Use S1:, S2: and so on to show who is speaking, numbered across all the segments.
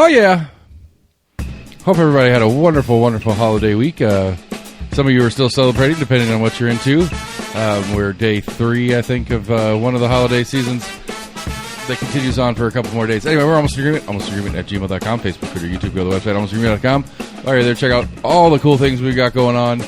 S1: yeah. Hope everybody had a wonderful, wonderful holiday week. Some of you are still celebrating, depending on what you're into. We're day 3, I think, of one of the holiday seasons that continues on for a couple more days. Anyway, we're Almost Agreement. AlmostAgreement at gmail.com. Facebook, Twitter, YouTube. Go to the website, almostagreement.com. While you're there, check out all the cool things we got going on.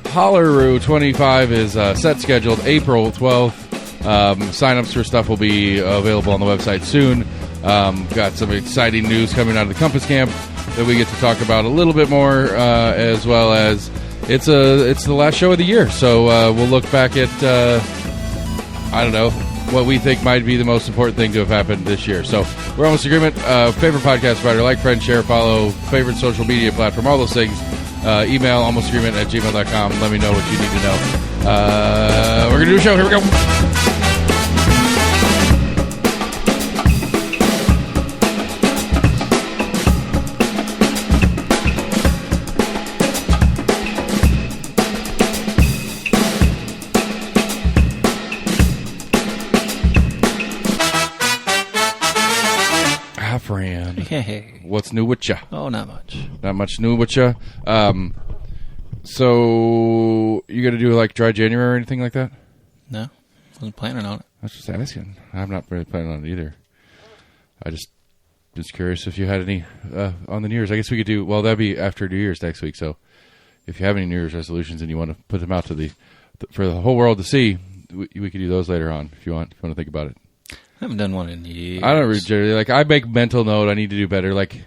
S1: Holler-Roo 25 is set scheduled April 12th. Sign-ups for stuff will be available on the website soon. Got some exciting news coming out of the Compass Camp that we get to talk about a little bit more, as well as it's the last show of the year. So we'll look back at, I don't know, what we think might be the most important thing to have happened this year. So we're Almost Agreement. Favorite podcast provider, like, friend, share, follow, favorite social media platform, all those things. Email almostagreement at gmail.com. Let me know what you need to know. We're going to do a show. Here we go. Fran.
S2: Hey.
S1: What's new with ya?
S2: Oh, not much.
S1: Not much new with ya. So, you going to do like dry January or anything like that?
S2: No. Wasn't planning on it.
S1: I was just asking. I'm not really planning on it either. I just was curious if you had any on the New Year's. I guess we could do, well, that'd be after New Year's next week. So, if you have any New Year's resolutions and you want to put them out to for the whole world to see, we could do those later on if you want to think about it.
S2: I haven't done one in years.
S1: I don't really generally, like, I make mental note. I need to do better. Like,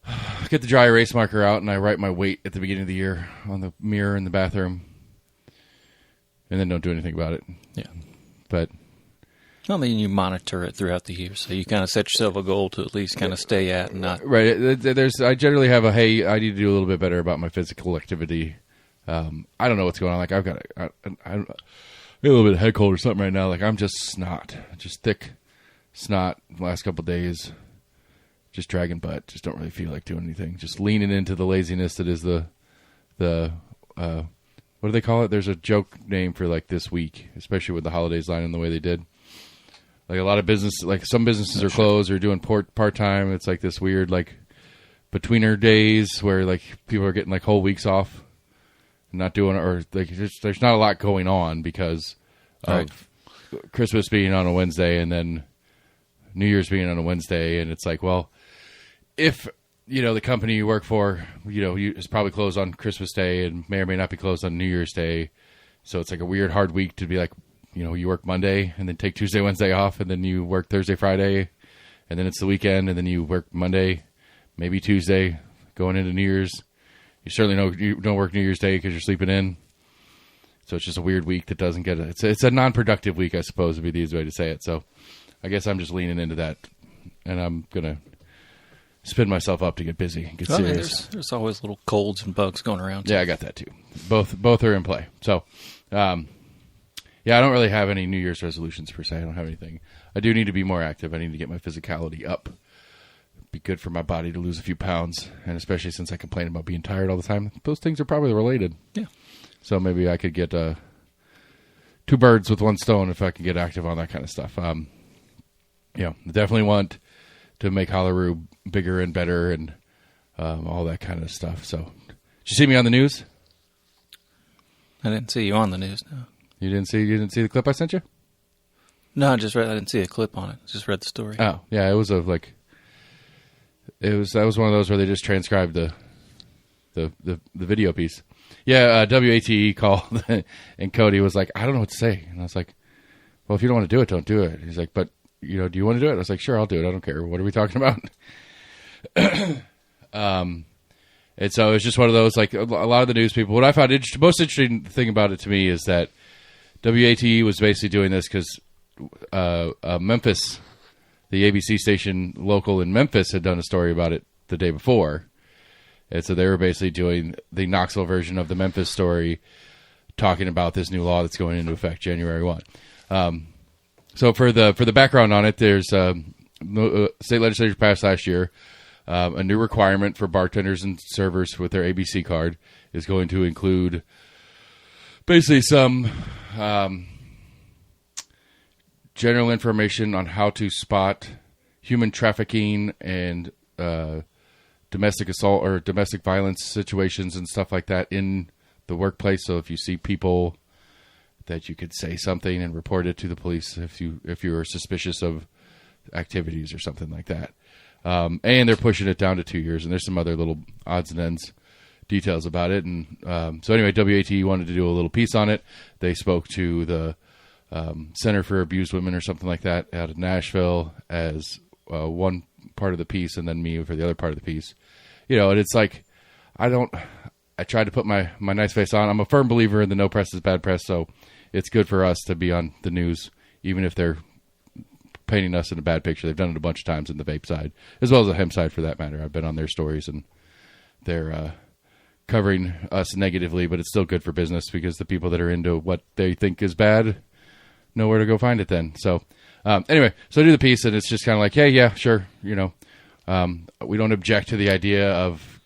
S1: I get the dry erase marker out and I write my weight at the beginning of the year on the mirror in the bathroom, and then don't do anything about it.
S2: Yeah.
S1: But
S2: I mean, you monitor it throughout the year, so you kind of set yourself a goal to at least kind of stay at and not.
S1: Right. I generally have hey, I need to do a little bit better about my physical activity. I don't know what's going on. Like, I've got a little bit of head cold or something right now. Like, I'm just snot. Just thick snot the last couple of days. Just dragging butt. Just don't really feel like doing anything. Just leaning into the laziness that is the what do they call it? There's a joke name for, like, this week, especially with the holidays lining the way they did. Like, a lot of business, like, some businesses are closed or doing part-time. It's like this weird, like, betweener days where, like, people are getting, like, whole weeks off. Not doing, or like, there's not a lot going on because of Christmas being on a Wednesday and then New Year's being on a Wednesday, and it's like, well, if the company you work for, is probably closed on Christmas Day and may or may not be closed on New Year's Day, so it's like a weird hard week to be like, you work Monday and then take Tuesday, Wednesday off, and then you work Thursday, Friday, and then it's the weekend, and then you work Monday, maybe Tuesday, going into New Year's. You certainly know you don't work New Year's Day because you're sleeping in. So it's just a weird week that doesn't get it. It's a non-productive week, I suppose, would be the easy way to say it. So I guess I'm just leaning into that. And I'm going to spin myself up to get busy and get serious.
S2: There's always little colds and bugs going around.
S1: Yeah, I got that too. Both are in play. So, yeah, I don't really have any New Year's resolutions per se. I don't have anything. I do need to be more active. I need to get my physicality up. Be good for my body to lose a few pounds, and especially since I complain about being tired all the time, those things are probably related.
S2: Yeah. So
S1: maybe I could get 2 birds with 1 stone if I can get active on that kind of stuff. Definitely want to make Holler-Roo bigger and better and all that kind of stuff. So, did you see me on the news?
S2: I didn't see you on the news. No.
S1: You didn't see the clip I sent you?
S2: No, I didn't see a clip on it. Just read the story.
S1: Oh, yeah, it was that was one of those where they just transcribed the video piece. Yeah, WATE called and Cody was like, I don't know what to say. And I was like, well, if you don't want to do it, don't do it. He's like, but do you want to do it? I was like, sure, I'll do it. I don't care. What are we talking about? And so it's just one of those, like, a lot of the news people, what I found most interesting thing about it to me is that WATE was basically doing this because Memphis, the ABC station local in Memphis, had done a story about it the day before. And so they were basically doing the Knoxville version of the Memphis story, talking about this new law that's going into effect January 1. So for the background on it, there's state legislature passed last year a new requirement for bartenders and servers with their ABC card is going to include basically some general information on how to spot human trafficking and domestic assault or domestic violence situations and stuff like that in the workplace. So if you see people, that you could say something and report it to the police if you are suspicious of activities or something like that. And they're pushing it down to 2 years, and there's some other little odds and ends details about it. And so anyway, WATE wanted to do a little piece on it. They spoke to the Center for Abused Women or something like that out of Nashville as one part of the piece, and then me for the other part of the piece. You know, and it's like, I tried to put my nice face on. I'm a firm believer in the no press is bad press, so it's good for us to be on the news, even if they're painting us in a bad picture. They've done it a bunch of times in the vape side, as well as the hemp side for that matter. I've been on their stories, and they're covering us negatively, but it's still good for business because the people that are into what they think is bad know where to go find it then. So anyway, so I do the piece, and it's just kind of like, hey, yeah, sure. You know, we don't object to the idea of,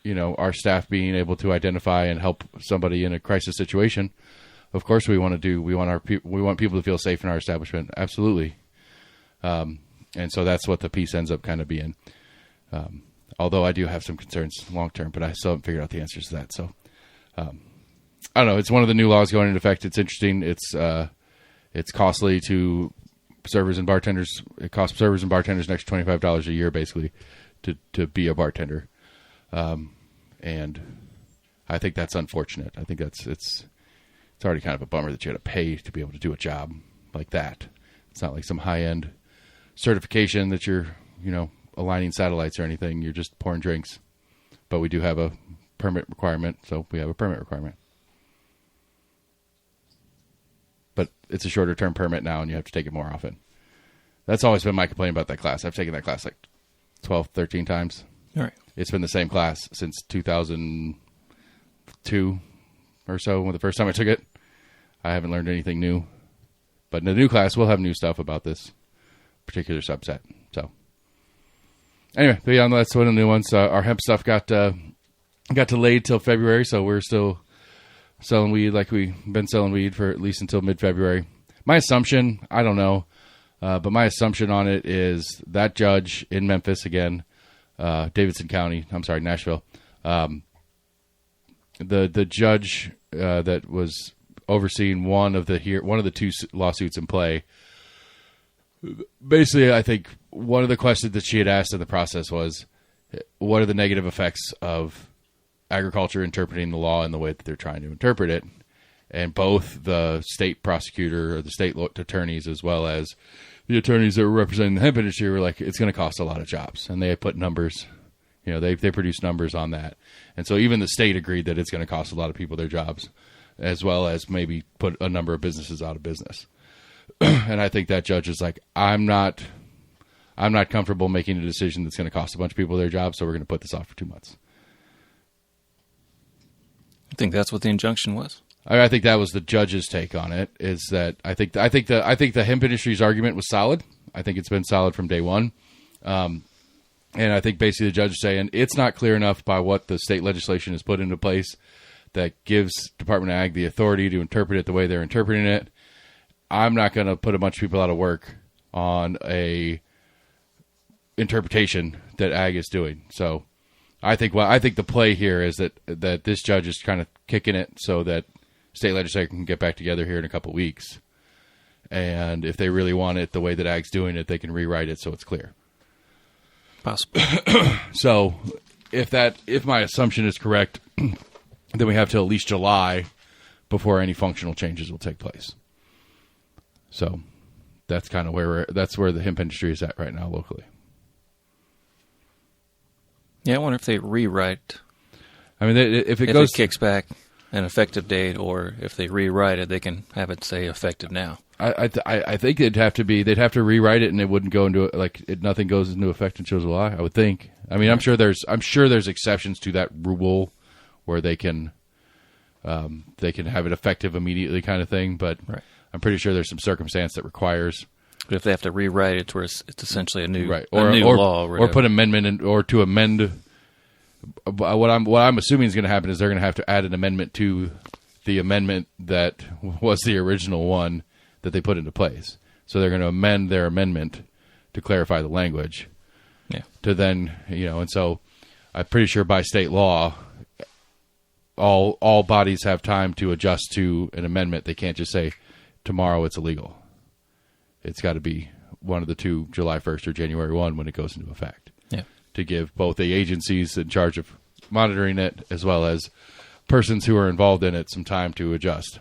S1: you know, our staff being able to identify and help somebody in a crisis situation. Of course, we want people to feel safe in our establishment. Absolutely. And so that's what the piece ends up kind of being. Although I do have some concerns long term, but I still haven't figured out the answers to that. So, I don't know. It's one of the new laws going into effect. It's interesting. It's costly to servers and bartenders. It costs servers and bartenders an extra $25 a year, basically, to be a bartender. And I think that's unfortunate. I think it's already kind of a bummer that you had to pay to be able to do a job like that. It's not like some high-end certification that you're, you know, aligning satellites or anything. You're just pouring drinks. But we do have a permit requirement, so we have a permit requirement. But it's a shorter-term permit now, and you have to take it more often. That's always been my complaint about that class. I've taken that class like 12, 13 times.
S2: All right.
S1: It's been the same class since 2002 or so, when the first time I took it. I haven't learned anything new. But in the new class, we'll have new stuff about this particular subset. So anyway, but yeah, that's one of the new ones. Our hemp stuff got delayed till February, so we're still selling weed like we've been selling weed for at least until mid-February. My assumption, I don't know, but my assumption on it is that judge in Memphis again, Nashville. The judge that was overseeing one of the two lawsuits in play. Basically, I think one of the questions that she had asked in the process was, what are the negative effects of agriculture interpreting the law in the way that they're trying to interpret it? And both the state prosecutor or the state attorneys, as well as the attorneys that were representing the hemp industry, were like, it's going to cost a lot of jobs. And they put numbers, you know, they produced numbers on that. And so even the state agreed that it's going to cost a lot of people their jobs, as well as maybe put a number of businesses out of business. And I think that judge is like, I'm not comfortable making a decision that's going to cost a bunch of people their jobs, so we're going to put this off for 2 months.
S2: I think that's what the injunction was.
S1: I think that was the judge's take on it. Is that I think the hemp industry's argument was solid. I think it's been solid from day one, and I think basically the judge is saying it's not clear enough by what the state legislation has put into place that gives Department of Ag the authority to interpret it the way they're interpreting it. I'm not going to put a bunch of people out of work on a interpretation that Ag is doing. So I think the play here is that this judge is kind of kicking it so that state legislature can get back together here in a couple of weeks. And if they really want it the way that Ag's doing it, they can rewrite it so it's clear.
S2: Possible.
S1: So if my assumption is correct, then we have till at least July before any functional changes will take place. So that's kind of where the hemp industry is at right now locally.
S2: Yeah, I wonder if they rewrite.
S1: I mean, if it
S2: kicks back an effective date, or if they rewrite it, they can have it say effective now.
S1: I think they'd have to rewrite it, and it wouldn't go into nothing goes into effect until July. I would think. I mean, I'm sure there's exceptions to that rule where they can have it effective immediately, kind of thing. But
S2: right.
S1: I'm pretty sure there's some circumstance that requires.
S2: But if they have to rewrite it, where it's essentially a new
S1: right,
S2: a new law,
S1: or put amendment in, or to amend. What I'm assuming is going to happen is they're going to have to add an amendment to the amendment that was the original one that they put into place. So they're going to amend their amendment to clarify the language.
S2: Yeah.
S1: To then, and so I'm pretty sure by state law, all bodies have time to adjust to an amendment. They can't just say tomorrow it's illegal. It's got to be one of the two, July 1st or January 1, when it goes into effect.
S2: Yeah.
S1: To give both the agencies in charge of monitoring it as well as persons who are involved in it some time to adjust.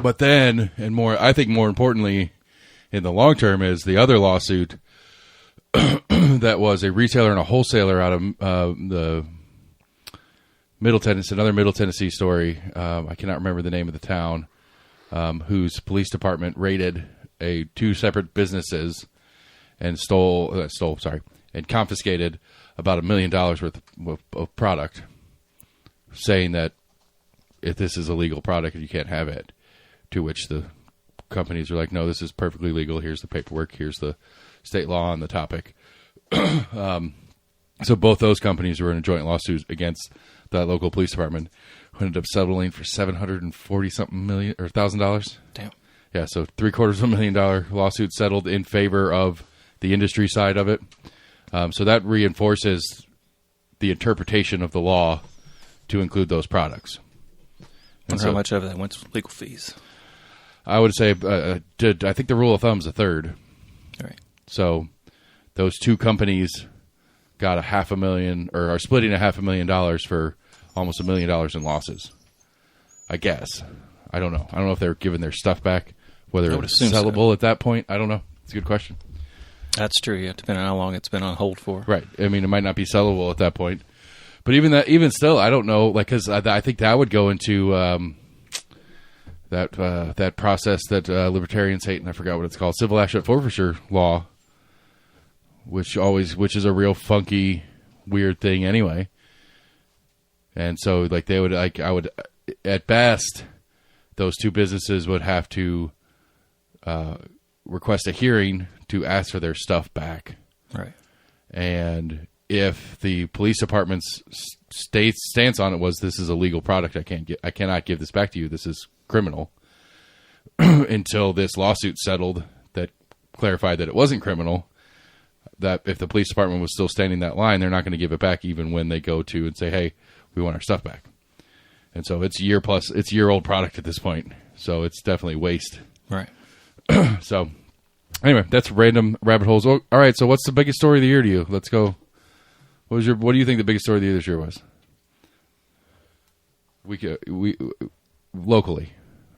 S1: But then, I think more importantly, in the long term, is the other lawsuit that was a retailer and a wholesaler out of the Middle Tennessee, another Middle Tennessee story. I cannot remember the name of the town, whose police department raided two separate businesses and and confiscated about $1 million worth of product, saying that if this is a legal product, you can't have it. To which the companies are like, no, this is perfectly legal. Here's the paperwork. Here's the state law on the topic. So both those companies were in a joint lawsuit against that local police department, who ended up settling for $740-something million or $1,000.
S2: Damn.
S1: Yeah, so $750,000 lawsuit settled in favor of the industry side of it. So that reinforces the interpretation of the law to include those products.
S2: And how much of that went to legal fees?
S1: I would say, I think the rule of thumb is a third.
S2: All right.
S1: So those two companies got $500,000 or are splitting $500,000 for almost $1 million in losses. I guess. I don't know. I don't know if they're giving their stuff back, whether it's sellable at that point. I don't know. It's a good question.
S2: That's true. Yeah, depending on how long it's been on hold for.
S1: Right. I mean, it might not be sellable at that point, but even still, I don't know. Like, because I think that would go into that process that libertarians hate, and I forgot what it's called, civil asset forfeiture law, which is a real funky, weird thing anyway. And so, like, at best, those two businesses would have to request a hearing to ask for their stuff back.
S2: Right.
S1: And if the police department's stance on it was, this is a legal product, I cannot give this back to you, this is criminal, until this lawsuit settled that clarified that it wasn't criminal, that if the police department was still standing that line, they're not going to give it back even when they go to and say, hey, we want our stuff back. And so it's year-old product at this point. So it's definitely waste.
S2: Right.
S1: So anyway, that's random rabbit holes. Oh, all right, so what's the biggest story of the year to you? Let's go. What do you think the biggest story of the year this year was? We locally,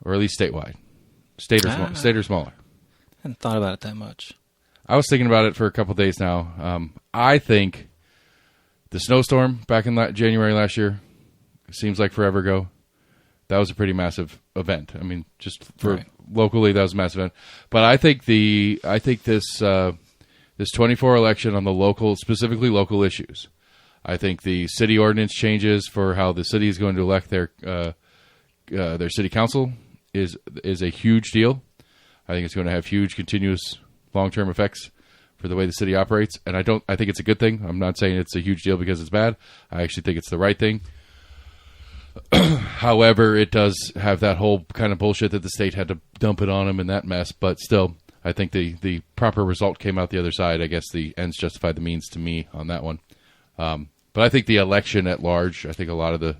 S1: or at least statewide, state or smaller.
S2: I hadn't thought about it that much.
S1: I was thinking about it for a couple of days now. I think the snowstorm back in January last year, seems like forever ago. That was a pretty massive event. I mean, just for locally, that was a massive event. But I think this 24 election on the specifically local issues. I think the city ordinance changes for how the city is going to elect their city council is a huge deal. I think it's going to have huge, continuous, long-term effects for the way the city operates. And I think it's a good thing. I'm not saying it's a huge deal because it's bad. I actually think it's the right thing. However, it does have that whole kind of bullshit that the state had to dump it on them and that mess. But still, I think the proper result came out the other side. I guess the ends justify the means to me on that one. But I think the election at large, I think a lot of the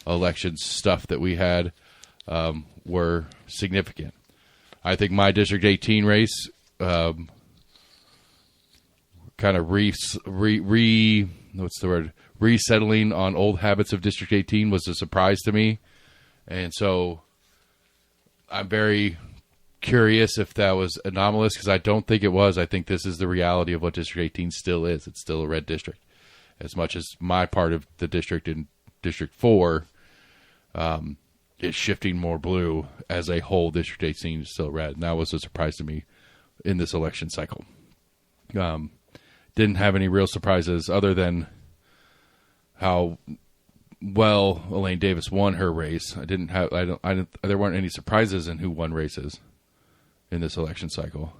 S1: election stuff that we had were significant. I think my District 18 race kind of resettling on old habits of District 18 was a surprise to me. And so I'm very curious if that was anomalous, because I don't think it was. I think this is the reality of what District 18 still is. It's still a red district. As much as my part of the district in District 4 is shifting more blue, as a whole, District 18 is still red. And that was a surprise to me in this election cycle. Didn't have any real surprises other than how well Elaine Davis won her race. There weren't any surprises in who won races in this election cycle.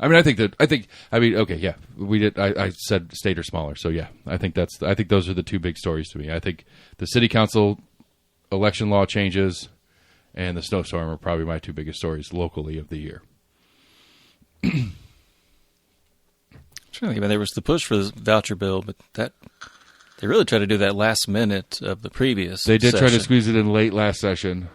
S1: Okay, yeah, we did. I said state or smaller, so yeah, I think those are the two big stories to me. I think the city council election law changes and the snowstorm are probably my two biggest stories locally of the year.
S2: Sure, I mean, there was the push for the voucher bill, but they really tried to do that last minute of the previous.
S1: They did try to
S2: session,
S1: squeeze it in late last session.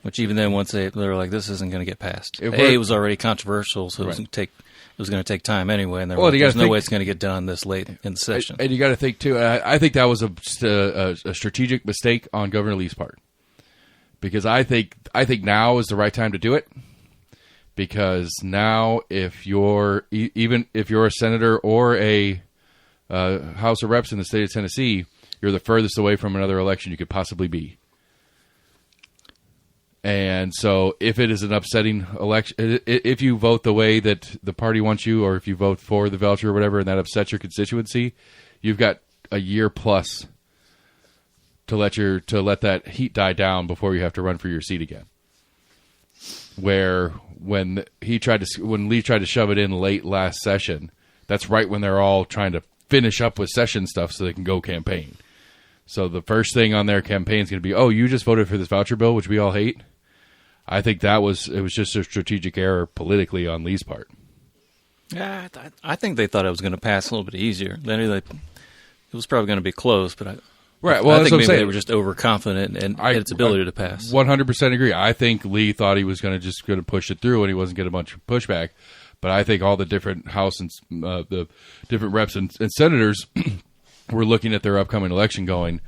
S2: which even then, once they were like, "This isn't going to get passed."
S1: It
S2: It was already controversial, so
S1: Right.
S2: it was going to take time anyway, and
S1: Well, you
S2: there's
S1: gotta
S2: no
S1: think-
S2: way it's going to get done this late in the session.
S1: And you got to think too. I think that was a strategic mistake on Governor Lee's part, because I think now is the right time to do it. Because now, if you're even if you're a senator or a House of Reps in the state of Tennessee, you're the furthest away from another election you could possibly be. And so, if it is an upsetting election, if you vote the way that the party wants you, or if you vote for the voucher or whatever, and that upsets your constituency, you've got a year plus to let that heat die down before you have to run for your seat again. Where when Lee tried to shove it in late last session, that's right when they're all trying to finish up with session stuff so they can go campaign. So the first thing on their campaign is going to be, "Oh, you just voted for this voucher bill, which we all hate." I think it was just a strategic error politically on Lee's part.
S2: Yeah, I think they thought it was going to pass a little bit easier. They knew that it was probably going to be close, but
S1: Right. Well,
S2: I
S1: that's
S2: think
S1: what I'm
S2: saying
S1: saying.
S2: they were just overconfident in its ability to pass.
S1: 100% agree. I think Lee thought he was going to push it through, and he wasn't getting a bunch of pushback. But I think all the different House and the different reps and senators were looking at their upcoming election, going,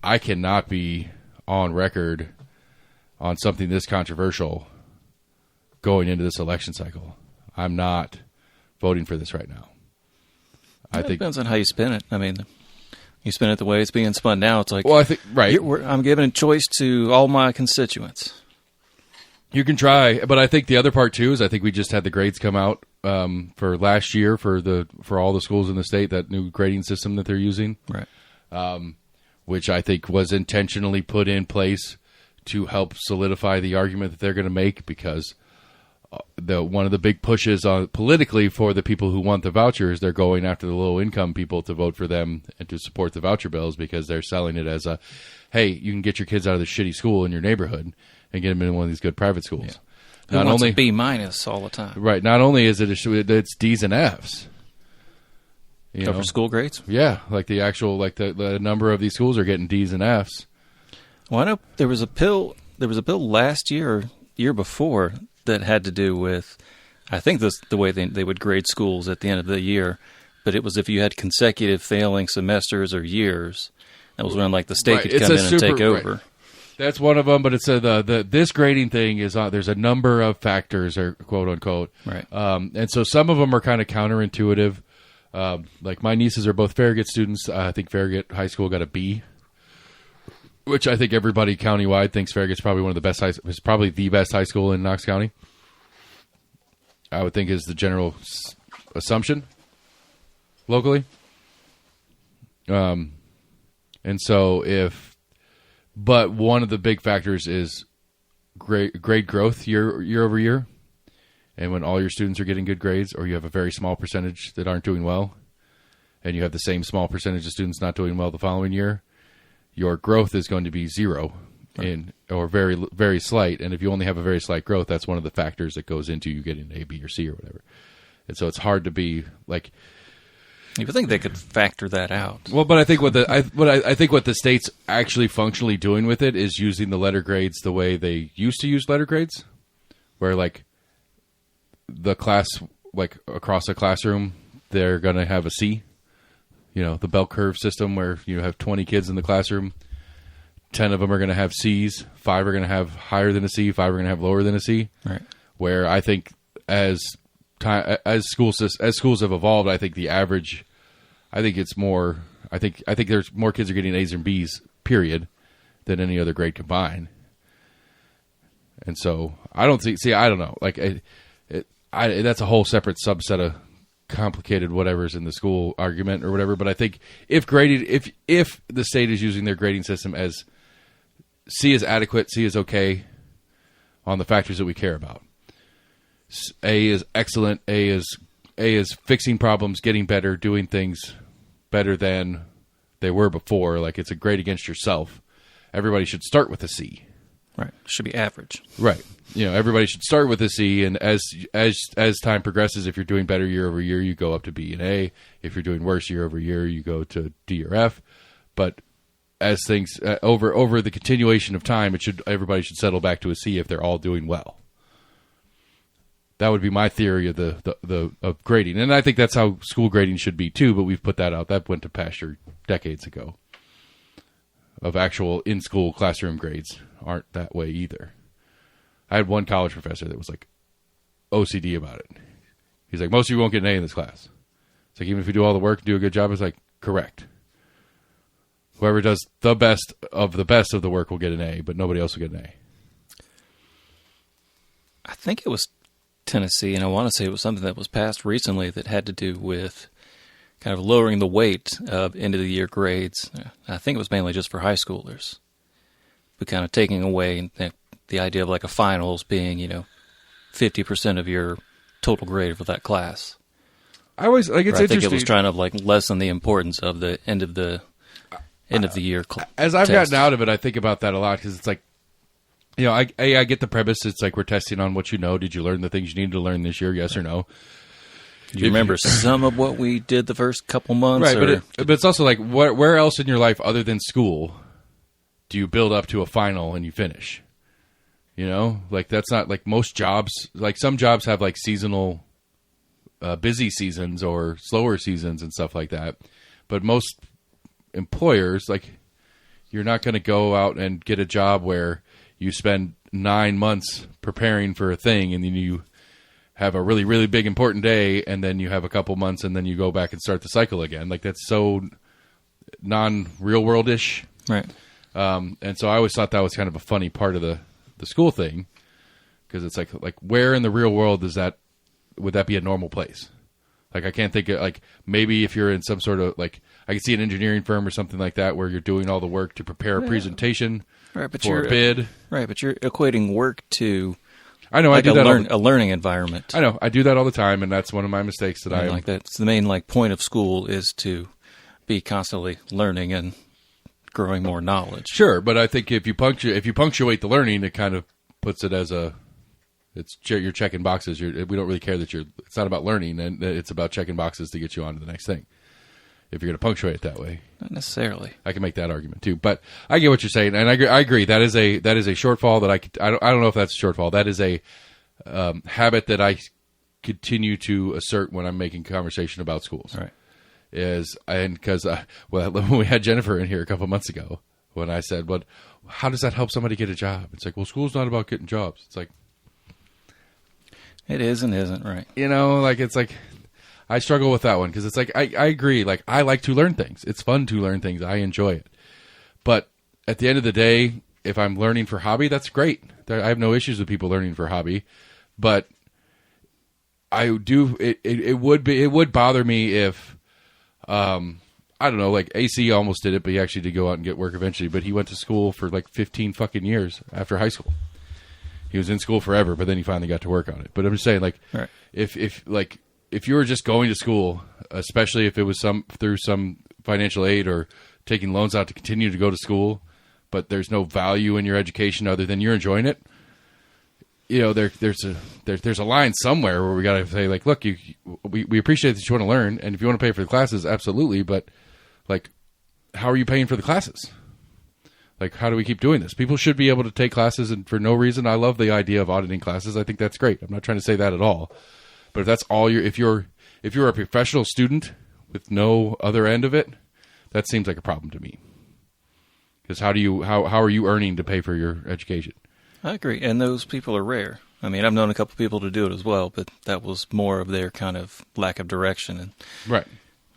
S1: "I cannot be on record on something this controversial going into this election cycle. I'm not voting for this right now."
S2: It depends on how you spin it. I mean, you spin it the way it's being spun now. It's like,
S1: Well, I think right.
S2: I'm giving a choice to all my constituents.
S1: You can try, but I think the other part too is I think we just had the grades come out for last year for all the schools in the state, that new grading system that they're using,
S2: Right.
S1: which I think was intentionally put in place to help solidify the argument that they're going to make, because one of the big pushes politically for the people who want the vouchers, they're going after the low income people to vote for them and to support the voucher bills, because they're selling it as hey, you can get your kids out of the shitty school in your neighborhood and get them in one of these good private schools.
S2: Who
S1: Not
S2: wants
S1: only
S2: a B- all the time?
S1: right, not only is it's D's and F's. You know?
S2: For school grades?
S1: Yeah, like the actual the number of these schools are getting D's and F's.
S2: Well, I know there was a bill last year or year before that had to do with, I think the way they would grade schools at the end of the year, but it was if you had consecutive failing semesters or years. That was when the state
S1: Right,
S2: could
S1: it's
S2: come
S1: a
S2: in and take
S1: super-
S2: over.
S1: right. That's one of them, but it's this grading thing is there's a number of factors, or quote unquote,
S2: Right.
S1: And so some of them are kind of counterintuitive. Like my nieces are both Farragut students. I think Farragut High School got a B, which I think everybody countywide thinks Farragut's probably one of the best is probably the best high school in Knox County. I would think is the general assumption locally. And so but one of the big factors is grade growth year over year. And when all your students are getting good grades, or you have a very small percentage that aren't doing well, and you have the same small percentage of students not doing well the following year, your growth is going to be zero, or very, very slight. And if you only have a very slight growth, that's one of the factors that goes into you getting an A, B, or C, or whatever. And so it's hard to be like.
S2: You would think they could factor that out.
S1: Well, but I think I think what the state's actually functionally doing with it is using the letter grades the way they used to use letter grades, where the class, across a classroom, they're going to have a C. You know, the bell curve system where you have 20 kids in the classroom, 10 of them are going to have C's, 5 are going to have higher than a C, 5 are going to have lower than a C.
S2: Right.
S1: Where I think as schools have evolved, I think the average, I think it's more. I think there's more kids are getting A's and B's, period, than any other grade combined. And so I don't see. I don't know. That's a whole separate subset of complicated whatever's in the school argument or whatever. But I think if the state is using their grading system as C is adequate, C is okay on the factors that we care about. A is excellent. A is fixing problems, getting better, doing things better than they were before. Like it's a grade against yourself. Everybody should start with a C.
S2: Right. Should be average.
S1: Right. Everybody should start with a C, and as time progresses, if you're doing better year over year, you go up to B and A. If you're doing worse year over year, you go to D or F. But as things over the continuation of time, everybody should settle back to a C if they're all doing well. That would be my theory of of grading, and I think that's how school grading should be too. But we've put that out. That went to pasture decades ago. Of actual in-school classroom grades aren't that way either. I had one college professor that was like OCD about it. He's like, most of you won't get an A in this class. It's like, even if you do all the work and do a good job, it's like, correct. Whoever does the best of the work will get an A, but nobody else will get an A.
S2: I think it was Tennessee, and I want to say it was something that was passed recently that had to do with kind of lowering the weight of end-of-the-year grades. I think it was mainly just for high schoolers, but kind of taking away the idea of like a finals being, 50% of your total grade for that class.
S1: I always like it's
S2: I
S1: interesting.
S2: think it was trying to like lessen the importance of the end of the year.
S1: As I've
S2: test.
S1: gotten out of it, I think about that a lot because it's like, I get the premise. It's like we're testing on what you know. Did you learn the things you needed to learn this year? Yes or no?
S2: Do you remember some of what we did the first couple months?
S1: Right, but it's also like, where else in your life other than school do you build up to a final and you finish? Like that's not like most jobs. Like some jobs have like seasonal, busy seasons or slower seasons and stuff like that. But most employers, like, you're not going to go out and get a job where you spend 9 months preparing for a thing and then you have a really, really big important day, and then you have a couple months, and then you go back and start the cycle again. Like, that's so non-real world-ish.
S2: Right.
S1: And so I always thought that was kind of a funny part of the school thing, because it's like where in the real world would that be a normal place? Like, I can't think of, like, maybe if you're in some sort of, like, I could see an engineering firm or something like that where you're doing all the work to prepare a presentation for a bid.
S2: Right, but you're equating work to...
S1: I know,
S2: like
S1: I do that
S2: a learning environment.
S1: I know, I do that all the time, and that's one of my mistakes that I am.
S2: Like that's the main point of school is to be constantly learning and growing more knowledge.
S1: Sure, but I think if you punctuate the learning, it kind of puts it as you're checking boxes. We don't really care that it's not about learning, and it's about checking boxes to get you on to the next thing. If you're going to punctuate it that way,
S2: not necessarily.
S1: I can make that argument too, but I get what you're saying, and I agree. That is a shortfall that I don't know if that's a shortfall. That is a habit that I continue to assert when I'm making conversation about schools.
S2: Right.
S1: Because when we had Jennifer in here a couple months ago, when I said, "But how does that help somebody get a job?" It's like, well, school's not about getting jobs. It's like
S2: it is and isn't, right?
S1: It's like. I struggle with that one because it's like, I agree. Like, I like to learn things. It's fun to learn things. I enjoy it. But at the end of the day, if I'm learning for hobby, that's great. I have no issues with people learning for hobby. But it would bother me if, I don't know, like AC almost did it, but he actually did go out and get work eventually. But he went to school for like 15 fucking years after high school. He was in school forever, but then he finally got to work on it. But I'm just saying, like,
S2: right.
S1: If you were just going to school, especially if it was through some financial aid or taking loans out to continue to go to school, but there's no value in your education other than you're enjoying it, there's a line somewhere where we got to say, like, look, we appreciate that you want to learn, and if you want to pay for the classes, absolutely, but like, how are you paying for the classes? Like, how do we keep doing this? People should be able to take classes, and for no reason, I love the idea of auditing classes. I think that's great. I'm not trying to say that at all. But if that's all if you're a professional student with no other end of it, that seems like a problem to me. Because how are you earning to pay for your education?
S2: I agree, and those people are rare. I mean, I've known a couple people to do it as well, but that was more of their kind of lack of direction, and
S1: right.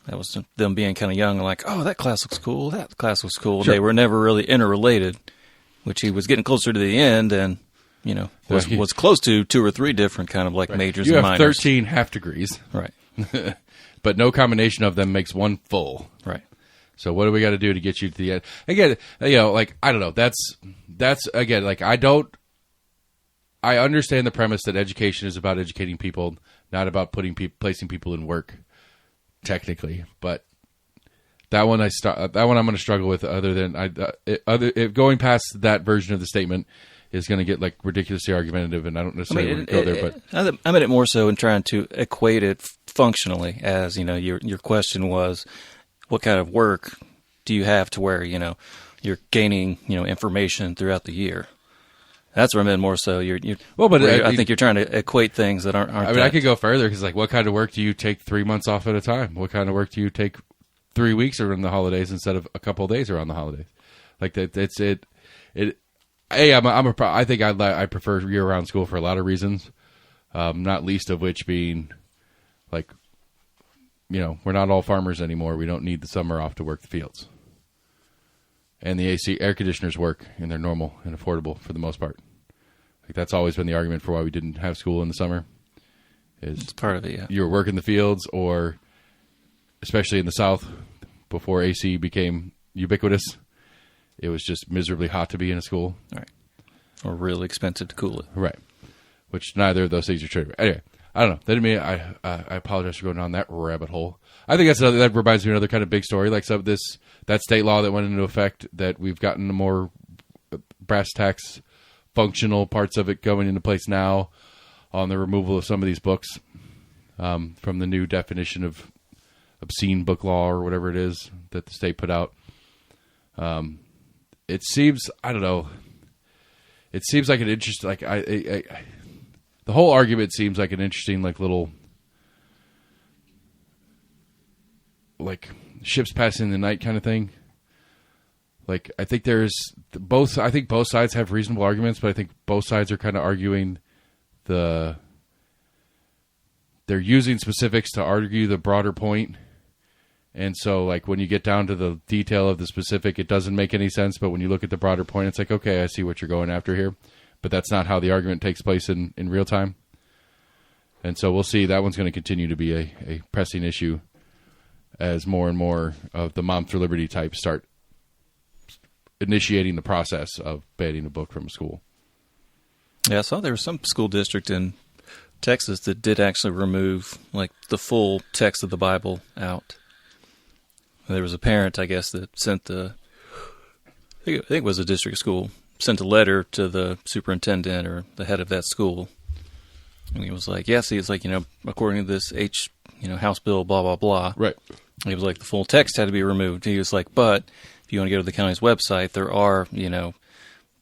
S2: That was them being kind of young and like, oh, that class looks cool. That class was cool.
S1: Sure.
S2: They were never really interrelated, which he was getting closer to the end, and was close to 2 or 3 different kind of like
S1: right.
S2: majors
S1: you
S2: and
S1: have
S2: minors.
S1: 13 half degrees.
S2: Right.
S1: But no combination of them makes one full.
S2: Right.
S1: So what do we got to do to get you to the end? Again, like, I don't know. That's again, like, I understand the premise that education is about educating people, not about placing people in work, technically. But that one I'm going to struggle with. Other than going past that version of the statement, is going to get like ridiculously argumentative, and I don't necessarily want to go there. But
S2: I meant it more so in trying to equate it functionally, as your question was, what kind of work do you have to where you're gaining information throughout the year. That's what I meant more so. I think you're trying to equate things that aren't.
S1: I mean, I could go further because, like, what kind of work do you take 3 months off at a time? What kind of work do you take 3 weeks around the holidays instead of a couple of days around the holidays? Like that. It's it. I think I prefer year-round school for a lot of reasons, not least of which being, like, we're not all farmers anymore. We don't need the summer off to work the fields. And the AC air conditioners work, and they're normal and affordable for the most part. Like, that's always been the argument for why we didn't have school in the summer.
S2: It's part of it, yeah.
S1: You were working the fields, or especially in the South, before AC became ubiquitous, it was just miserably hot to be in a school.
S2: Right. Or really expensive to cool it.
S1: Right. Which neither of those things are true. Anyway, I don't know. That didn't mean I apologize for going down that rabbit hole. I think that reminds me of another kind of big story, like that state law that went into effect, that we've gotten more brass tacks functional parts of it going into place now on the removal of some of these books from the new definition of obscene book law or whatever it is that the state put out. It seems, I don't know, it seems like an interesting, like the whole argument seems like an interesting, like, little, like, ships passing the night kind of thing. Like, I think both sides have reasonable arguments, but I think both sides are kind of arguing they're using specifics to argue the broader point. And so, like, when you get down to the detail of the specific, it doesn't make any sense. But when you look at the broader point, it's like, okay, I see what you're going after here. But that's not how the argument takes place in real time. And so we'll see. That one's going to continue to be a pressing issue as more and more of the Moms for Liberty types start initiating the process of banning a book from a school.
S2: Yeah, I saw there was some school district in Texas that did actually remove, like, the full text of the Bible out. There was a parent, I guess, that sent I think it was a district school, sent a letter to the superintendent or the head of that school. And he was like, yes, it's like, according to this House bill, blah, blah, blah.
S1: Right.
S2: He was like, the full text had to be removed. He was like, but if you want to go to the county's website, there are,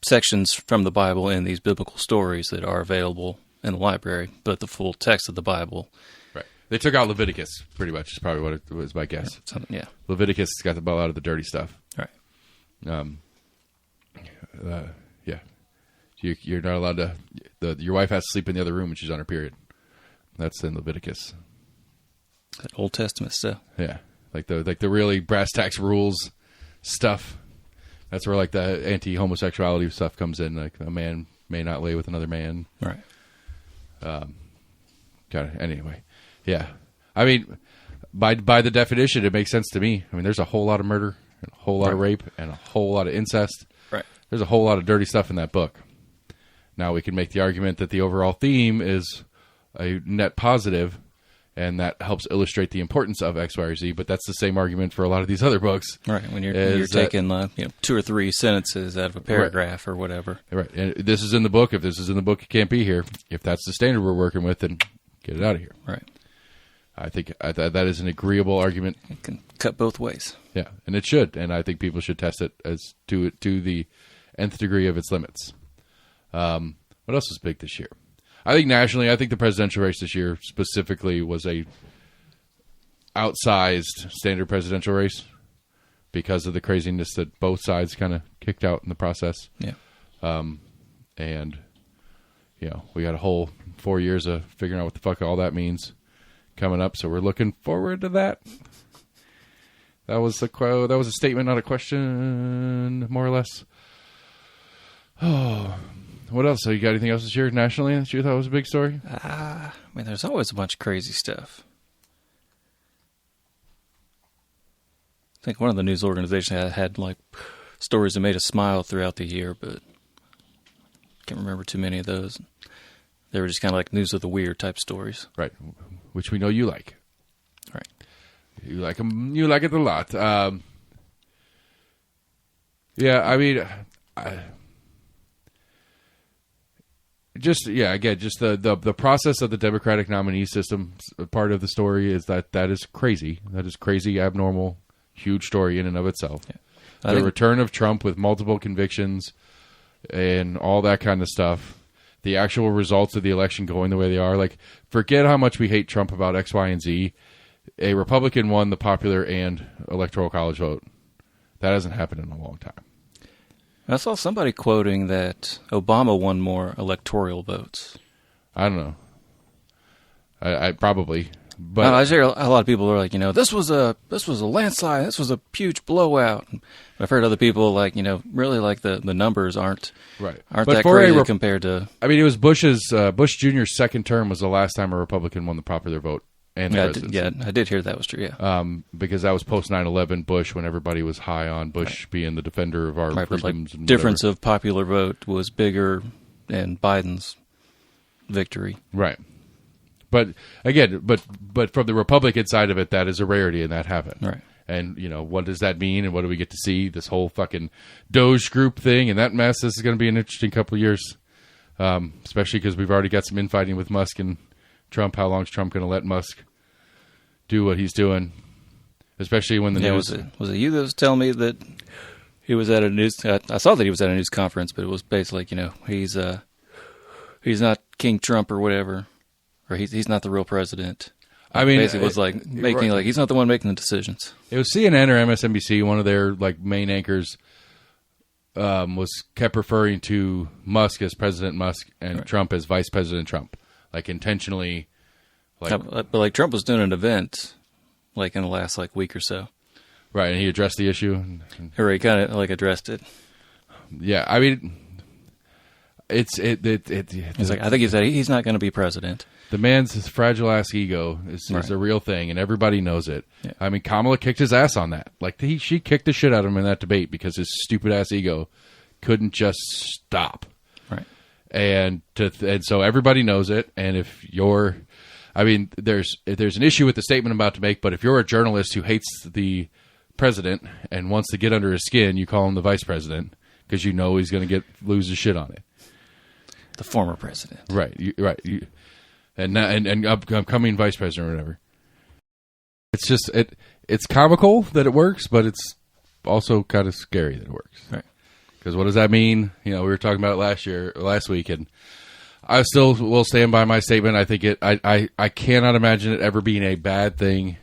S2: sections from the Bible in these biblical stories that are available in the library, but the full text of the Bible.
S1: Right. They took out Leviticus, pretty much, is probably what it was my guess.
S2: Yeah.
S1: Leviticus has got a lot of the dirty stuff.
S2: Right.
S1: Yeah. You're not allowed to... your wife has to sleep in the other room when she's on her period. That's in Leviticus.
S2: That Old Testament stuff.
S1: Yeah. Like the really brass tacks rules stuff. That's where, like, the anti-homosexuality stuff comes in. Like, a man may not lay with another man.
S2: Right.
S1: Anyway. Yeah. I mean, by the definition, it makes sense to me. I mean, there's a whole lot of murder, and a whole lot of rape, and a whole lot of incest.
S2: Right.
S1: There's a whole lot of dirty stuff in that book. Now, we can make the argument that the overall theme is a net positive, and that helps illustrate the importance of X, Y, or Z, but that's the same argument for a lot of these other books.
S2: Right, when you're taking 2 or 3 sentences out of a paragraph or whatever.
S1: Right, and this is in the book. If this is in the book, it can't be here. If that's the standard we're working with, then get it out of here.
S2: Right.
S1: I think that is an agreeable argument.
S2: It can cut both ways.
S1: Yeah, and it should, and I think people should test it as to the nth degree of its limits. What else was big this year? I think nationally, I think the presidential race this year specifically was a outsized standard presidential race because of the craziness that both sides kind of kicked out in the process.
S2: Yeah.
S1: And, we got a whole 4 years of figuring out what the fuck all that means coming up, so we're looking forward to that. That was a quote. That was a statement, not a question, more or less. Oh, what else? So you got anything else this year nationally that you thought was a big story?
S2: There's always a bunch of crazy stuff. I think one of the news organizations had like stories that made us smile throughout the year, but can't remember too many of those. They were just kind of like news of the weird type stories,
S1: right? Which we know you like,
S2: right?
S1: You like them. You like it a lot. Yeah, I mean, just again, just the process of the Democratic nominee system. Part of the story is that is crazy. That is crazy, abnormal, huge story in and of itself. Yeah. The return of Trump with multiple convictions and all that kind of stuff. The actual results of the election going the way they are. Like, forget how much we hate Trump about X, Y, and Z. A Republican won the popular and electoral college vote. That hasn't happened in a long time.
S2: I saw somebody quoting that Obama won more electoral votes.
S1: I don't know. I probably, but
S2: I hear a lot of people are like, this was a landslide. This was a huge blowout. I've heard other people like, really like the numbers aren't
S1: but
S2: that crazy compared to.
S1: I mean, it was Bush Jr.'s second term was the last time a Republican won the popular vote. And
S2: I did hear that was true, yeah.
S1: Because that was post 9/11 Bush, when everybody was high on Bush being the defender of our freedoms.
S2: Like, difference of popular vote was bigger in Biden's victory.
S1: Right. But again, but from the Republican side of it, that is a rarity, and that happened.
S2: Right.
S1: And, what does that mean, and what do we get to see? This whole fucking Doge group thing and that mess. This is going to be an interesting couple of years, especially because we've already got some infighting with Musk and Trump. How long is Trump going to let Musk do what he's doing? Especially when the news...
S2: Was it you that was telling me that he was at a news... I saw that he was at a news conference, but it was basically he's not King Trump or whatever, or he's not the real president.
S1: I mean,
S2: basically was like making like he's not the one making the decisions.
S1: It was CNN or MSNBC. One of their like main anchors kept referring to Musk as President Musk and Trump as Vice President Trump. Like intentionally,
S2: but like Trump was doing an event, like in the last like week or so,
S1: right? And he addressed the issue,
S2: or he kind of like addressed it.
S1: Yeah, I mean, it's
S2: like I think he said he's not going to be president.
S1: The man's fragile ass ego is a real thing, and everybody knows it. Yeah. I mean, Kamala kicked his ass on that. Like she kicked the shit out of him in that debate because his stupid ass ego couldn't just stop.
S2: Right.
S1: And so everybody knows it. And if you're, I mean, there's an issue with the statement I'm about to make, but if you're a journalist who hates the president and wants to get under his skin, you call him the vice president because you know he's going to lose his shit on it.
S2: The former president,
S1: right? And upcoming vice president or whatever. It's just it's comical that it works, but it's also kind of scary that it works.
S2: Right.
S1: Because what does that mean? We were talking about it last week, and I still will stand by my statement. I think I cannot imagine it ever being a bad thing.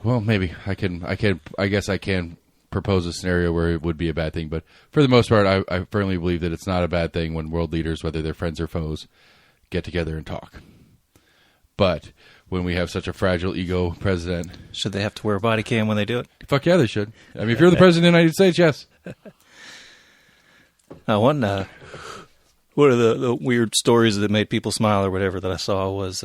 S1: Well, maybe I guess I can propose a scenario where it would be a bad thing, but for the most part, I firmly believe that it's not a bad thing when world leaders, whether they're friends or foes, get together and talk. But when we have such a fragile ego president,
S2: should they have to wear a body cam when they do it?
S1: Fuck yeah, they should. I mean, if you're the president of the United States, yes.
S2: One of the weird stories that made people smile or whatever that I saw was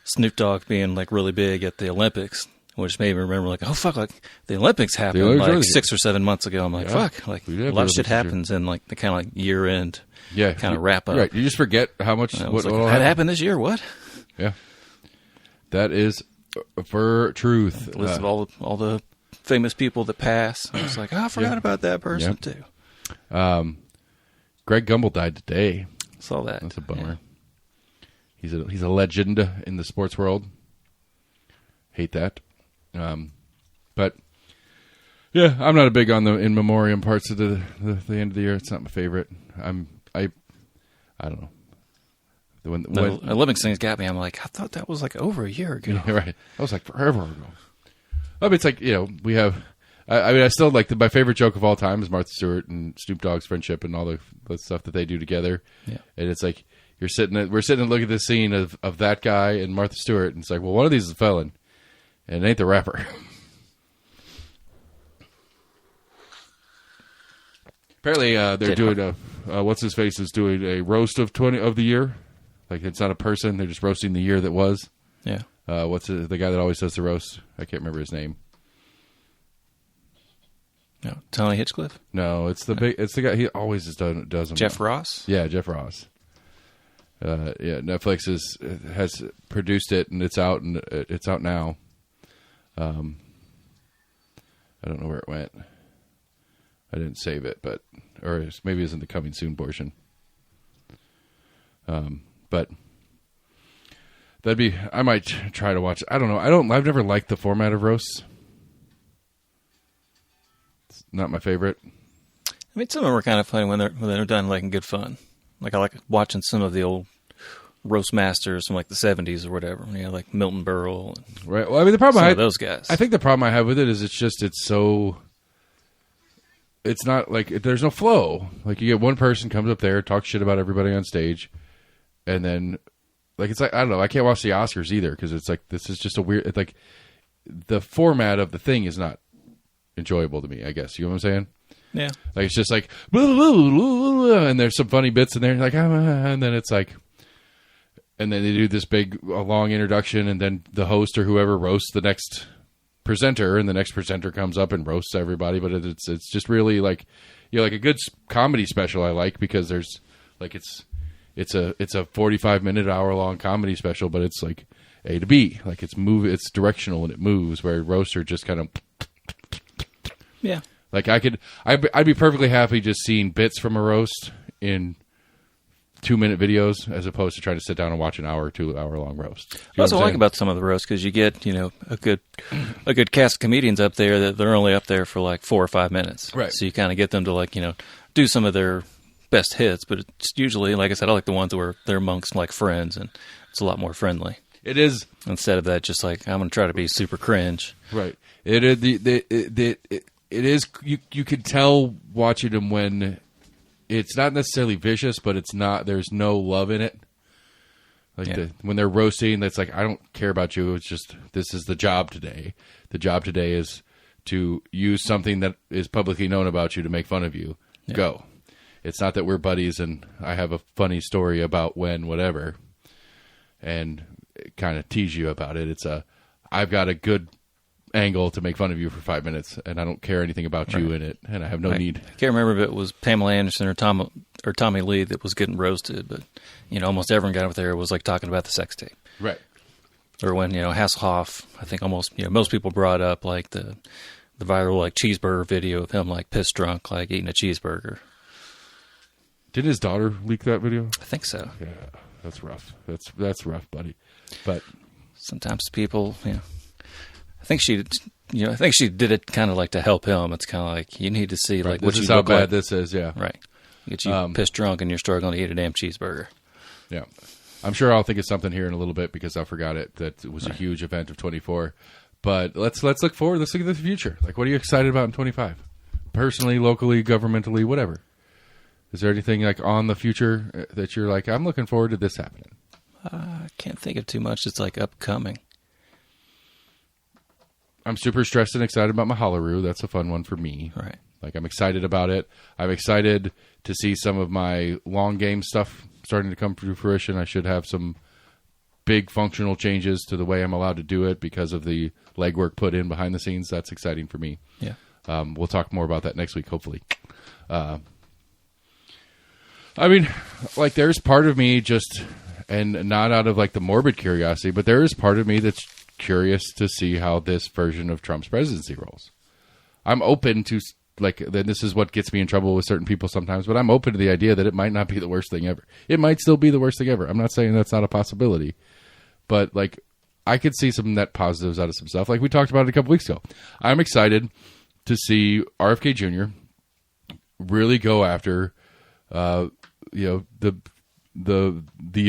S2: Snoop Dogg being like really big at the Olympics, which made me remember like, oh fuck, like the Olympics happened like 6 or 7 months ago. I'm like, fuck, like a lot of shit happens in like the kind of like year end, kind of wrap up.
S1: Right, you just forget how much
S2: that happened this year. What?
S1: Yeah, that is for truth.
S2: List of all the famous people that pass. I was like, oh, I forgot about that person too.
S1: Greg Gumbel died today.
S2: Saw that.
S1: That's a bummer. Yeah. He's a legend in the sports world. Hate that. But yeah, I'm not a big on the in memoriam parts of the end of the year. It's not my favorite. I don't know. When
S2: Olympics things got me. I'm like, I thought that was like over a year ago.
S1: Yeah, right. That was like forever ago. I mean, it's like, we have. I mean, I still like my favorite joke of all time is Martha Stewart and Snoop Dogg's friendship and all the stuff that they do together.
S2: Yeah.
S1: And it's like we're sitting and looking at this scene of that guy and Martha Stewart, and it's like, well, one of these is a felon, and it ain't the rapper. Apparently, they're doing what's his face is doing a roast of the year. Like it's not a person; they're just roasting the year that was.
S2: Yeah.
S1: What's the guy that always does the roast? I can't remember his name.
S2: No, Tony Hinchcliffe.
S1: No, it's the guy. He always does them.
S2: Jeff Ross.
S1: Yeah, Jeff Ross. Netflix has produced it and it's out now. I don't know where it went. I didn't save it, or maybe it's in the coming soon portion. But I might try to watch. I don't know. I've never liked the format of roasts. It's not my favorite.
S2: I mean, some of them are kind of funny when they're done like in good fun. Like I like watching some of the old roast masters from like the 70s or whatever. You know, like Milton Berle.
S1: Right. Well, I mean, the problem
S2: those guys.
S1: I think the problem I have with it is it's not like there's no flow. Like you get one person comes up there, talks shit about everybody on stage, and then like it's like I don't know. I can't watch the Oscars either because it's like this is just a weird. It's like the format of the thing is not enjoyable to me. I guess you know what I'm saying.
S2: Yeah.
S1: Like it's just like blah, blah, blah, blah, blah, and there's some funny bits in there. Like and then it's like. And then they do this big, long introduction, and then the host or whoever roasts the next presenter, and the next presenter comes up and roasts everybody. But it's just really like, you know, like a good comedy special. I like because there's like it's a 45-minute, hour-long comedy special, but it's like A to B, like it's directional and it moves. Where roasts are just kind of
S2: yeah.
S1: Like I'd be perfectly happy just seeing bits from a roast in 2-minute videos as opposed to trying to sit down and watch an hour or 2 hour long roast.
S2: That's what I like about some of the roasts because you get, you know, a good cast of comedians up there that they're only up there for like 4 or 5 minutes.
S1: Right.
S2: So you kind of get them to like, you know, do some of their best hits, but it's usually, like I said, I like the ones where they're amongst like friends and it's a lot more friendly.
S1: It is.
S2: Instead of that, just like, I'm going to try to be super cringe.
S1: Right. It is, you could tell watching them when it's not necessarily vicious, but there's no love in it. Like when they're roasting, that's like, I don't care about you. It's just, this is the job today. The job today is to use something that is publicly known about you to make fun of you. Yeah. Go. It's not that we're buddies and I have a funny story about when, whatever, and kind of tease you about it. I've got a good angle to make fun of you for 5 minutes, and I don't care anything about you in it, and I have no need.
S2: I can't remember if it was Pamela Anderson or Tommy Lee that was getting roasted, but you know, almost everyone got up there was like talking about the sex tape,
S1: right?
S2: Or when you know Hasselhoff, I think most people brought up like the viral like cheeseburger video of him like pissed drunk, like eating a cheeseburger.
S1: Did his daughter leak that video?
S2: I think so.
S1: Yeah, that's rough. That's rough, buddy. But
S2: sometimes people, you know. I think she did it kind of like to help him. It's kind of like you need to see like what you look like. This is how bad
S1: this is. Yeah,
S2: right. You get you pissed drunk and you're struggling to eat a damn cheeseburger.
S1: Yeah, I'm sure I'll think of something here in a little bit because I forgot it. That it was a huge event of 24. But let's look forward. Let's look at the future. Like, what are you excited about in 25? Personally, locally, governmentally, whatever. Is there anything like on the future that you're like, I'm looking forward to this happening?
S2: I can't think of too much that's like upcoming.
S1: I'm super stressed and excited about Mahalaroo. That's a fun one for me.
S2: Right.
S1: Like, I'm excited about it. I'm excited to see some of my long game stuff starting to come to fruition. I should have some big functional changes to the way I'm allowed to do it because of the legwork put in behind the scenes. That's exciting for me.
S2: Yeah.
S1: We'll talk more about that next week, hopefully. I mean, like, there's part of me just, and not out of like the morbid curiosity, but there is part of me that's curious to see how this version of Trump's presidency rolls. I'm open to, like, then this is what gets me in trouble with certain people sometimes, but I'm open to the idea that it might not be the worst thing ever. It might still be the worst thing ever. I'm not saying that's not a possibility, but like, I could see some net positives out of some stuff. Like we talked about it a couple weeks ago. I'm excited to see RFK Jr. really go after, the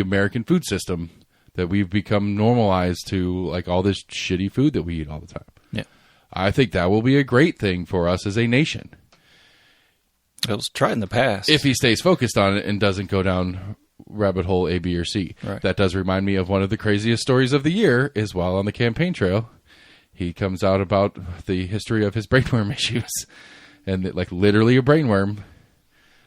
S1: American food system that we've become normalized to, like all this shitty food that we eat all the time.
S2: Yeah.
S1: I think that will be a great thing for us as a nation.
S2: It was tried in the past.
S1: If he stays focused on it and doesn't go down rabbit hole A, B, or C.
S2: Right.
S1: That does remind me of one of the craziest stories of the year is while on the campaign trail, he comes out about the history of his brainworm issues. And like literally a brainworm.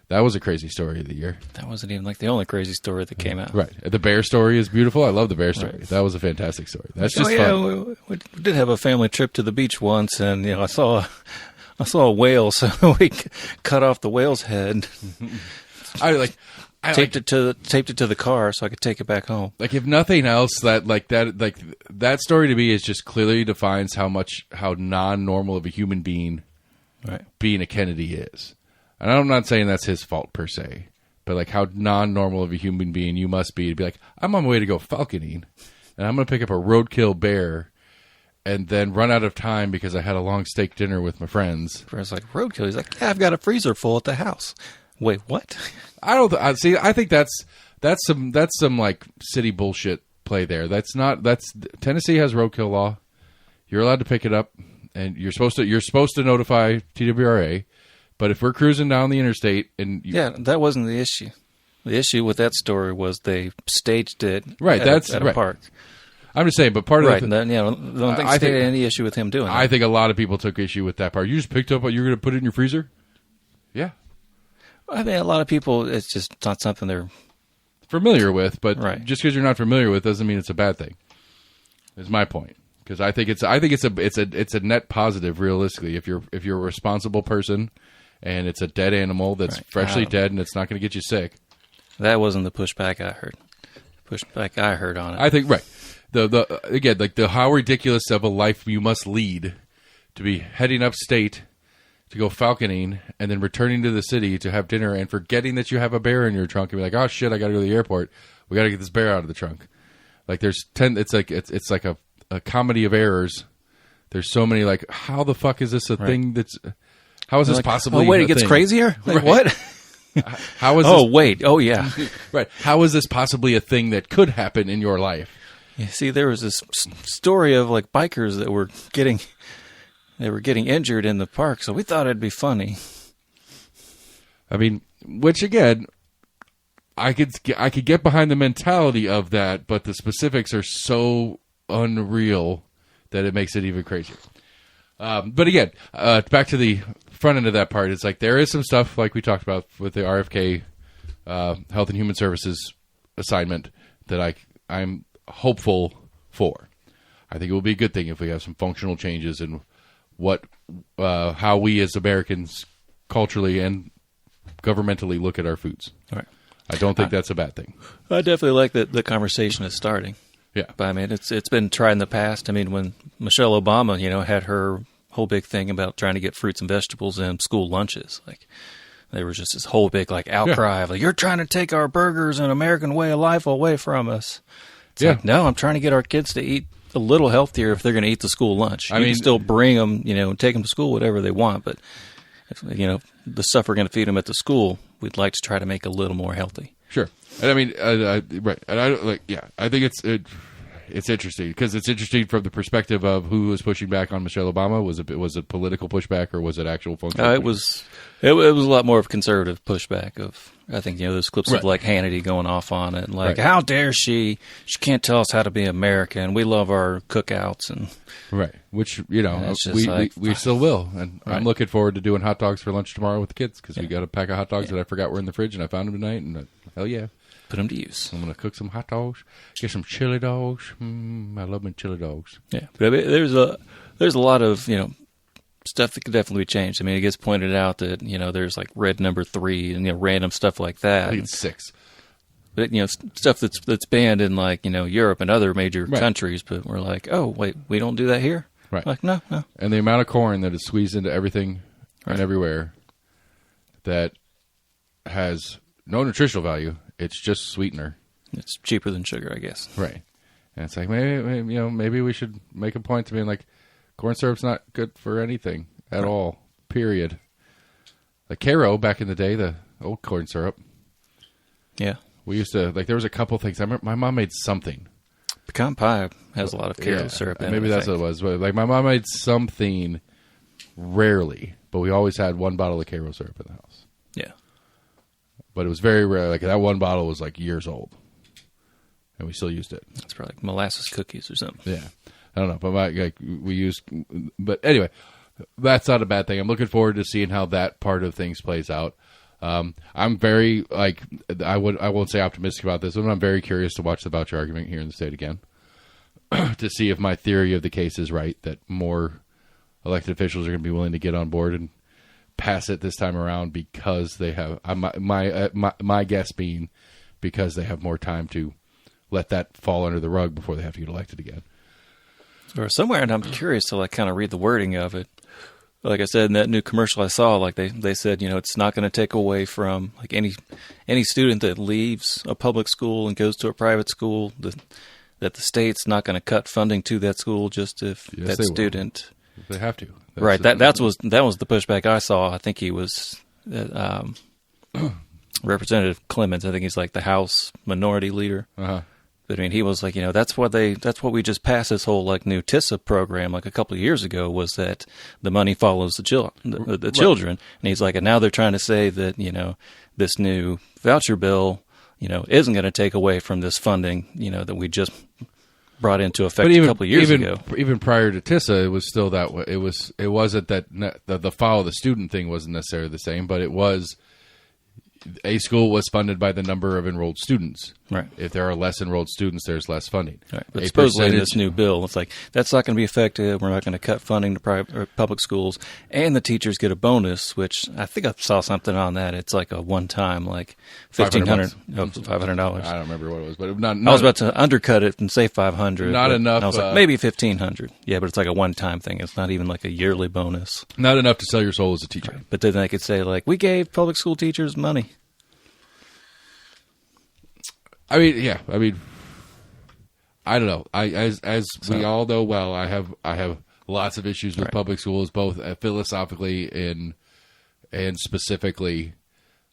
S1: That was a crazy story of the year.
S2: That wasn't even like the only crazy story that came out.
S1: Right. The bear story is beautiful. I love the bear story. Right. That was a fantastic story. That's just fun.
S2: We did have a family trip to the beach once, and I saw a whale, so we cut off the whale's head. Taped it to the car so I could take it back home.
S1: Like, if nothing else, that story to me is just clearly defines how non-normal of a human being being a Kennedy is. And I'm not saying that's his fault per se, but like how non-normal of a human being you must be to be like, I'm on my way to go falconing, and I'm going to pick up a roadkill bear, and then run out of time because I had a long steak dinner with my friends.
S2: Whereas like roadkill, he's like, yeah, I've got a freezer full at the house. Wait, what?
S1: I don't see. I think that's some like city bullshit play there. That's Tennessee has roadkill law. You're allowed to pick it up, and you're supposed to notify TWRA. But if we're cruising down the interstate and
S2: that wasn't the issue. The issue with that story was they staged it
S1: right.
S2: at a park.
S1: I'm just saying, but part of
S2: the... I don't think they had any issue with him doing that.
S1: I think a lot of people took issue with that part. You just picked up what you're going to put it in your freezer? Yeah.
S2: I mean, a lot of people, it's just not something they're...
S1: familiar with, but
S2: right.
S1: Just because you're not familiar with doesn't mean it's a bad thing, is my point. Because I think it's a net positive, realistically, if you're a responsible person and it's a dead animal that's freshly dead and it's not going to get you sick.
S2: That wasn't the pushback I heard. Pushback I heard on it.
S1: I think, right. Again, like how ridiculous of a life you must lead to be heading upstate to go falconing and then returning to the city to have dinner and forgetting that you have a bear in your trunk and be like, oh shit, I got to go to the airport. We got to get this bear out of the trunk. Like there's 10, it's like a comedy of errors. There's so many, like, how the fuck is this a thing that's, how is this
S2: like,
S1: possibly
S2: oh wait,
S1: a
S2: it gets
S1: thing?
S2: crazier? Like,
S1: right.
S2: what?
S1: How is
S2: oh
S1: this,
S2: wait, oh yeah.
S1: right. How is this possibly a thing that could happen in your life?
S2: You see, there was this story of like bikers that were getting injured in the park, so we thought it'd be funny.
S1: I mean, which again, I could get behind the mentality of that, but the specifics are so unreal that it makes it even crazier. But again, back to the front end of that part, it's like there is some stuff like we talked about with the RFK Health and Human Services assignment that I'm hopeful for. I think it will be a good thing if we have some functional changes in how we as Americans culturally and governmentally look at our foods.
S2: All right.
S1: I don't think that's a bad thing.
S2: I definitely like that the conversation is starting.
S1: Yeah.
S2: But I mean, it's been tried in the past. I mean, when Michelle Obama, had her whole big thing about trying to get fruits and vegetables in school lunches, like there was just this whole big like outcry of like, you're trying to take our burgers and American way of life away from us. It's like, no, I'm trying to get our kids to eat a little healthier if they're going to eat the school lunch. You can still bring them, take them to school, whatever they want, but if, the stuff we're going to feed them at the school, we'd like to try to make a little more healthy.
S1: Sure. And I mean, right. And I think it's interesting because it's interesting from the perspective of who was pushing back on Michelle Obama. Was it political pushback or was it actual functional?
S2: It was a lot more of conservative pushback of, I think, there's clips of like Hannity going off on it. Like, how dare she? She can't tell us how to be American. We love our cookouts. And
S1: right. Which, we still will. And I'm looking forward to doing hot dogs for lunch tomorrow with the kids because we got a pack of hot dogs that I forgot were in the fridge and I found them tonight. And hell yeah.
S2: Put them to use.
S1: I'm going to cook some hot dogs, get some chili dogs. I love my chili dogs.
S2: Yeah. But there's a lot of, stuff that could definitely be changed. I mean, it gets pointed out that, there's like red number 3 and, random stuff like that.
S1: I think it's 6.
S2: But, stuff that's banned in like, Europe and other major countries. But we're like, oh, wait, we don't do that here?
S1: Right.
S2: Like, no.
S1: And the amount of corn that is squeezed into everything and everywhere that has no nutritional value. It's just sweetener.
S2: It's cheaper than sugar, I guess.
S1: Right. And it's like, maybe we should make a point to being like, corn syrup's not good for anything at all, period. Like Caro back in the day, the old corn syrup.
S2: Yeah.
S1: We used to, there was a couple things. I remember my mom made something.
S2: Pecan pie has a lot of Caro syrup in it.
S1: Maybe that's what it was. But my mom made something rarely, but we always had one bottle of Caro syrup in the house.
S2: Yeah.
S1: But it was very rare. Like that one bottle was like years old, and we still used it.
S2: It's probably like molasses cookies or something.
S1: Yeah, I don't know, but we used. But anyway, that's not a bad thing. I'm looking forward to seeing how that part of things plays out. I'm very I won't say optimistic about this, but I'm very curious to watch the voucher argument here in the state again to see if my theory of the case is right. That more elected officials are going to be willing to get on board and pass it this time around because they have my guess being because they have more time to let that fall under the rug before they have to get elected again.
S2: Or somewhere, and I'm curious to kind of read the wording of it. Like I said in that new commercial I saw, like they said, it's not going to take away from like any student that leaves a public school and goes to a private school. That the state's not going to cut funding to that school just if
S1: Yes,
S2: that student.
S1: They have to.
S2: Right. That was the pushback I saw. I think he was Representative Clemens. I think he's like the House Minority Leader.
S1: Uh-huh.
S2: But I mean, he was like, that's what we just passed this whole like new TISA program like a couple of years ago, was that the money follows the children. And he's like, and now they're trying to say that, this new voucher bill, isn't going to take away from this funding, that we just brought into effect a couple of years ago.
S1: Even prior to TISA, it was still that way. It wasn't that the follow the student thing wasn't necessarily the same, but it was a school was funded by the number of enrolled students.
S2: Right.
S1: If there are less enrolled students, there's less funding.
S2: Right. But supposedly in this new bill, it's like that's not going to be effective. We're not going to cut funding to private or public schools, and the teachers get a bonus, which I think I saw something on that. It's like a one-time, like $1,500, $500.
S1: I don't remember what it was, but not
S2: I was about to undercut it and say $500.
S1: Not enough.
S2: I was like maybe $1,500. Yeah, but it's like a one-time thing. It's not even like a yearly bonus.
S1: Not enough to sell your soul as a teacher.
S2: Right. But then they could say like, we gave public school teachers money.
S1: I mean, I don't know. We all know well, I have lots of issues with public schools, both philosophically and specifically.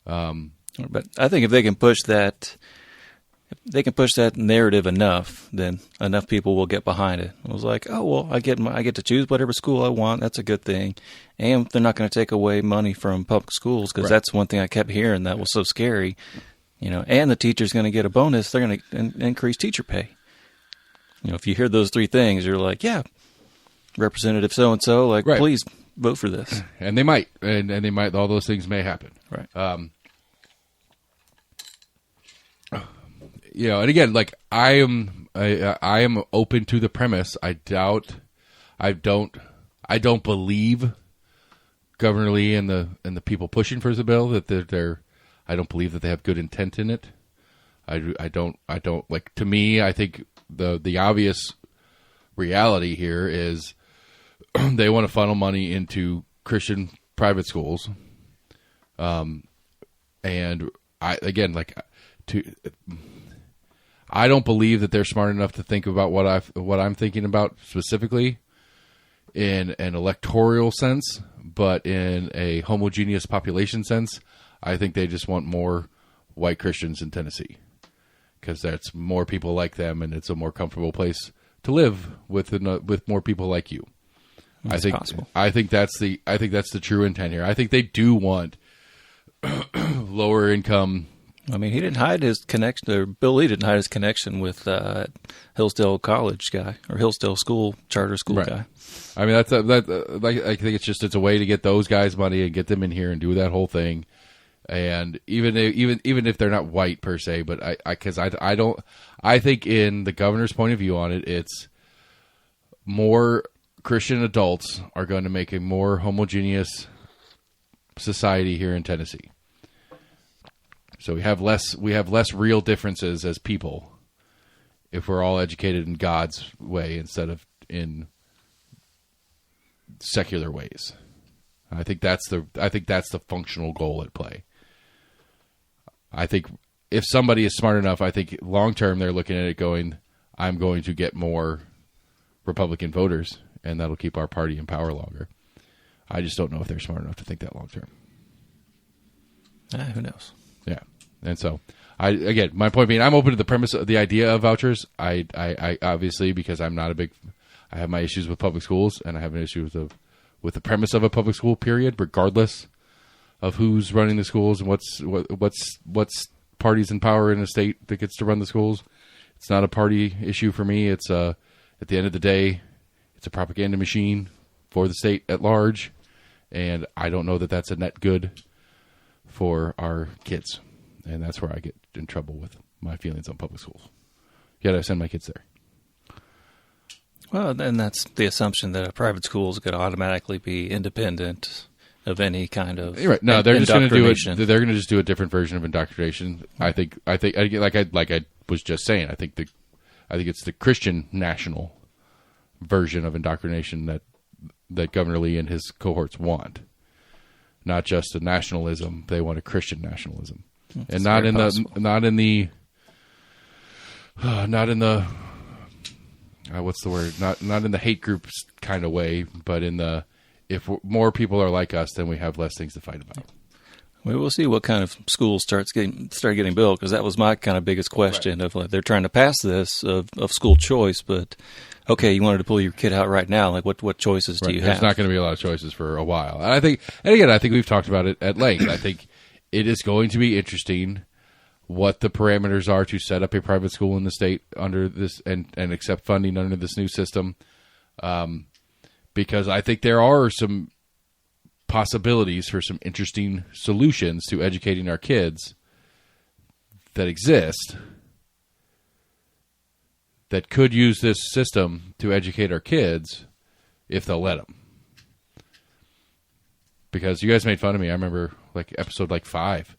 S2: But I think if they can push that narrative enough, then enough people will get behind it. It was like, oh well, I get to choose whatever school I want. That's a good thing, and they're not going to take away money from public schools, because that's one thing I kept hearing that was so scary. And the teacher's going to get a bonus. They're going to increase teacher pay. If you hear those three things, you're like, yeah, Representative so-and-so, like, please vote for this.
S1: And they might. And they might. All those things may happen.
S2: Right.
S1: And again, like, I am open to the premise. I don't believe Governor Lee and the people pushing for the bill that they're I don't believe that they have good intent in it. I don't like, to me, I think the obvious reality here is they want to funnel money into Christian private schools. And I don't believe that they're smart enough to think about what I'm thinking about specifically in an electoral sense, but in a homogeneous population sense. I think they just want more white Christians in Tennessee, because that's more people like them, and it's a more comfortable place to live with more people like you.
S2: That's possible.
S1: I think that's the true intent here. I think they do want lower income.
S2: I mean, he didn't hide his connection, or Bill Lee didn't hide his connection with Hillsdale College guy, or Hillsdale charter school guy.
S1: I mean, I think it's a way to get those guys money and get them in here and do that whole thing. And even if they're not white per se, but I think in the governor's point of view on it, it's more Christian adults are going to make a more homogeneous society here in Tennessee. So we have less real differences as people if we're all educated in God's way instead of in secular ways. I think that's the functional goal at play. I think if somebody is smart enough, I think long term they're looking at it going, I'm going to get more Republican voters, and that'll keep our party in power longer. I just don't know if they're smart enough to think that long term.
S2: Who knows?
S1: Yeah. And so, my point being, I'm open to the premise of the idea of vouchers. I obviously, because I'm not I have my issues with public schools, and I have an issue with the premise of a public school, period, regardless of who's running the schools and what's parties in power in a state that gets to run the schools. It's not a party issue for me. It's at the end of the day, it's a propaganda machine for the state at large, and I don't know that that's a net good for our kids, and that's where I get in trouble with my feelings on public schools. You got to send my kids there.
S2: Well, then that's the assumption that a private school is going to automatically be independent of any kind of
S1: You're right. No, they're just going to do it. They're going to just do a different version of indoctrination. I think like I was just saying. I think it's the Christian national version of indoctrination that that Governor Lee and his cohorts want. Not just a nationalism; they want a Christian nationalism, and not in the what's the word? Not in the hate groups kind of way, but in the if more people are like us, then we have less things to fight about.
S2: Well, we'll see what kind of schools start getting built, because that was my kind of biggest question. Right. Of like, they're trying to pass this of school choice, but okay, you wanted to pull your kid out right now. Like, what choices do you have?
S1: There's not going to be a lot of choices for a while. And I think we've talked about it at length. I think it is going to be interesting what the parameters are to set up a private school in the state under this and accept funding under this new system, because I think there are some possibilities for some interesting solutions to educating our kids that exist that could use this system to educate our kids if they'll let them. Because you guys made fun of me. I remember episode 5.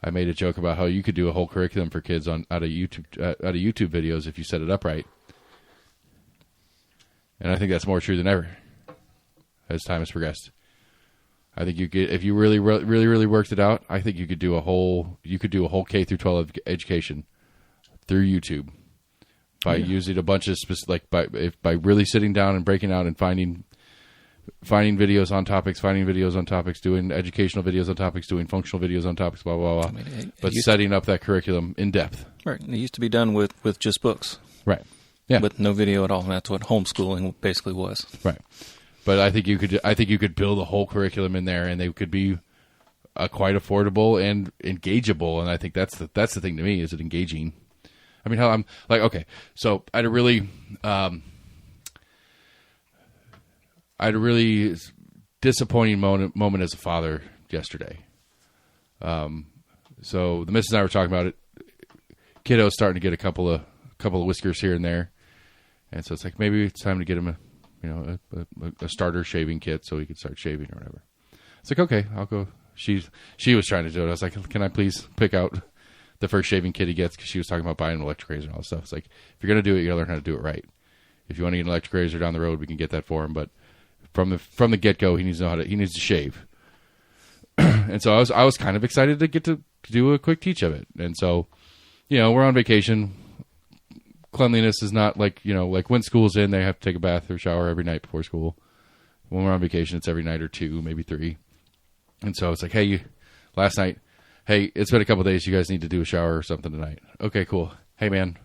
S1: I made a joke about how you could do a whole curriculum for kids out of YouTube videos if you set it up right. And I think that's more true than ever as time has progressed. I think you could, if you really worked it out, I think you could do a whole K through 12 education through YouTube by using a bunch of by really sitting down and breaking out and finding videos on topics, doing educational videos on topics, doing functional videos on topics, blah blah blah. But setting up that curriculum in depth.
S2: Right. It used to be done with just books.
S1: Right. Yeah.
S2: With no video at all. And that's what homeschooling basically was.
S1: Right. But I think you could build a whole curriculum in there, and they could be quite affordable and engageable. And I think that's the thing to me, is it engaging? I mean, how I'm like, okay, so I had a really disappointing moment as a father yesterday. So the missus and I were talking about it. Kiddo's starting to get a couple of whiskers here and there, and so it's like maybe it's time to get him a starter shaving kit so he could start shaving or whatever. It's like, okay, I'll go. She was trying to do it. I was like, can I please pick out the first shaving kit he gets? Because she was talking about buying an electric razor and all this stuff. It's like, if you're going to do it, you got to learn how to do it right. If you want to get an electric razor down the road, we can get that for him. But from the get-go, he needs to shave. And so I was kind of excited to get to do a quick teach of it. And so, we're on vacation. Cleanliness is not like when school's in, they have to take a bath or shower every night before school. When we're on vacation, it's every night or 2, maybe 3. And so it's like, hey, last night, hey, it's been a couple of days. You guys need to do a shower or something tonight. Okay, cool. Hey, man.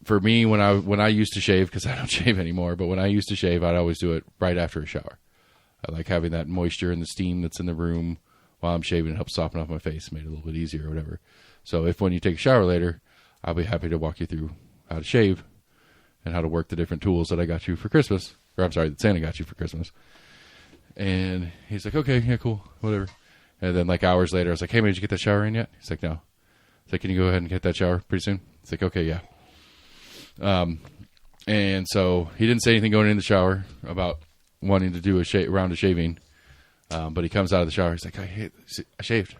S1: For me, when I used to shave, because I don't shave anymore, but when I used to shave, I'd always do it right after a shower. I like having that moisture and the steam that's in the room while I'm shaving. It helps soften off my face, made it a little bit easier or whatever. So if when you take a shower later, I'll be happy to walk you through how to shave and how to work the different tools that I got you for Christmas. Or I'm sorry, that Santa got you for Christmas. And he's like, okay, yeah, cool, whatever. And then hours later, I was like, hey, man, did you get that shower in yet? He's like, no. It's like, can you go ahead and get that shower pretty soon? It's like, okay, yeah. And so he didn't say anything going in the shower about wanting to do a round of shaving. But he comes out of the shower. He's like, I shaved.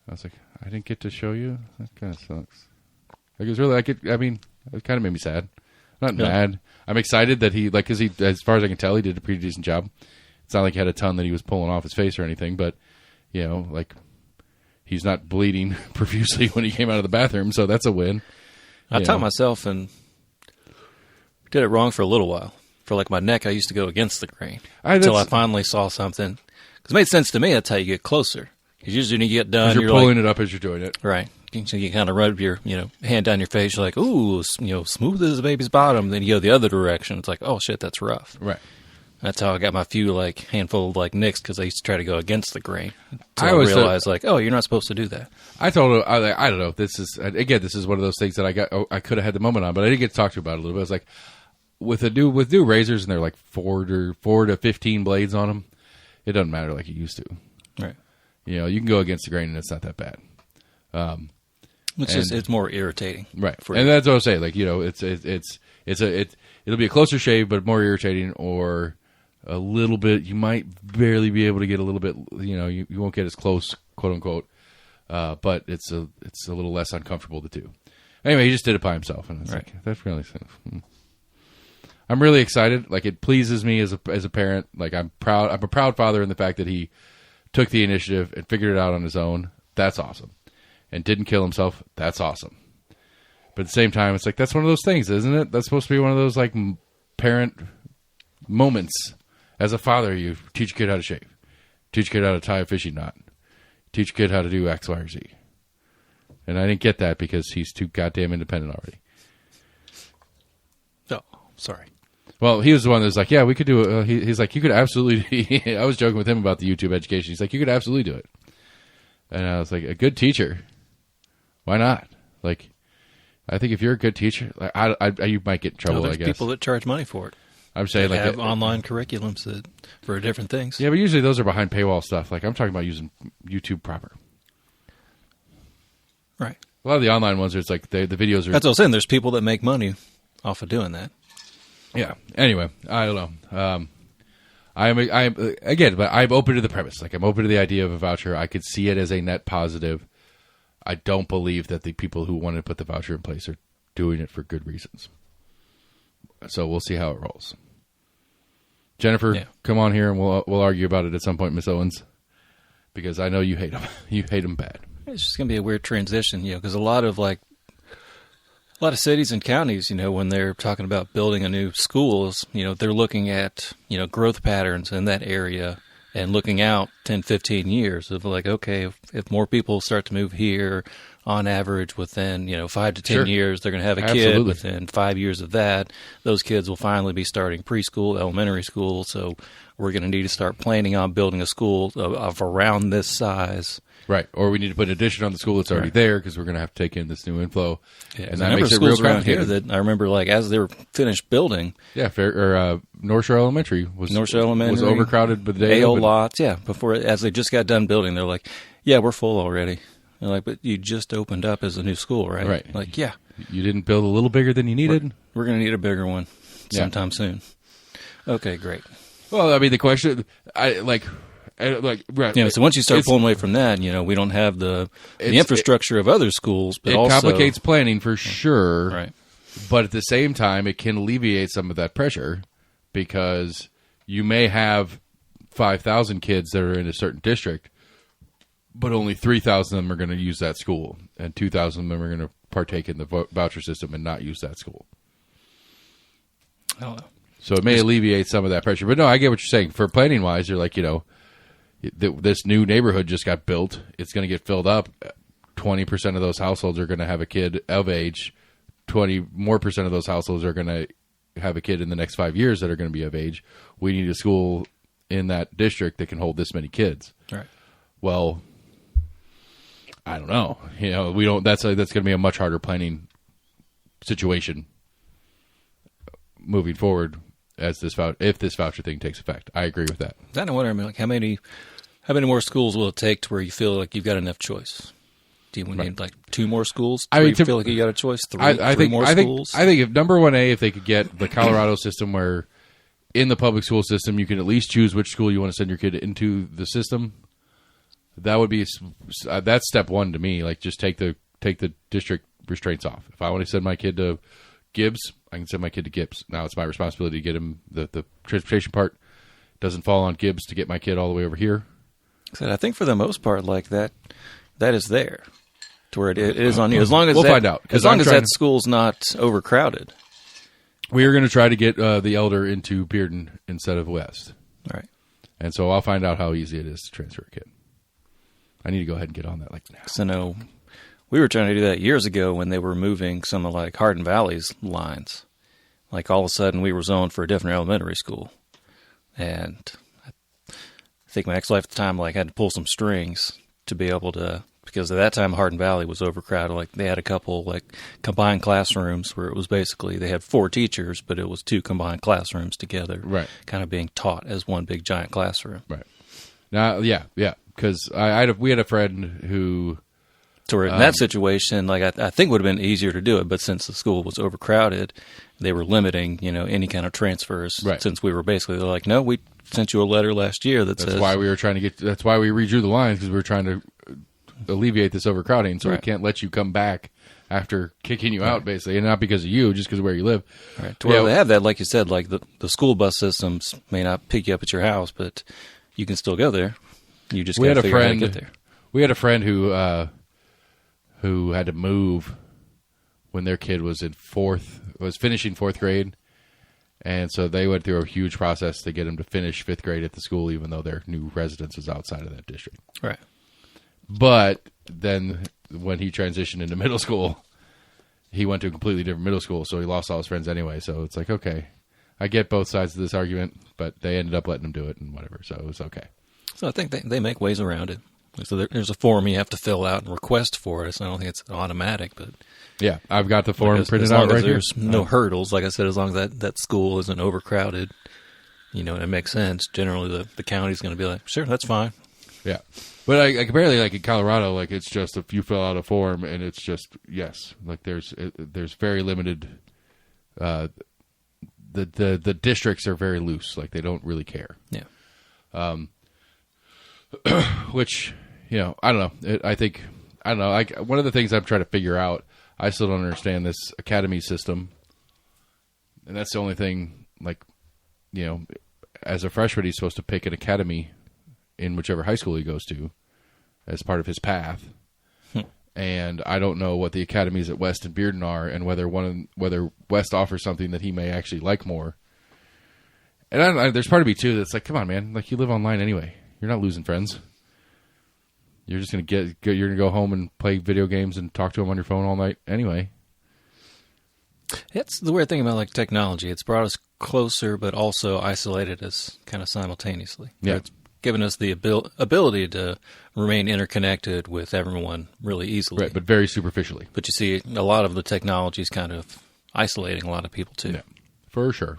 S1: I was like, I didn't get to show you? That kind of sucks. It kind of made me sad. I'm not mad. I'm excited that he, because he, as far as I can tell, he did a pretty decent job. It's not like he had a ton that he was pulling off his face or anything, but, he's not bleeding profusely when he came out of the bathroom, so that's a win.
S2: I taught myself and did it wrong for a little while. For my neck, I used to go against the grain until I finally saw something. Because it made sense to me. That's how you get closer. Because usually when you get done,
S1: you're pulling it up as you're doing it.
S2: Right. So you kind of rub your hand down your face. You're like, ooh, smooth as a baby's bottom. Then you go the other direction. It's like, oh, shit, that's rough.
S1: Right.
S2: That's how I got my few handful of nicks, because I used to try to go against the grain. So I realized oh, you're not supposed to do that.
S1: I told him, I don't know. This is one of those things that I could have had the moment on, but I didn't get to talk to you about it a little bit. I was like, with new razors, and they're 4 to 15 blades on them, it doesn't matter like it used to.
S2: Right.
S1: You can go against the grain and it's not that bad.
S2: It's more irritating.
S1: Right. And that's what I was saying. It'll be a closer shave, but more irritating, or a little bit, you might barely be able to get a little bit, you won't get as close, quote unquote. But it's a little less uncomfortable to do. Anyway, he just did it by himself. And I was like, that's really, I'm really excited. Like, it pleases me as a parent. Like, I'm proud. I'm a proud father in the fact that he took the initiative and figured it out on his own. That's awesome. And didn't kill himself. That's awesome. But at the same time, it's like, that's one of those things, isn't it? That's supposed to be one of those, like, parent moments. As a father, you teach a kid how to shave. Teach a kid how to tie a fishing knot. Teach a kid how to do X, Y, or Z. And I didn't get that because he's too goddamn independent already.
S2: Oh, sorry.
S1: Well, he was the one that was like, yeah, we could do it. He's like, you could absolutely. I was joking with him about the YouTube education. He's like, you could absolutely do it. And I was like, a good teacher. Why not? Like, I think if you're a good teacher, like, you might get in trouble,
S2: there's
S1: I guess.
S2: people that charge money for it.
S1: I'm saying,
S2: They
S1: like,
S2: have online curriculums for different things.
S1: yeah, but usually those are behind paywall stuff. Like, I'm talking about using YouTube proper.
S2: Right.
S1: A lot of the online ones, it's like the videos are.
S2: That's what I'm saying. There's people that make money off of doing that.
S1: Yeah. Anyway, I don't know. I'm again, but I'm open to the premise. Like, I'm open to the idea of a voucher. I could see it as a net positive. I don't believe that the people who want to put the voucher in place are doing it for good reasons. So we'll see how it rolls. Jennifer, come on here and we'll argue about it at some point, Miss Owens, because I know you hate them. You hate them bad.
S2: It's just going to be a weird transition, because a lot of cities and counties, when they're talking about building a new schools, they're looking at, growth patterns in that area and looking out 10, 15 years of like, okay, if more people start to move here on average within, 5 to 10 years, they're going to have a kid. Within 5 years of that, those kids will finally be starting preschool, elementary school. So we're going to need to start planning on building a school of around this size.
S1: Right, or we need to put an addition on the school that's already there because we're going to have to take in this new inflow, and that
S2: I
S1: makes it real complicated.
S2: Here that I remember, like as they were finished building,
S1: North Shore Elementary was overcrowded, but they
S2: opened. Lots, as they just got done building, they're like, yeah, we're full already. They're like, but you just opened up as a new school, right?
S1: Right.
S2: Like, yeah,
S1: you didn't build a little bigger than you needed.
S2: We're going to need a bigger one sometime soon. Okay, great.
S1: Well, I mean, the question,
S2: so once you start pulling away from that, we don't have the infrastructure of other schools. But
S1: it complicates planning for sure.
S2: Right.
S1: But at the same time, it can alleviate some of that pressure because you may have 5,000 kids that are in a certain district, but only 3,000 of them are going to use that school, and 2,000 of them are going to partake in the voucher system and not use that school.
S2: I don't know.
S1: So it may alleviate some of that pressure. But no, I get what you're saying. For planning wise, you're like, this new neighborhood just got built. It's going to get filled up. 20% of those households are going to have a kid of age. 20% more of those households are going to have a kid in the next 5 years that are going to be of age. We need a school in that district that can hold this many kids.
S2: Right.
S1: Well, I don't know. We don't. That's going to be a much harder planning situation moving forward if this voucher thing takes effect. I agree with that.
S2: I know what I mean. Like, how many more schools will it take to where you feel like you've got enough choice? Do you need like 2 more schools? You feel like you got a choice? Three more schools?
S1: I think if number 1A, if they could get the Colorado system where in the public school system you can at least choose which school you want to send your kid into the system, that would be that's step 1 to me. Like, just take the district restraints off. If I want to send my kid to Gibbs, I can send my kid to Gibbs. Now it's my responsibility to get him the transportation part. Doesn't fall on Gibbs to get my kid all the way over here.
S2: I think for the most part, like that is there to where it is on you. As long as
S1: we'll find out.
S2: As long as that school's not overcrowded.
S1: We are going to try to get the Elder into Bearden instead of West.
S2: Right.
S1: And so I'll find out how easy it is to transfer a kid. I need to go ahead and get on that now.
S2: So no. We were trying to do that years ago when they were moving some of like Hardin Valley's lines. Like all of a sudden we were zoned for a different elementary school. And I think my ex-wife at the time had to pull some strings to be able to, because at that time Hardin Valley was overcrowded. Like they had a couple combined classrooms where it was basically they had 4 teachers, but it was 2 combined classrooms together. Right. Kind of being taught as one big giant classroom.
S1: Right. Now, yeah. Because we had a friend who...
S2: So in that situation, I think it would have been easier to do it, but since the school was overcrowded, they were limiting, any kind of transfers. Right. Since we were basically, they're like, no, we sent you a letter last year that says.
S1: That's why we were trying to that's why we redrew the lines, because we were trying to alleviate this overcrowding. So we can't let you come back after kicking you out, basically, and not because of you, just because of where you live.
S2: Right. To where they have that, like you said, like the school bus systems may not pick you up at your house, but you can still go there. You just got to figure out how to get there.
S1: We had a friend who had to move when their kid was finishing fourth grade, and so they went through a huge process to get him to finish fifth grade at the school, even though their new residence was outside of that district.
S2: Right.
S1: But then when he transitioned into middle school, he went to a completely different middle school, so he lost all his friends anyway. So it's like, okay, I get both sides of this argument, but they ended up letting him do it and whatever, so it was okay.
S2: So I think they make ways around it. So there's a form you have to fill out and request for it. So I don't think it's automatic, but
S1: yeah, I've got the form printed
S2: out
S1: right here.
S2: There's no hurdles. Like I said, as long as that school isn't overcrowded, and it makes sense. Generally, the county's going to be like, sure, that's fine.
S1: Yeah, but apparently, like in Colorado, like it's just if you fill out a form and it's just yes, like there's very limited. The districts are very loose. Like they don't really care.
S2: Yeah.
S1: Which I don't know. I don't know. One of the things I'm trying to figure out. I still don't understand this academy system, and that's the only thing. Like, as a freshman, he's supposed to pick an academy in whichever high school he goes to as part of his path. And I don't know what the academies at West and Bearden are, and whether West offers something that he may actually like more. And there's part of me too that's like, come on, man! Like you live online anyway. You're not losing friends. You're just gonna you're gonna go home and play video games and talk to them on your phone all night anyway.
S2: That's the weird thing about like technology. It's brought us closer, but also isolated us kind of simultaneously.
S1: Yeah.
S2: It's given us the ability to remain interconnected with everyone really easily.
S1: Right, but very superficially.
S2: But you see, a lot of the technology is kind of isolating a lot of people too.
S1: Yeah, for sure.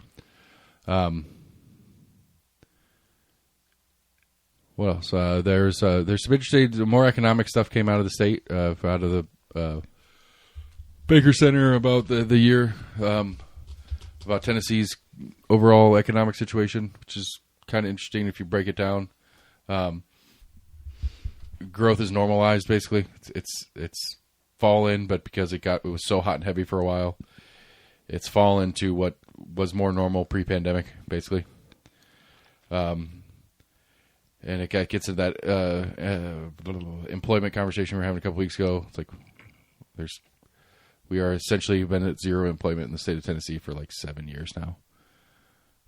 S1: What else? There's some interesting, more economic stuff came out of the state, out of the Baker Center about the year, about Tennessee's overall economic situation, which is kind of interesting if you break it down. Growth is normalized, basically. It's fallen, but because it was so hot and heavy for a while, it's fallen to what was more normal pre-pandemic, basically. And it gets to that employment conversation we were having a couple weeks ago. It's like we are essentially been at zero employment in the state of Tennessee for like 7 years now.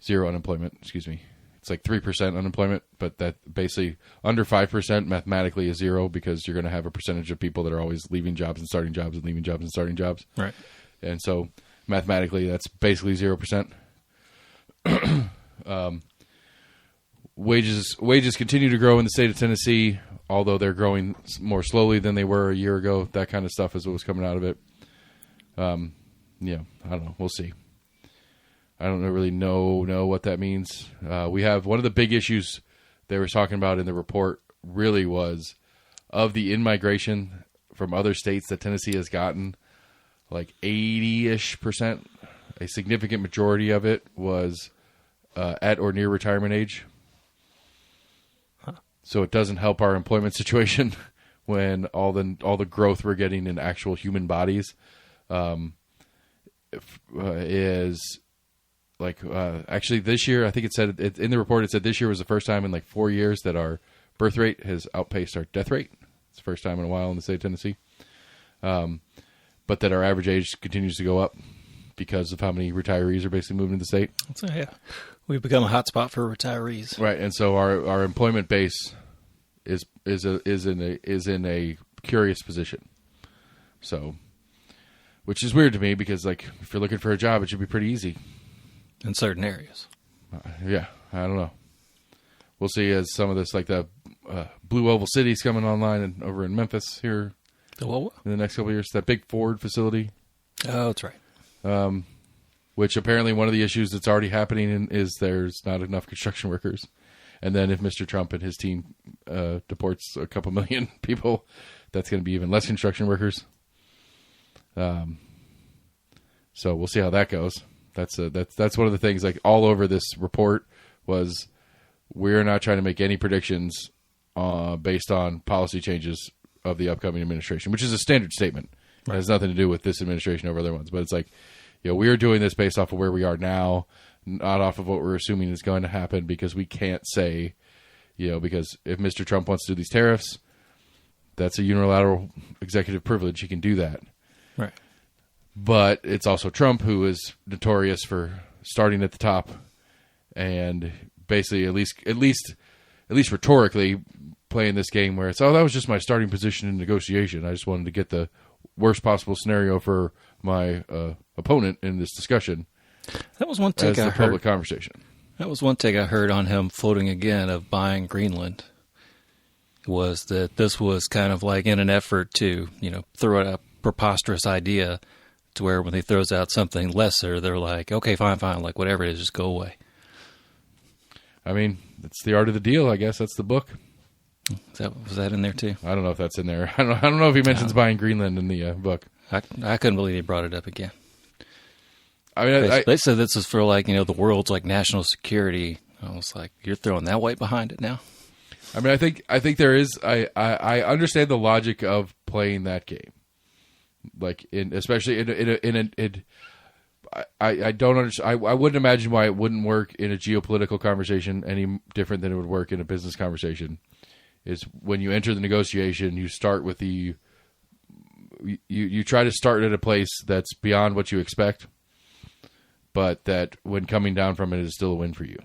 S1: Zero unemployment, excuse me. It's like 3% unemployment, but that basically under 5% mathematically is zero because you're going to have a percentage of people that are always leaving jobs and starting jobs and leaving jobs and starting jobs.
S2: Right.
S1: And so mathematically that's basically 0%. Wages continue to grow in the state of Tennessee, although they're growing more slowly than they were a year ago. That kind of stuff is what was coming out of it. Yeah, I don't know. We'll see. I don't really know what that means. We have one of the big issues they were talking about in the report really was of the in-migration from other states that Tennessee has gotten, like 80-ish%. A significant majority of it was at or near retirement age. So it doesn't help our employment situation when all the growth we're getting in actual human bodies is like actually this year. I think it said in the report. It said this year was the first time in like 4 years that our birth rate has outpaced our death rate. It's the first time in a while in the state of Tennessee. But that our average age continues to go up because of how many retirees are basically moving to the state.
S2: So yeah, we've become a hotspot for retirees.
S1: Right, and so our employment base is in a curious position. So, which is weird to me because like if you're looking for a job, it should be pretty easy
S2: in certain areas.
S1: Yeah, I don't know. We'll see as some of this like the Blue Oval City's coming online and over in Memphis here in the next couple of years. That big Ford facility.
S2: Oh, that's right.
S1: Which apparently one of the issues that's already happening is there's not enough construction workers. And then if Mr. Trump and his team deports a couple million people, that's going to be even less construction workers. So we'll see how that goes. That's one of the things like all over this report was we're not trying to make any predictions based on policy changes of the upcoming administration, which is a standard statement It has nothing to do with this administration over other ones. But it's like, we are doing this based off of where we are now, not off of what we're assuming is going to happen, because we can't say, because if Mr. Trump wants to do these tariffs, that's a unilateral executive privilege. He can do that.
S2: Right.
S1: But it's also Trump, who is notorious for starting at the top and basically, at least rhetorically, playing this game where it's, that was just my starting position in negotiation. I just wanted to get the worst possible scenario for my opponent in this discussion.
S2: That was one take I heard.
S1: Public conversation.
S2: That was one take I heard on him floating again of buying Greenland. Was that this was kind of like in an effort to, throw out a preposterous idea to where when he throws out something lesser, they're like, okay, fine, like whatever it is, just go away.
S1: I mean, it's the art of the deal, I guess. That's the book.
S2: Was that in there too?
S1: I don't know if that's in there. I don't know if he mentions buying Greenland in the book.
S2: I couldn't believe he brought it up again.
S1: I mean,
S2: they said this is for the world's national security. I was like, you're throwing that weight behind it now?
S1: I mean, I think there is. I understand the logic of playing that game, especially I don't understand. I wouldn't imagine why it wouldn't work in a geopolitical conversation any different than it would work in a business conversation. Is when you enter the negotiation, you start with you try to start at a place that's beyond what you expect, but that when coming down from it is still a win for you.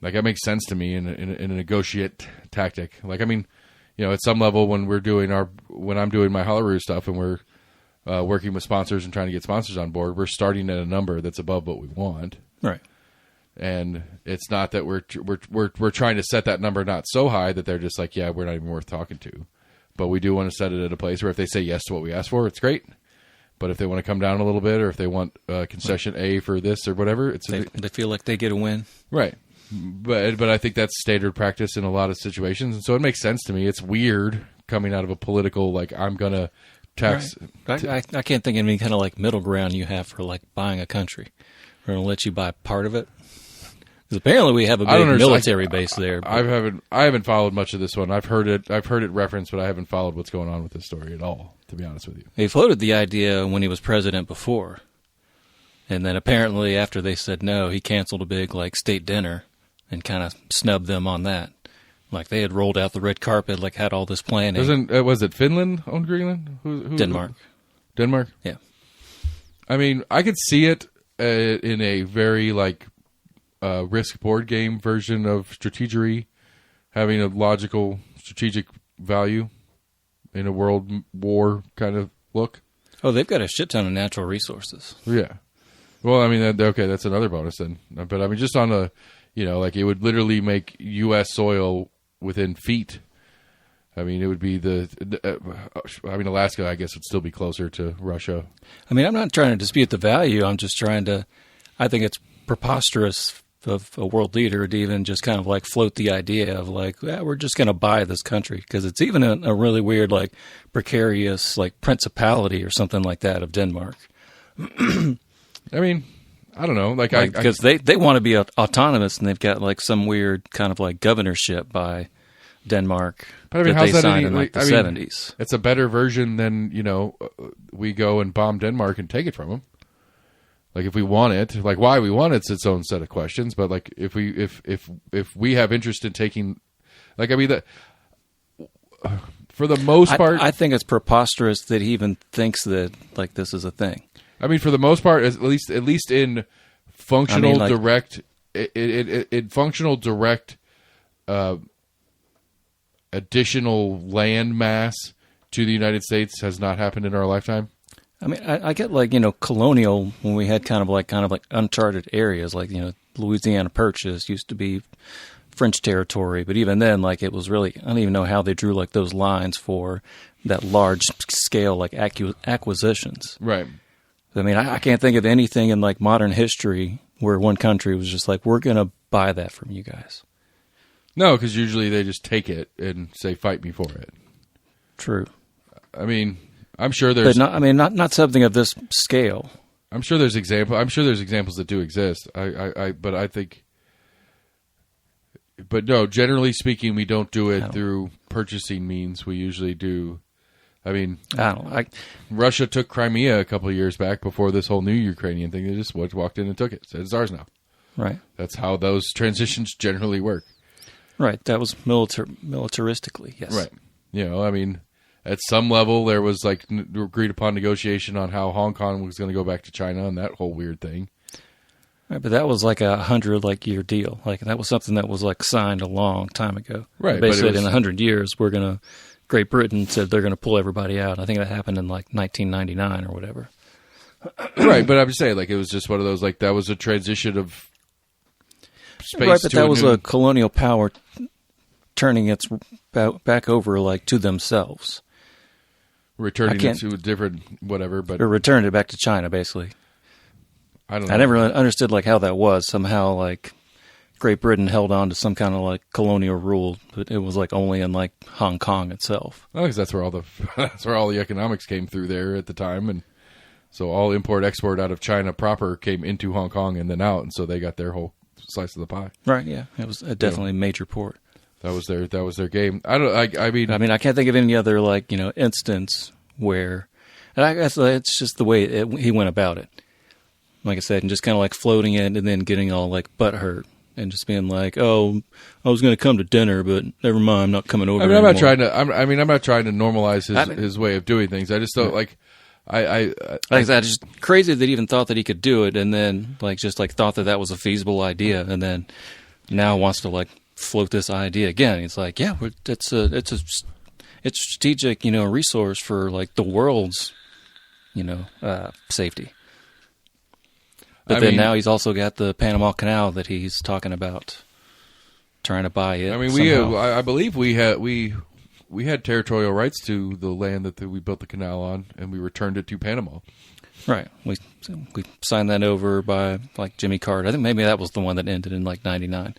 S1: That makes sense to me in a negotiate tactic. At some level when I'm doing my Holaroo stuff and we're working with sponsors and trying to get sponsors on board, we're starting at a number that's above what we want.
S2: Right.
S1: And it's not that we're trying to set that number not so high that they're just like, yeah, we're not even worth talking to. But we do want to set it at a place where if they say yes to what we asked for, it's great. But if they want to come down a little bit, or if they want concession A for this or whatever,
S2: they feel like they get a win.
S1: Right. But I think that's standard practice in a lot of situations, and so it makes sense to me. It's weird coming out of a political I'm going to tax.
S2: Right. I can't think of any kind of middle ground you have for buying a country. We're going to let you buy part of it. Because apparently we have a big military base there.
S1: I haven't followed much of this one. I've heard it referenced, but I haven't followed what's going on with this story at all, to be honest with you.
S2: He floated the idea when he was president before, and then apparently after they said no, he canceled a big state dinner and kind of snubbed them on that. They had rolled out the red carpet, had all this planning.
S1: Was it Finland owned Greenland?
S2: Denmark.
S1: Denmark?
S2: Yeah.
S1: I mean, I could see it in a very risk board game version of strategery, having a logical strategic value in a world war kind of look.
S2: Oh, they've got a shit ton of natural resources.
S1: Yeah. Well, I mean, okay, that's another bonus then. But I mean, just on a, it would literally make U.S. soil within feet. I mean, it would be Alaska, I guess, would still be closer to Russia.
S2: I mean, I'm not trying to dispute the value. I'm just trying to, I think it's preposterous of a world leader to even just kind of float the idea of we're just going to buy this country, because it's even a really weird, precarious, principality or something like that of Denmark.
S1: I mean, I don't know.
S2: Because they want to be autonomous, and they've got some weird kind of governorship by Denmark.
S1: But I mean,
S2: that
S1: how's
S2: they
S1: that
S2: signed in the 70s.
S1: It's a better version than, we go and bomb Denmark and take it from them. If we want it, why we want it's its own set of questions. But if we have interest in taking, for the most part,
S2: I think it's preposterous that he even thinks that this is a thing.
S1: I mean, for the most part, at least in functional direct, in functional direct, additional land mass to the United States has not happened in our lifetime.
S2: I mean, I get colonial, when we had kind of uncharted areas, Louisiana Purchase used to be French territory, but even then, it was really, I don't even know how they drew those lines for that large scale acquisitions.
S1: Right.
S2: I mean, I can't think of anything in modern history where one country was just we're going to buy that from you guys.
S1: No, because usually they just take it and say, "Fight me for it."
S2: True.
S1: I mean, I'm sure there's.
S2: But not something of this scale.
S1: I'm sure there's examples that do exist. But I think. But no, generally speaking, we don't do it through purchasing means. We usually do. I mean,
S2: Russia
S1: Russia took Crimea a couple of years back before this whole new Ukrainian thing. They just walked in and took it. Said it's ours now.
S2: Right.
S1: That's how those transitions generally work.
S2: Right. That was militaristically, yes.
S1: Right. You know, I mean, at some level there was like agreed upon negotiation on how Hong Kong was going to go back to China and that whole weird thing.
S2: Right, but that was like a 100-year deal. Like that was something that was like signed a long time ago.
S1: Right.
S2: Basically,
S1: but
S2: in 100 years, Great Britain said they're going to pull everybody out. I think that happened in like 1999 or whatever.
S1: Right, but I'm just saying, like, it was just one of those, like, that was a transition of space.
S2: Right, but
S1: to
S2: that was
S1: new...
S2: a colonial power turning its back over, like, to themselves.
S1: returning it to a different whatever. But
S2: or returned it back to China, basically.
S1: I don't know.
S2: I never understood like how that was. Somehow, like Great Britain held on to some kind of like colonial rule, but it was like only in like Hong Kong itself.
S1: Oh, because that's where all the economics came through there at the time, and so all import export out of China proper came into Hong Kong and then out, and so they got their whole slice of the pie.
S2: Right? Yeah, it was definitely a major port.
S1: That was their game. I mean,
S2: I can't think of any other like instance where, and I guess it's just the way he went about it. Like I said, and just kind of like floating it and then getting all like butthurt and just being like, "Oh, I was going to come to dinner, but never mind, I'm not coming over."
S1: I mean,
S2: anymore.
S1: I'm not trying to normalize his way of doing things. I just don't like.
S2: Like that, just crazy that he even thought that he could do it, and then like just like thought that was a feasible idea, and then now wants to like float this idea again. It's like, yeah, it's a strategic resource for like the world's safety. But then now he's also got the Panama Canal that he's talking about trying to buy it.
S1: I mean, I believe we had territorial rights to the land that we built the canal on, and we returned it to Panama.
S2: Right. We signed that over by like Jimmy Carter. I think maybe that was the one that ended in like 99.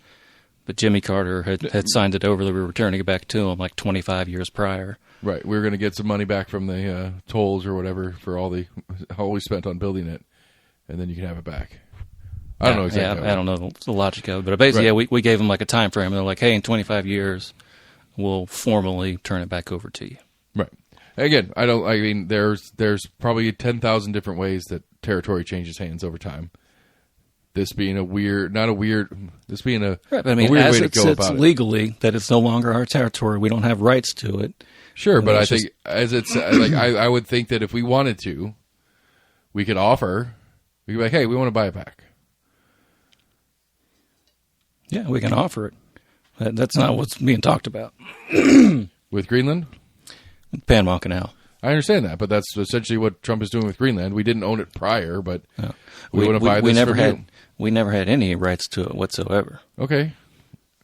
S2: But Jimmy Carter had signed it over that we were returning it back to him like 25 years prior.
S1: Right. We were going to get some money back from the tolls or whatever for all we spent on building it, and then you can have it back. I don't know exactly.
S2: Yeah, I don't know the logic of it. But basically,
S1: right.
S2: we gave them like a time frame. And they're like, hey, in 25 years, we'll formally turn it back over to you.
S1: Right. Again, there's probably 10,000 different ways that territory changes hands over time. This being weird way to go about it.
S2: Legally, that it's no longer our territory. We don't have rights to it.
S1: Sure, but I think as it's like I would think that if we wanted to, we could offer. We could be like, hey, we want to buy it back.
S2: Yeah, we can offer it. That's not what's being talked about.
S1: With Greenland?
S2: Panama Canal.
S1: I understand that, but that's essentially what Trump is doing with Greenland. We didn't own it prior, but we want to buy this from you.
S2: We never had any rights to it whatsoever.
S1: Okay.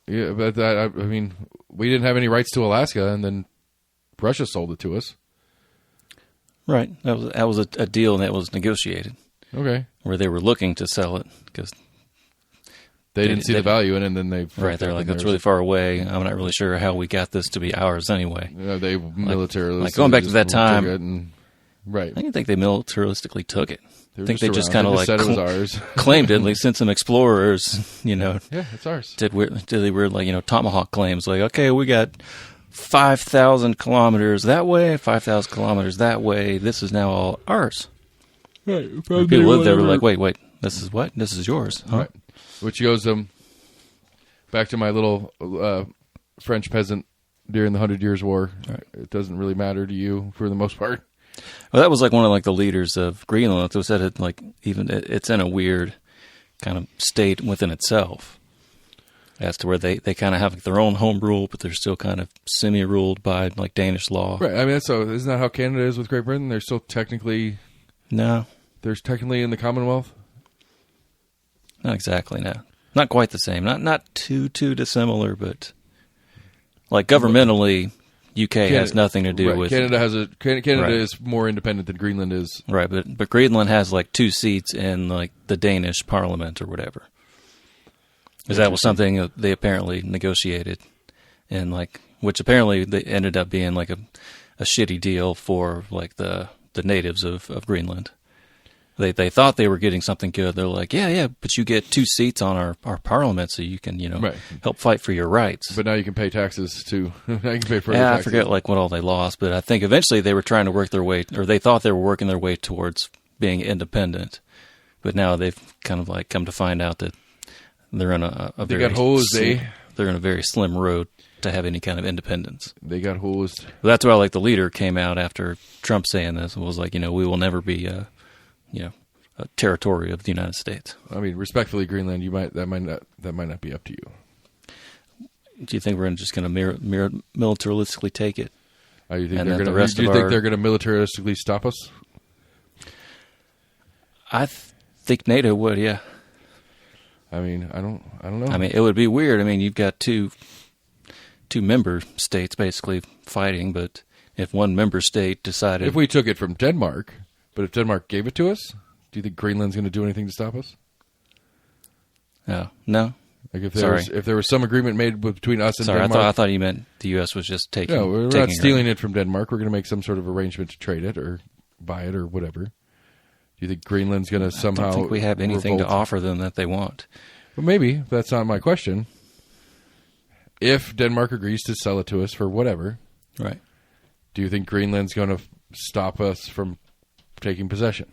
S1: Yeah, but we didn't have any rights to Alaska, and then Russia sold it to us.
S2: Right. That was a deal that was negotiated.
S1: Okay.
S2: Where they were looking to sell it because
S1: they didn't see the value in it, and then they...
S2: Right, they're like, that's really far away. I'm not really sure how we got this to be ours anyway.
S1: They militaristically...
S2: Like going back to that time...
S1: Right.
S2: I don't think they militaristically took it. I think they just
S1: kind of
S2: like
S1: said it was ours.
S2: claimed it. They sent some explorers,
S1: Yeah, it's ours.
S2: Did weird tomahawk claims. Like, okay, we got 5,000 kilometers that way, 5,000 kilometers that way. This is now all ours.
S1: Right.
S2: People lived there were like, wait, this is what? This is yours. Huh?
S1: Right. Which goes back to my little French peasant during the 100 Years' War. Right. It doesn't really matter to you for the most part.
S2: Well, that was like one of like the leaders of Greenland. Who said it like it's in a weird kind of state within itself, as to where they kind of have like their own home rule, but they're still kind of semi-ruled by like Danish law.
S1: Right. I mean, isn't that how Canada is with Great Britain? They're still technically in the Commonwealth.
S2: Not exactly. No, not quite the same. Not too dissimilar, but like governmentally. UK has nothing to do with
S1: Canada. Canada
S2: right.
S1: is more independent than Greenland is.
S2: Right, but Greenland has like 2 seats in like the Danish Parliament or whatever. Because that was something that they apparently negotiated, and like which apparently they ended up being like a shitty deal for like the natives of Greenland. They thought they were getting something good. They're like, yeah, but you get 2 seats on our parliament, so you can,
S1: Right.
S2: help fight for your rights.
S1: But now you can pay taxes too. Now you can pay further
S2: Yeah, I
S1: taxes.
S2: forget like what all they lost, but I think eventually they were trying to work their way, or they thought they were working their way towards being independent. But now they've kind of like come to find out that they're in a
S1: They
S2: very
S1: got hosed,
S2: they're in a very slim road to have any kind of independence.
S1: They got hosed.
S2: That's why like the leader came out after Trump saying this and was like, we will never be a territory of the United States.
S1: I mean, respectfully, Greenland, that might not be up to you.
S2: Do you think we're just going to militaristically take it?
S1: Do you think
S2: And
S1: they're
S2: that
S1: going
S2: the rest
S1: to? Do you
S2: of
S1: think
S2: our-
S1: they're going to militaristically stop us?
S2: I think NATO would, yeah.
S1: I mean, I don't know.
S2: I mean, it would be weird. I mean, you've got two member states basically fighting, but if one member state decided,
S1: if we took it from Denmark, but if Denmark gave it to us, do you think Greenland's going to do anything to stop us?
S2: No.
S1: Like if there was some agreement made between us and
S2: Sorry,
S1: Denmark.
S2: I thought you meant the U.S. was just taking.
S1: No, we're
S2: taking
S1: not stealing it from Denmark. We're going to make some sort of arrangement to trade it or buy it or whatever. Do you think Greenland's going to somehow?
S2: I don't think we have anything to
S1: revolt?
S2: offer them that they want.
S1: Well, maybe that's not my question. If Denmark agrees to sell it to us for whatever,
S2: Right.
S1: do you think Greenland's going to stop us from taking possession?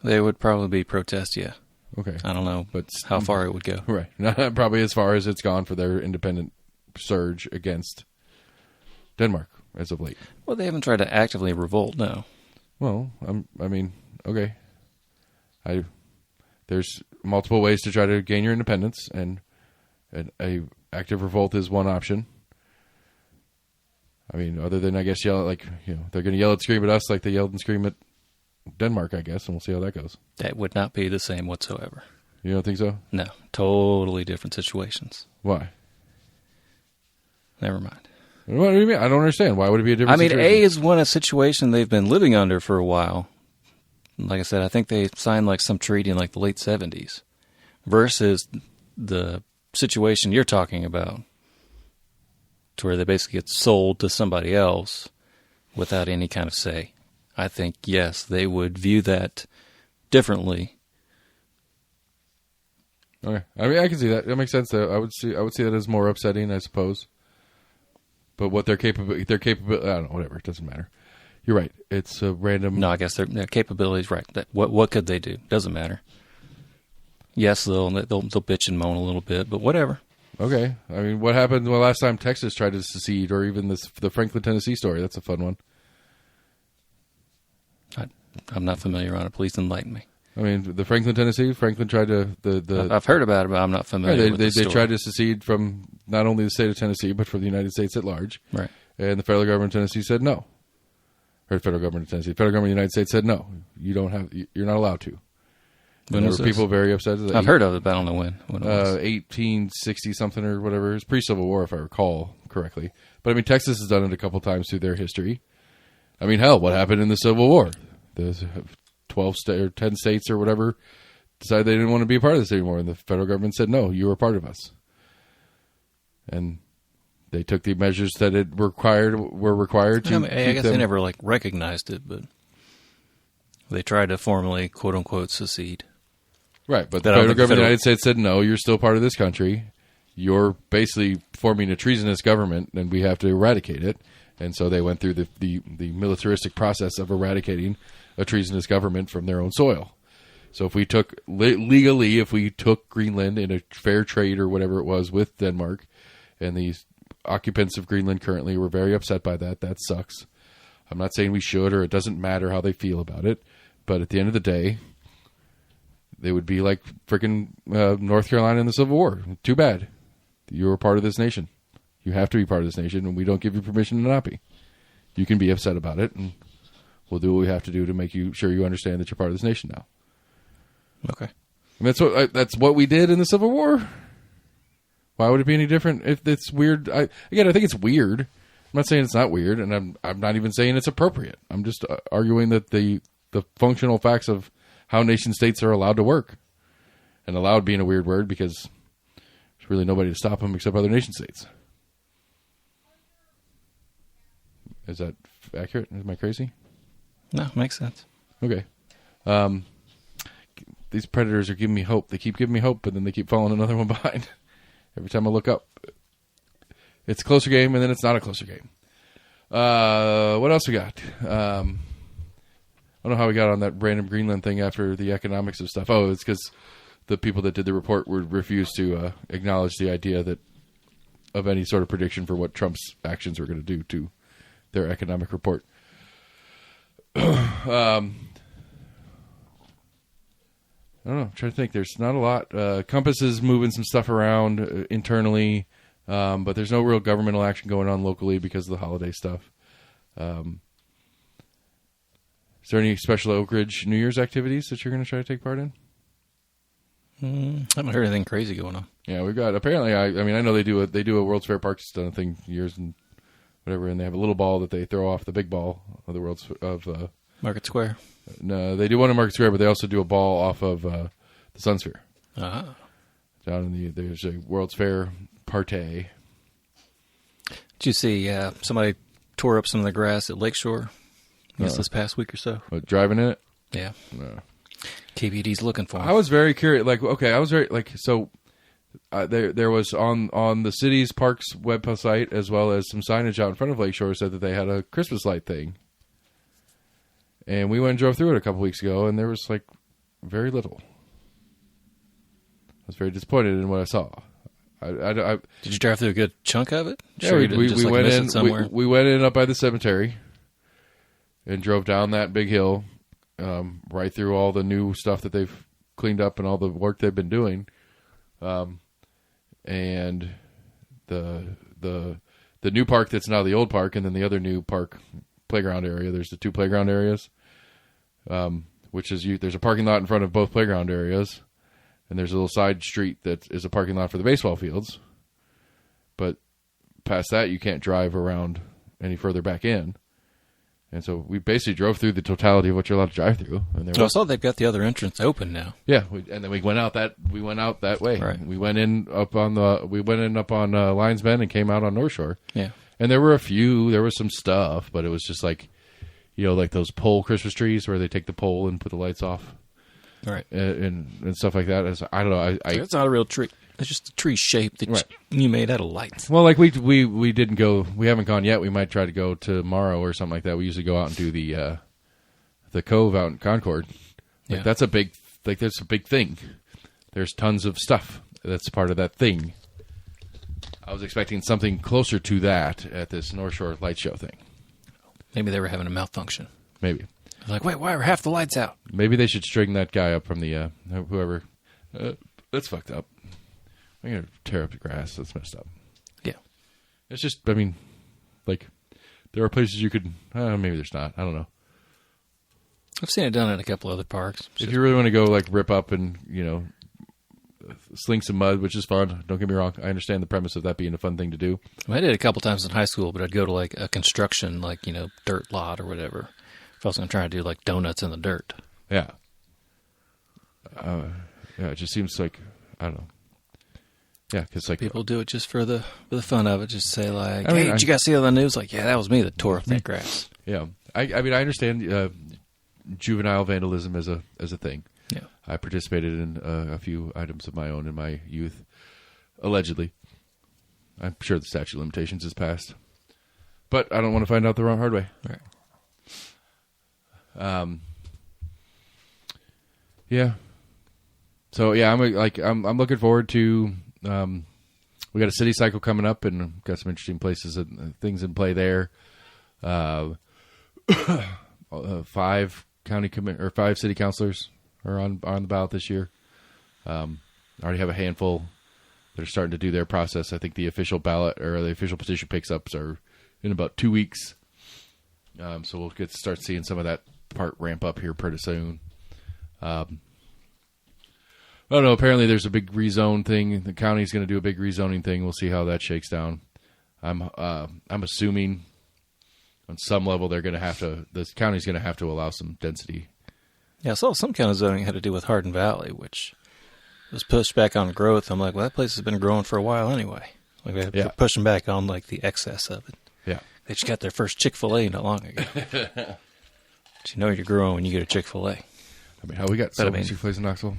S2: They would probably be protest, yeah.
S1: Okay.
S2: I don't know
S1: But
S2: how far it would go.
S1: Right. Not probably as far as it's gone for their independent surge against Denmark as of late.
S2: Well, they haven't tried to actively revolt, no.
S1: Well, I mean, okay. There's multiple ways to try to gain your independence, and a active revolt is one option. I mean, other than, I guess, yell at, they're going to yell and scream at us like they yelled and screamed at Denmark, I guess, and we'll see how that goes.
S2: That would not be the same whatsoever.
S1: You don't think so?
S2: No, totally different situations.
S1: Why?
S2: Never mind.
S1: What do you mean? I don't understand. Why would it be a different
S2: I mean,
S1: situation?
S2: A is a situation they've been living under for a while. Like I said, I think they signed like some treaty in like the late 70s versus the situation you're talking about to where they basically get sold to somebody else without any kind of say. I think, yes, they would view that differently.
S1: Okay. I mean, I can see that. That makes sense. Though. I would see that as more upsetting, I suppose. But what they're capable, I don't know, whatever. It doesn't matter. You're right. It's a random.
S2: No, I guess their capabilities, right? What could they do? Doesn't matter. Yes, they'll bitch and moan a little bit, but whatever.
S1: Okay. I mean, what happened the last time Texas tried to secede, or even the Franklin, Tennessee story? That's a fun one.
S2: I'm not familiar on it. Please enlighten me.
S1: I mean, the Franklin tried to
S2: I've heard about it, but I'm not familiar with the
S1: they
S2: story.
S1: tried to secede from not only the state of Tennessee, but from the United States at large.
S2: Right.
S1: And the federal government of Tennessee said no. Or the federal government of Tennessee. The federal government of the United States said no. You're not allowed to.
S2: When
S1: there
S2: was
S1: were
S2: this?
S1: people very upset.
S2: I've heard of it, but I don't know when it was.
S1: 1860 something or whatever. It was pre-Civil War, if I recall correctly. But I mean, Texas has done it a couple times through their history. I mean, hell, what happened in the Civil War? The 10 states or whatever decided they didn't want to be a part of this anymore, and the federal government said, no, you are part of us. And they took the measures that were required to
S2: I guess they never recognized it, but they tried to formally, quote unquote, secede.
S1: Right, but the
S2: That I don't
S1: federal
S2: think
S1: government of the
S2: federal-
S1: United States said, no, you're still part of this country. You're basically forming a treasonous government, and we have to eradicate it. And so they went through the militaristic process of eradicating a treasonous government from their own soil. So if we took, legally, if we took Greenland in a fair trade or whatever it was with Denmark, and the occupants of Greenland currently were very upset by that, that sucks. I'm not saying we should, or it doesn't matter how they feel about it, but at the end of the day, they would be like freaking North Carolina in the Civil War. Too bad. You're a part of this nation. You have to be part of this nation, and we don't give you permission to not be. You can be upset about it, and we'll do what we have to do to make sure you understand that you're part of this nation now.
S2: Okay.
S1: And that's what we did in the Civil War. Why would it be any different if it's weird? I think it's weird. I'm not saying it's not weird, and I'm not even saying it's appropriate. I'm just arguing that the functional facts of how nation states are allowed to work, and allowed being a weird word because there's really nobody to stop them except other nation states. Is that accurate? Am I crazy?
S2: No, makes sense.
S1: Okay. These predators are giving me hope. They keep giving me hope, but then they keep falling another one behind. Every time I look up, it's a closer game, and then it's not a closer game. What else we got? I don't know how we got on that random Greenland thing after the economics of stuff. Oh, it's because the people that did the report would refuse to acknowledge the idea that of any sort of prediction for what Trump's actions were going to do to their economic report. I don't know. I'm trying to think. There's not a lot. Compass is moving some stuff around internally, but there's no real governmental action going on locally because of the holiday stuff. Is there any special Oak Ridge New Year's activities that you're going to try to take part in?
S2: I haven't heard anything crazy going on.
S1: Yeah, we've got apparently. I know they do a World's Fair Parks done a thing years and whatever, and they have a little ball that they throw off the big ball of the
S2: Market Square.
S1: No, they do one in Market Square, but they also do a ball off of the Sunsphere.
S2: Ah.
S1: Down in there's a World's Fair party.
S2: Did you see somebody tore up some of the grass at Lakeshore this past week or so?
S1: What, driving in it?
S2: Yeah.
S1: No.
S2: KBD's looking for him.
S1: I was very curious. There was on the city's parks website as well as some signage out in front of Lakeshore said that they had a Christmas light thing. And we went and drove through it a couple weeks ago, and there was, very little. I was very disappointed in what I saw.
S2: Did you drive through a good chunk of it?
S1: Yeah, we went in. We went in up by the cemetery and drove down that big hill, right through all the new stuff that they've cleaned up and all the work they've been doing. And the new park that's now the old park, and then the other new park playground area. There's the two playground areas, which is there's a parking lot in front of both playground areas, and there's a little side street that is a parking lot for the baseball fields. But past that, you can't drive around any further back in. And so we basically drove through the totality of what you're allowed to drive through. And
S2: I saw they've got the other entrance open now.
S1: Yeah, and then we went out that way.
S2: Right.
S1: We went in up on Lions Bend and came out on North Shore.
S2: Yeah.
S1: And there was some stuff, but it was just like those pole Christmas trees where they take the pole and put the lights off,
S2: right,
S1: and stuff like that. I don't know.
S2: It's not a real tree. It's just a tree shape that you made out of lights.
S1: Well, we didn't go. We haven't gone yet. We might try to go tomorrow or something like that. We usually go out and do the Cove out in Concord.
S2: Yeah.
S1: That's a big that's a big thing. There's tons of stuff that's part of that thing. I was expecting something closer to that at this North Shore Light Show thing.
S2: Maybe they were having a malfunction.
S1: Maybe.
S2: Like, wait, why are half the lights out?
S1: Maybe they should string that guy up from the whoever. That's fucked up. I'm going to tear up the grass. That's messed up.
S2: Yeah.
S1: It's just, there are places you could, maybe there's not. I don't know.
S2: I've seen it done at a couple other parks.
S1: If you really want to go, rip up and, sling some mud, which is fun. Don't get me wrong. I understand the premise of that being a fun thing to do.
S2: I did it a couple times in high school, but I'd go to a construction, dirt lot or whatever. If I was going to try to do donuts in the dirt.
S1: Yeah. It just seems like, I don't know. Yeah, because
S2: people do it just for the fun of it. Just say hey, did you guys see on the news? Yeah, that was me that tore up that grass.
S1: Yeah, I understand juvenile vandalism as a thing.
S2: Yeah,
S1: I participated in a few items of my own in my youth, allegedly. I'm sure the statute of limitations is passed, but I don't want to find out the hard way.
S2: Right.
S1: Yeah. So yeah, I'm looking forward to. We got a city cycle coming up, and got some interesting places and things in play there. 5 city councilors are on the ballot this year. I already have a handful that are starting to do their process. I think the official ballot or the official petition pickups are in about 2 weeks. So we'll get to start seeing some of that part ramp up here pretty soon. I don't know. Apparently, there's a big rezone thing. The county's going to do a big rezoning thing. We'll see how that shakes down. I'm assuming on some level they're going to have to. The county's going to have to allow some density.
S2: Yeah, I saw some kind of zoning had to do with Hardin Valley, which was pushed back on growth. I'm like, well, that place has been growing for a while anyway. They're pushing back on the excess of it.
S1: Yeah,
S2: they just got their first Chick-fil-A not long ago. But you're growing when you get a Chick-fil-A.
S1: I mean, hell, we got
S2: But
S1: so
S2: I
S1: many
S2: mean-
S1: Chick-fil-A's in Knoxville.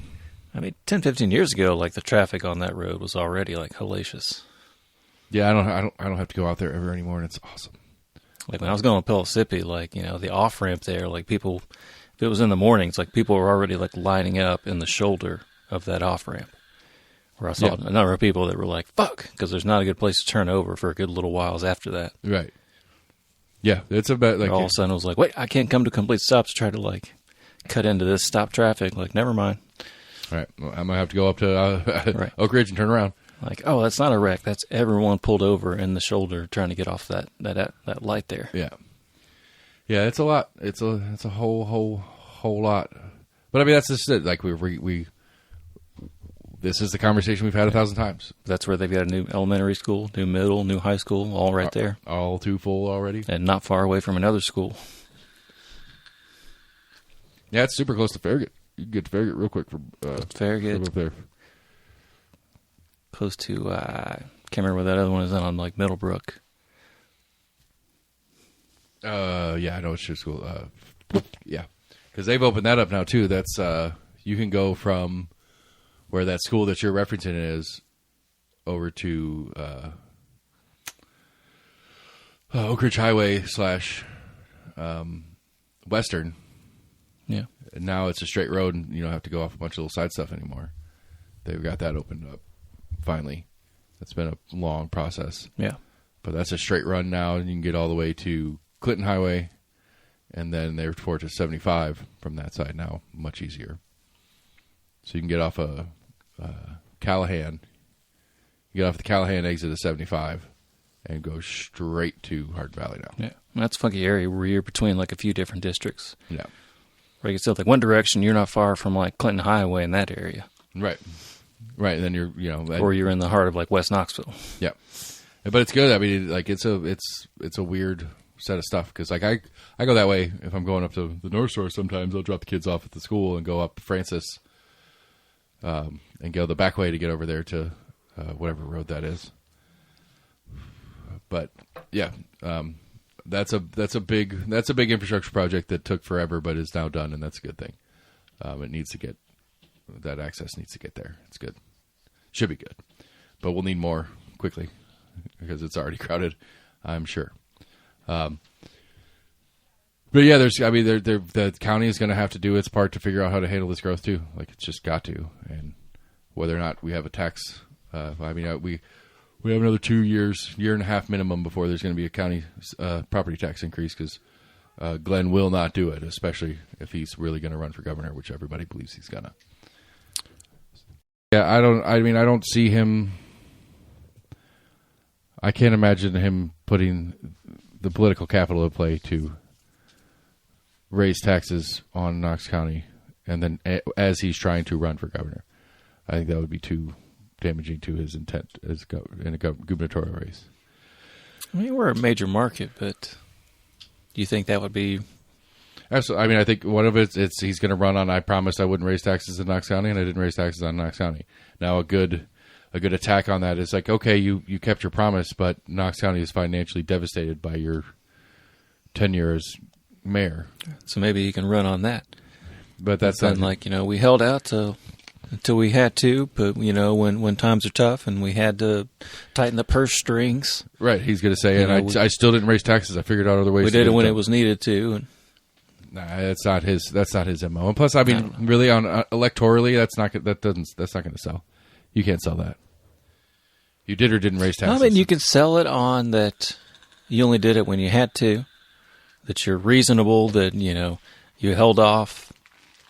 S2: I mean, 10, 15 years ago, like the traffic on that road was already like hellacious.
S1: Yeah, I don't have to go out there ever anymore, and it's awesome.
S2: Like when I was going to Pellissippi, like, you know, the off ramp there, like people, if it was in the mornings, like people were already like lining up in the shoulder of that off ramp. Where I saw a number of people that were like, fuck, because there's not a good place to turn over for a good little whiles after that.
S1: Right. Yeah, it's about like
S2: All of a sudden it was like, wait, I can't come to complete stops to try to like cut into this stop traffic. Like, never mind.
S1: all right. Well, I'm gonna have to go up to
S2: Right.
S1: Oak Ridge and turn around.
S2: Like, oh, that's not a wreck. That's everyone pulled over in the shoulder trying to get off that light there.
S1: Yeah, yeah. It's a lot. It's a whole lot. But I mean, that's just it. Like we this is the conversation we've had 1,000 times.
S2: That's where they've got a new elementary school, new middle, new high school, all right there.
S1: All too full already.
S2: And not far away from another school.
S1: Yeah, it's super close to Farragut. You can get to Farragut real quick from
S2: Farragut.
S1: up there.
S2: Close to, can't remember where that other one is on, like Middlebrook.
S1: Yeah, I know it's your school. Yeah, because they've opened that up now too. That's you can go from where that school that you're referencing is over to Oak Ridge Highway / Western.
S2: Yeah.
S1: And now it's a straight road, and you don't have to go off a bunch of little side stuff anymore. They've got that opened up finally. That's been a long process.
S2: Yeah.
S1: But that's a straight run now, and you can get all the way to Clinton Highway, and then they're forward to 75 from that side now, much easier. So you can get off Callahan. You get off the Callahan exit of 75 and go straight to Hardin Valley now.
S2: Yeah. And that's a funky area where you're between like a few different districts.
S1: Yeah.
S2: Where you can still like one direction, you're not far from like Clinton Highway in that area.
S1: Right. Right. And then you're,
S2: Or you're in the heart of like West Knoxville.
S1: Yeah. But it's good. I mean, like it's a weird set of stuff because like I go that way if I'm going up to the North Shore. Sometimes I'll drop the kids off at the school and go up Francis, and go the back way to get over there to whatever road that is. But yeah, that's a big infrastructure project that took forever, but is now done, and that's a good thing. It needs to get that access needs to get there. It's good, should be good, but we'll need more quickly because it's already crowded, I'm sure. But yeah, the county is going to have to do its part to figure out how to handle this growth too. Like it's just got to, and whether or not we have a tax, we have another 2 years, year and a half minimum before there's going to be a county property tax increase because Glenn will not do it, especially if he's really going to run for governor, which everybody believes he's gonna. Yeah, I don't see him. I can't imagine him putting the political capital at play to raise taxes on Knox County, and then as he's trying to run for governor. I think that would be too damaging to his intent in a gubernatorial race.
S2: I mean, we're a major market, but do you think that would be...
S1: Absolutely. I mean, I think one of it's he's going to run on I promised I wouldn't raise taxes in Knox County, and I didn't raise taxes on Knox County. Now, a good attack on that is like, okay, you kept your promise, but Knox County is financially devastated by your tenure as mayor.
S2: So maybe he can run on that.
S1: But that's
S2: not like, we held out until we had to, but when times are tough and we had to tighten the purse strings.
S1: Right, he's going to say, I still didn't raise taxes. I figured out other ways.
S2: We did it when it was needed to. And
S1: nah, that's not his MO. And plus, I mean, really, on electorally, that's not going to sell. You can't sell that. You did or didn't raise taxes.
S2: I mean, you can sell it on that. You only did it when you had to. That you're reasonable. That you held off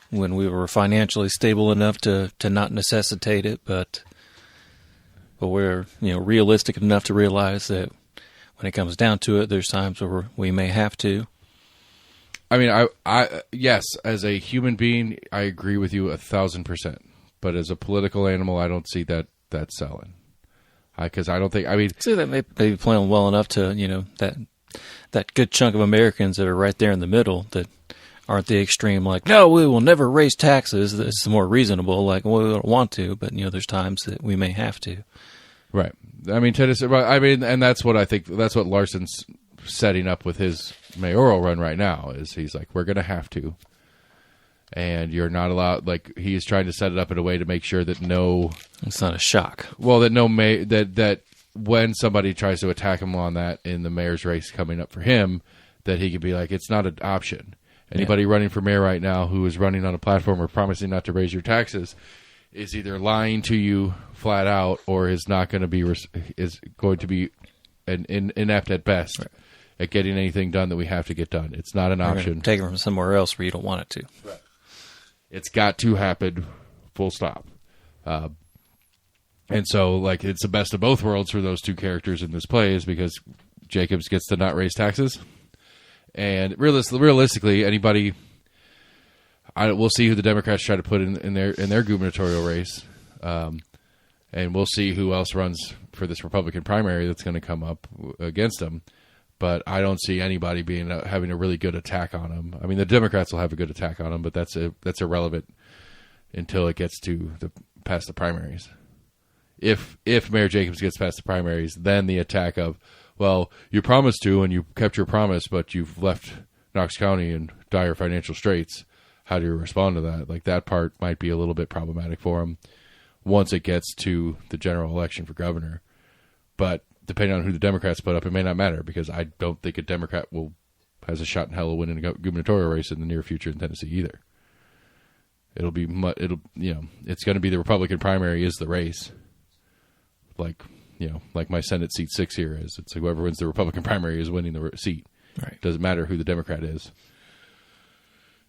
S2: when we were financially stable enough to not necessitate it, but we're realistic enough to realize that when it comes down to it, there's times where we may have to.
S1: I mean, I yes, as a human being, I agree with you 1,000%. But as a political animal, I don't see that selling. Because I don't think. I mean,
S2: see that may be playing well enough to that good chunk of Americans that are right there in the middle that aren't the extreme, like, no, we will never raise taxes. It's more reasonable, like, well, we don't want to, but, there's times that we may have to.
S1: Right. I mean, Tennessee, and that's what I think, that's what Larson's setting up with his mayoral run right now, is he's like, we're going to have to. and you're not allowed. Like he is trying to set it up in a way to make sure that
S2: It's not a shock.
S1: Well, that when somebody tries to attack him on that in the mayor's race coming up for him, that he could be like, it's not an option. Anybody running for mayor right now who is running on a platform or promising not to raise your taxes is either lying to you flat out or is not going to be is going to be inept at best at getting anything done that we have to get done. It's not an option.
S2: Take it from somewhere else where you don't want it to.
S1: Right. It's got to happen. Full stop. And so, like, it's the best of both worlds for those two characters in this play is because Jacobs gets to not raise taxes. And realistically, anybody, we'll see who the Democrats try to put in their gubernatorial race. And we'll see who else runs for this Republican primary that's going to come up against them. But I don't see anybody having a really good attack on him. I mean, the Democrats will have a good attack on him, but that's irrelevant until it gets past the primaries. If Mayor Jacobs gets past the primaries, then the attack of, well, you promised to and you kept your promise, but you've left Knox County in dire financial straits. How do you respond to that? Like, that part might be a little bit problematic for him once it gets to the general election for governor. But depending on who the Democrats put up, it may not matter because I don't think a Democrat has a shot in hell of winning a gubernatorial race in the near future in Tennessee either. It's going to be the Republican primary is the race. Like my Senate seat 6 here is. It's like whoever wins the Republican primary is winning the seat.
S2: Right.
S1: Doesn't matter who the Democrat is.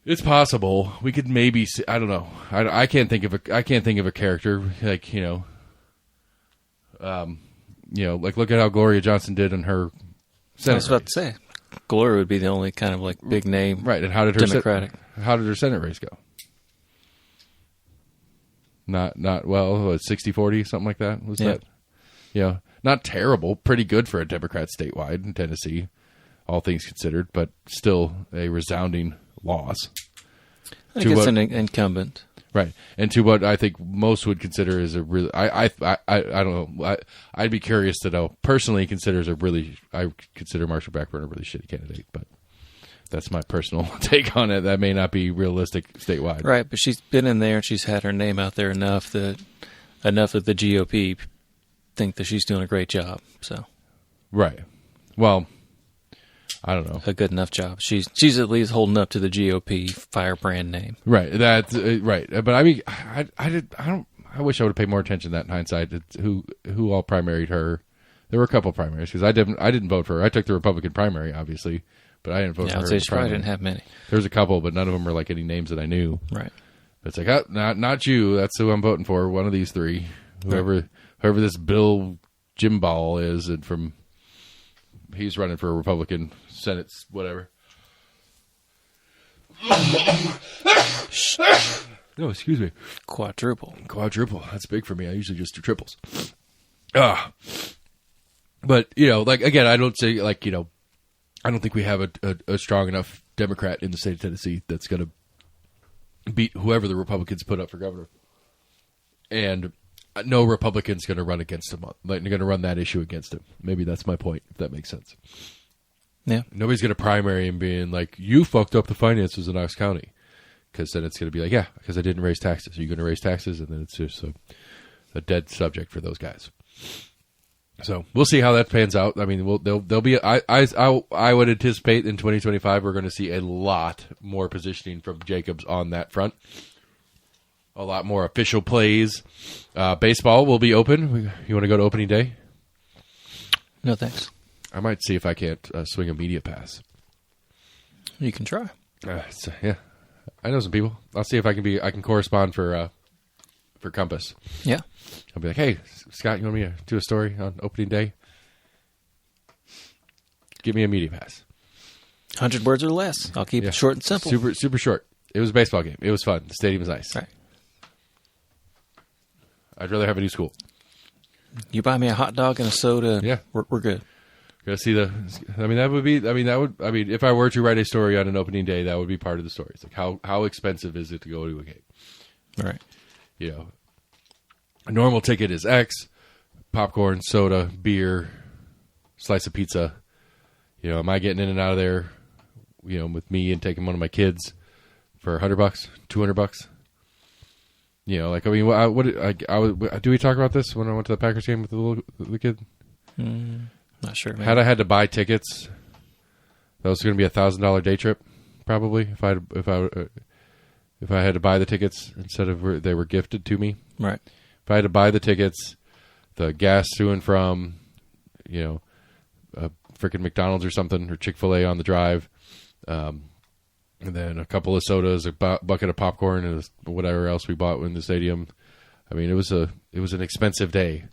S1: It's possible we could maybe. I don't know. I can't think of a character like like look at how Gloria Johnson did in her Senate.
S2: I was about to say, Gloria would be the only kind of like big name,
S1: right? And how did her
S2: Democratic?
S1: How did her Senate race go? Not well, 60-40, something like that. Was that? Yeah, not terrible. Pretty good for a Democrat statewide in Tennessee, all things considered, but still a resounding loss.
S2: I guess an incumbent.
S1: Right, and to what I think most would consider is a really, I don't know, I'd be curious to know. Personally, I consider Marshall Blackburn a really shitty candidate, but that's my personal take on it. That may not be realistic statewide.
S2: Right, but she's been in there and she's had her name out there enough that the GOP think that she's doing a great job. So, right, well. I don't know. A good enough job. She's at least holding up to the GOP firebrand name.
S1: Right. That's right. But I mean, I wish I would have paid more attention to that in hindsight. Who all primaried her? There were a couple primaries because I didn't vote for her. I took the Republican primary, obviously, but I didn't vote for her.
S2: I would say she probably didn't have many.
S1: There's a couple, but none of them were like any names that I knew.
S2: Right.
S1: It's like not you. That's who I'm voting for. One of these three. Whoever this Bill Jimball is, and he's running for a Republican Senate, whatever. No, excuse me.
S2: Quadruple.
S1: That's big for me. I usually just do triples. But, again, I don't say, I don't think we have a strong enough Democrat in the state of Tennessee that's going to beat whoever the Republicans put up for governor. And no Republican's going to run against him. They're going to run that issue against him. Maybe that's my point, if that makes sense.
S2: Yeah.
S1: Nobody's going to primary him being like, you fucked up the finances in Knox County. Because then it's going to be like, yeah, because I didn't raise taxes. Are you going to raise taxes? And then it's just a dead subject for those guys. So we'll see how that pans out. I mean, they'll be. I would anticipate in 2025 we're going to see a lot more positioning from Jacobs on that front. A lot more official plays. Baseball will be open. You want to go to opening day?
S2: No, thanks.
S1: I might see if I can't swing a media pass.
S2: You can try.
S1: Yeah, I know some people. I'll see if I can correspond for Compass.
S2: Yeah.
S1: I'll be like, hey, Scott, you want me to do a story on opening day? Give me a media pass.
S2: 100 words or less. I'll keep it short and simple.
S1: Super, super short. It was a baseball game. It was fun. The stadium was nice.
S2: Right.
S1: I'd rather have a new school.
S2: You buy me a hot dog and a soda.
S1: Yeah,
S2: we're good.
S1: Gotta see if I were to write a story on an opening day, that would be part of the story. It's like how expensive is it to go to a game?
S2: Right.
S1: A normal ticket is X, popcorn, soda, beer, slice of pizza. Am I getting in and out of there, with me and taking one of my kids? for $100, $200. You know, like I mean, do we talk about this when I went to the Packers game with the kid?
S2: Not sure. Man.
S1: Had I had to buy tickets, that was going to be $1,000 day trip, probably if I had to buy the tickets instead of they were gifted to me.
S2: Right.
S1: If I had to buy the tickets, the gas to and from, you know, a freaking McDonald's or something, or Chick-fil-A on the drive, and then a couple of sodas, a bucket of popcorn, and whatever else we bought in the stadium. I mean, it was an expensive day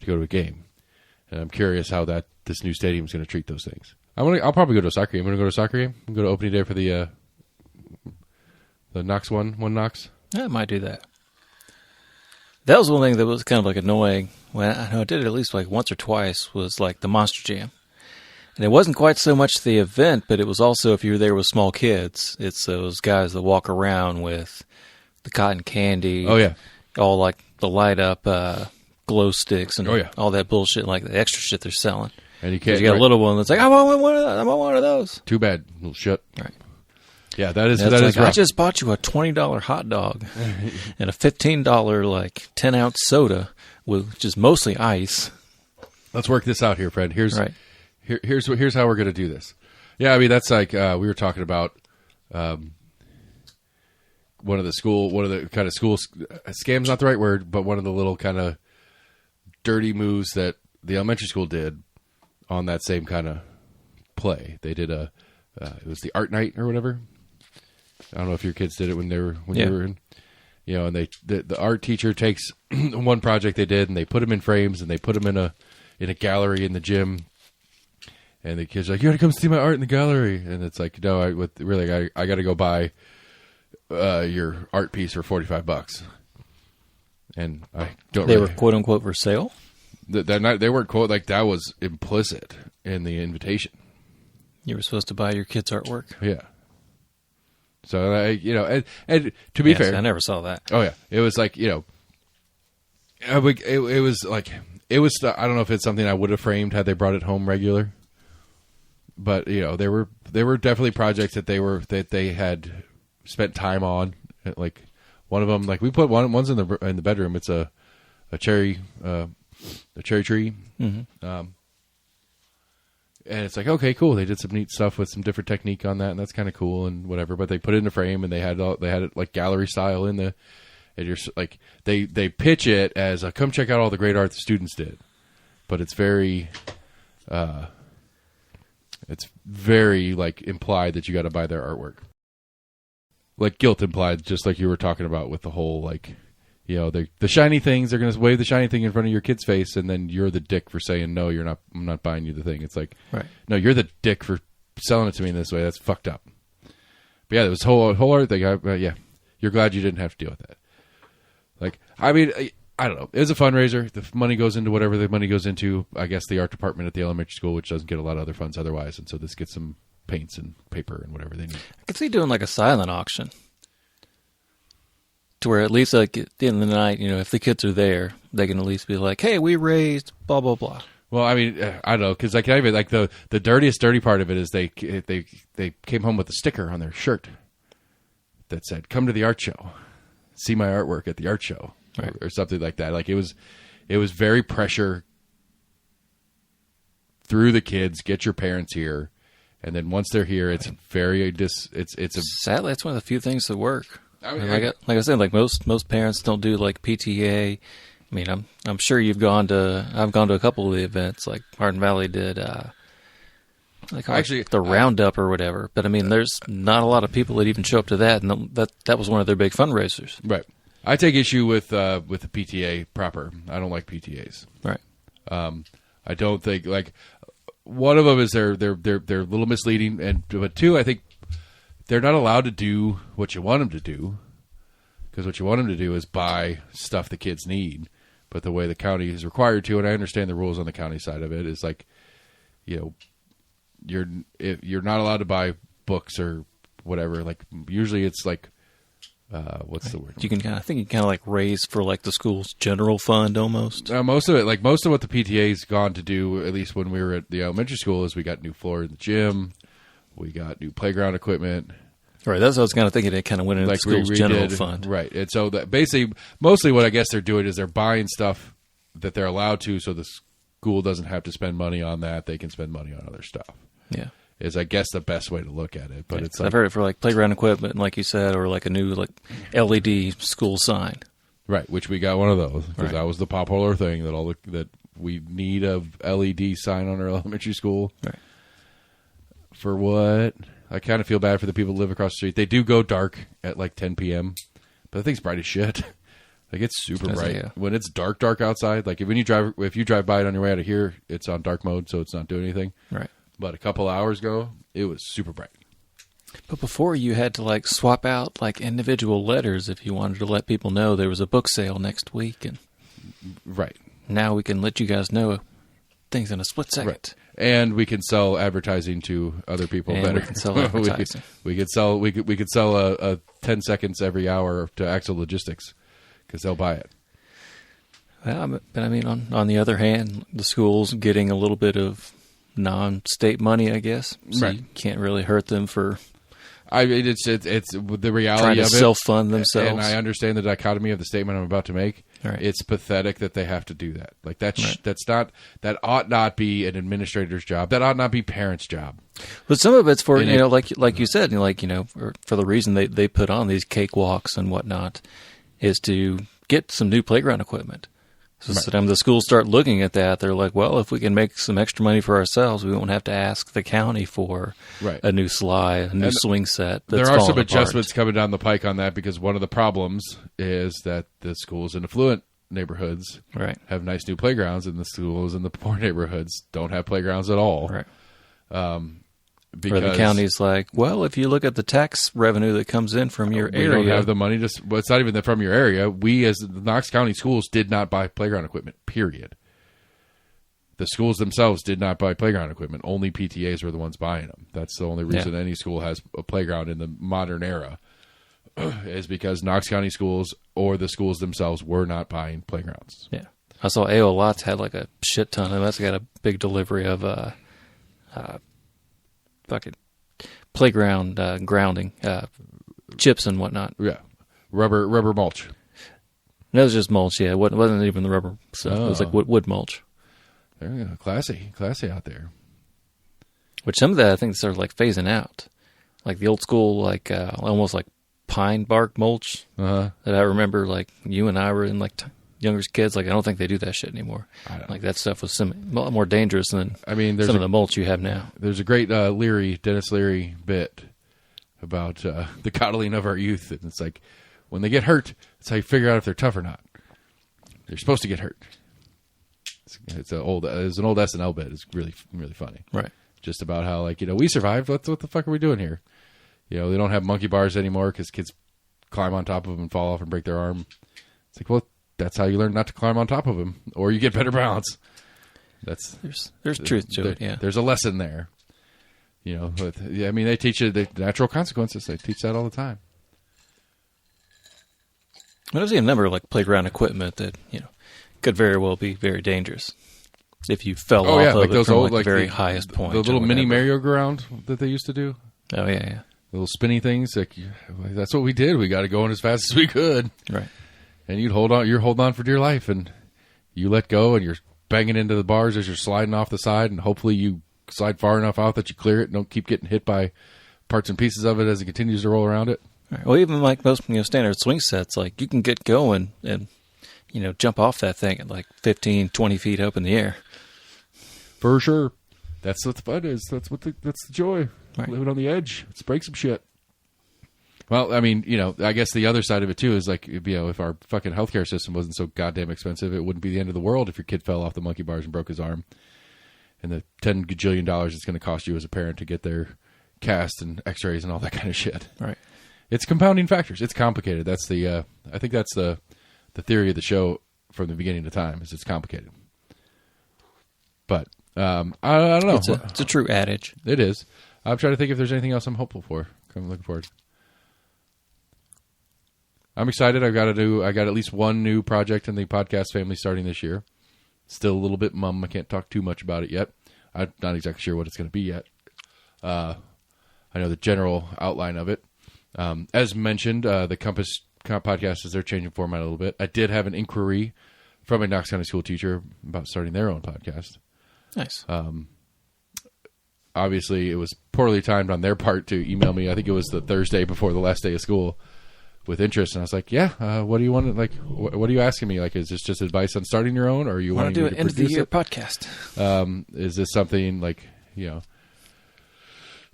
S1: to go to a game, and I'm curious how this new stadium is going to treat those things. I'll probably go to a soccer game. I'm going to go to a soccer game. I'm going to go to opening day for the Knox one Knox.
S2: Yeah, I might do that. That was one thing that was kind of like annoying. When I know I did it at least like once or twice, was like the Monster Jam. And it wasn't quite so much the event, but it was also if you were there with small kids. It's those guys that walk around with the cotton candy.
S1: Oh, yeah.
S2: All like the light up glow sticks and
S1: yeah.
S2: all that bullshit, like the extra shit they're selling.
S1: And you can't.
S2: You got a little one that's like, I want one of those. I want one of those.
S1: Too bad. Little shit.
S2: Right.
S1: Yeah, that is
S2: like,
S1: rough.
S2: I just bought you a $20 hot dog and a $15 like 10-ounce soda with just mostly ice.
S1: Let's work this out here, Fred. Here's
S2: right.
S1: Here's how we're going to do this. Yeah, I mean that's like we were talking about one of the kind of school scams, not the right word, but one of the little kind of dirty moves that the elementary school did on that same kind of play. They did it was the art night or whatever. I don't know if your kids did it when you were in, you know, and the art teacher takes one project they did and they put them in frames and they put them in a gallery in the gym, and the kids are like, you gotta come see my art in the gallery, and it's like, no, I gotta go buy your art piece for $45, and I don't.
S2: They were quote unquote for sale.
S1: That night they weren't quote, like that was implicit in the invitation.
S2: You were supposed to buy your kids' artwork.
S1: Yeah. So and to be fair,
S2: I never saw that.
S1: Oh yeah, it was like, you know, it was like it was. I don't know if it's something I would have framed had they brought it home regular, but you know, there were definitely projects that they had spent time on. Like one of them, like we put one's in the bedroom. It's a cherry tree.
S2: Mm-hmm.
S1: And it's like, okay, cool. They did some neat stuff with some different technique on that, and that's kind of cool and whatever. But they put it in a frame, and they had it like gallery style in the. And you're like they pitch it as a come check out all the great art the students did, but it's very like implied that you got to buy their artwork, like guilt implied, just like you were talking about with the whole like. You know, the shiny things, they're going to wave the shiny thing in front of your kid's face, and then you're the dick for saying, no, you're not, I'm not buying you the thing. It's like,
S2: right. No,
S1: you're the dick for selling it to me in this way. That's fucked up. But yeah, there was whole other thing. Yeah, you're glad you didn't have to deal with that. Like, I mean, I don't know. It was a fundraiser. The money goes into whatever the money goes into. I guess the art department at the elementary school, which doesn't get a lot of other funds otherwise. And so this gets some paints and paper and whatever they need.
S2: I could see doing like a silent auction. To where at least like at the end of the night, you know, if the kids are there, they can at least be like, "Hey, we raised blah blah blah."
S1: Well, I mean, I don't know, because like the dirty part of it is they came home with a sticker on their shirt that said, "Come to the art show, see my artwork at the art show,"
S2: right.
S1: or something like that. Like it was very pressure through the kids. Get your parents here, and then once they're here, it's very
S2: sadly that's one of the few things that work.
S1: I mean,
S2: like I said, like most parents don't do like PTA. I mean, I'm sure I've gone to a couple of the events like Martin Valley did.
S1: Actually,
S2: the Roundup or whatever. But I mean, there's not a lot of people that even show up to that, and that was one of their big fundraisers.
S1: Right. I take issue with the PTA proper. I don't like PTAs.
S2: Right.
S1: I don't think like one of them is they're a little misleading, but two, I think. They're not allowed to do what you want them to do, because what you want them to do is buy stuff the kids need. But the way the county is required to, and I understand the rules on the county side of it, is like, you know, you're not allowed to buy books or whatever. Like usually it's like, what's the word?
S2: You can kind of like raise for like the school's general fund almost.
S1: Most of what the PTA's gone to do, at least when we were at the elementary school, is we got new floor in the gym. We got new playground equipment.
S2: Right, that's what I was kind of thinking. It kind of went into the school's general fund.
S1: Right. And so that basically, mostly what I guess they're doing is they're buying stuff that they're allowed to, so the school doesn't have to spend money on that. They can spend money on other stuff.
S2: Yeah.
S1: Is, I guess, the best way to look at it. But it's
S2: I've heard it for like playground equipment, like you said, or like a new like LED school sign.
S1: Right, which we got one of those because
S2: Right.
S1: that was the popular thing that we need a LED sign on our elementary school.
S2: Right.
S1: For what? I kind of feel bad for the people who live across the street. They do go dark at like 10 p.m., but the thing's bright as shit. Like, it's super bright.
S2: Yeah.
S1: When it's dark outside, like if you drive by it on your way out of here, it's on dark mode, so it's not doing anything.
S2: Right.
S1: But a couple hours ago, it was super bright.
S2: But before you had to like swap out like individual letters if you wanted to let people know there was a book sale next week, and
S1: Right.
S2: now we can let you guys know things in a split second.
S1: Right. And we can sell advertising to other people
S2: And
S1: better.
S2: we can sell advertising.
S1: we could sell a 10 seconds every hour to Axel Logistics because they'll buy it.
S2: Well, but I mean, on the other hand, the school's getting a little bit of non-state money, I guess. So
S1: Right.
S2: you can't really hurt them for
S1: I mean, it's the reality
S2: trying to
S1: of it.
S2: self-fund themselves.
S1: And I understand the dichotomy of the statement I'm about to make.
S2: Right.
S1: It's pathetic that they have to do that. Like that
S2: Right.
S1: that ought not be an administrator's job. That ought not be parents' job.
S2: But some of it's for,
S1: And
S2: like you said, for the reason they put on these cakewalks and whatnot is to get some new playground equipment. So sometimes the schools start looking at that. They're like, well, if we can make some extra money for ourselves, we won't have to ask the county for
S1: Right.
S2: a new slide, a new swing set.
S1: There
S2: That's
S1: are some
S2: falling apart.
S1: adjustments coming down the pike on that because one of the problems is that the schools in affluent neighborhoods
S2: Right.
S1: have nice new playgrounds, and the schools in the poor neighborhoods don't have playgrounds at all.
S2: Right.
S1: Because
S2: Where the county's like, well, if you look at the tax revenue that comes in from your
S1: we
S2: area,
S1: don't have the money to. Well, it's not even from your area. We, as the Knox County schools, did not buy playground equipment. Period. The schools themselves did not buy playground equipment. Only PTAs were the ones buying them. That's the only reason any school has a playground in the modern era, is because Knox County schools or the schools themselves were not buying playgrounds.
S2: Yeah. I saw AO Lots had like a shit ton of that's got a big delivery of fucking playground grounding, chips and whatnot.
S1: Yeah, rubber mulch.
S2: No, it was just mulch, yeah. It wasn't even the rubber stuff. It was like wood mulch.
S1: There you go. Classy out there.
S2: Which some of that I think they started like phasing out. Like the old school, like almost like pine bark mulch
S1: Uh-huh.
S2: that I remember like you and I were in like younger kids. Like I don't think they do that shit anymore. Like that stuff was a lot more dangerous than
S1: There's
S2: some of the mulch you have now.
S1: There's a great Dennis Leary bit about the coddling of our youth. And it's like, when they get hurt, that's how you figure out if they're tough or not. They're supposed to get hurt. It's an old SNL bit. It's really, really funny.
S2: Right.
S1: Just about how, like, we survived. What the fuck are we doing here? They don't have monkey bars anymore because kids climb on top of them and fall off and break their arm. It's like, well, that's how you learn not to climb on top of them, or you get better balance.
S2: There's truth to it. Yeah.
S1: There's a lesson there. They teach you the natural consequences. They teach that all the time.
S2: But I've seen a number of like playground equipment that could very well be very dangerous if you fell off of it from the very highest point.
S1: The little mini merry-go-round that they used to do.
S2: Oh yeah.
S1: Little spinny things. Like, that's what we did. We got to go in as fast as we could.
S2: Right.
S1: And you're holding on for dear life, and you let go, and you're banging into the bars as you're sliding off the side, and hopefully you slide far enough out that you clear it and don't keep getting hit by parts and pieces of it as it continues to roll around it.
S2: Right. Well, even like most standard swing sets, like you can get going and jump off that thing at like 15, 20 feet up in the air.
S1: For sure. That's what the fun is. That's the joy.
S2: Right.
S1: Living on the edge. Let's break some shit. Well, I mean, I guess the other side of it too is like, if our fucking healthcare system wasn't so goddamn expensive, it wouldn't be the end of the world if your kid fell off the monkey bars and broke his arm. And the $10 gajillion it's going to cost you as a parent to get their cast and x-rays and all that kind of shit.
S2: Right.
S1: It's compounding factors. It's complicated. That's I think that's the theory of the show from the beginning of time, is it's complicated. But, I don't know.
S2: It's a true adage.
S1: It is. I'm trying to think if there's anything else I'm hopeful for. I'm looking forward. I'm excited. I got at least one new project in the podcast family starting this year. Still a little bit mum. I can't talk too much about it yet. I'm not exactly sure what it's going to be yet. I know the general outline of it. As mentioned, the Compass podcast is they're changing format a little bit. I did have an inquiry from a Knox County school teacher about starting their own podcast.
S2: Nice.
S1: Obviously, it was poorly timed on their part to email me. I think it was the Thursday before the last day of school with interest. And I was like, yeah, what do you want to, like, what are you asking me? Like, is this just advice on starting your own, or are you
S2: want to do
S1: me
S2: an
S1: to
S2: end of the
S1: produce
S2: year
S1: it?
S2: podcast?
S1: Is this something like,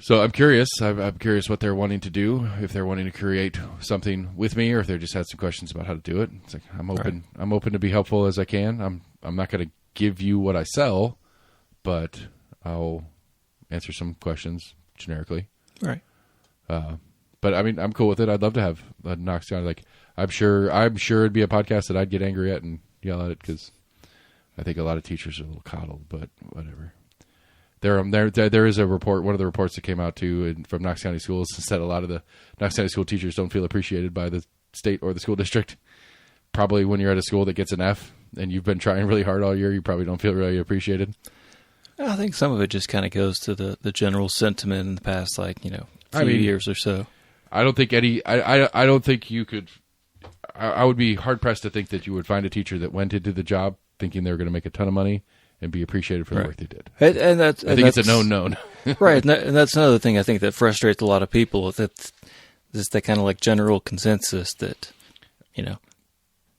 S1: so I'm curious. I'm curious what they're wanting to do, if they're wanting to create something with me, or if they just had some questions about how to do it. It's like, I'm open. Right. I'm open to be helpful as I can. I'm not going to give you what I sell, but I'll answer some questions generically.
S2: Right.
S1: But I mean, I'm cool with it. I'd love to have a Knox County. Like, I'm sure it'd be a podcast that I'd get angry at and yell at it, because I think a lot of teachers are a little coddled, but whatever. There is a report, one of the reports that came out too from Knox County Schools, said a lot of the Knox County school teachers don't feel appreciated by the state or the school district. Probably when you're at a school that gets an F and you've been trying really hard all year, you probably don't feel really appreciated.
S2: I think some of it just kind of goes to the general sentiment in the past, few years or so.
S1: I don't think I don't think you could. I would be hard pressed to think that you would find a teacher that went into the job thinking they were going to make a ton of money and be appreciated for the work they did.
S2: I think
S1: it's a known.
S2: Right, and that's another thing I think that frustrates a lot of people. That is that kind of like general consensus that, yeah,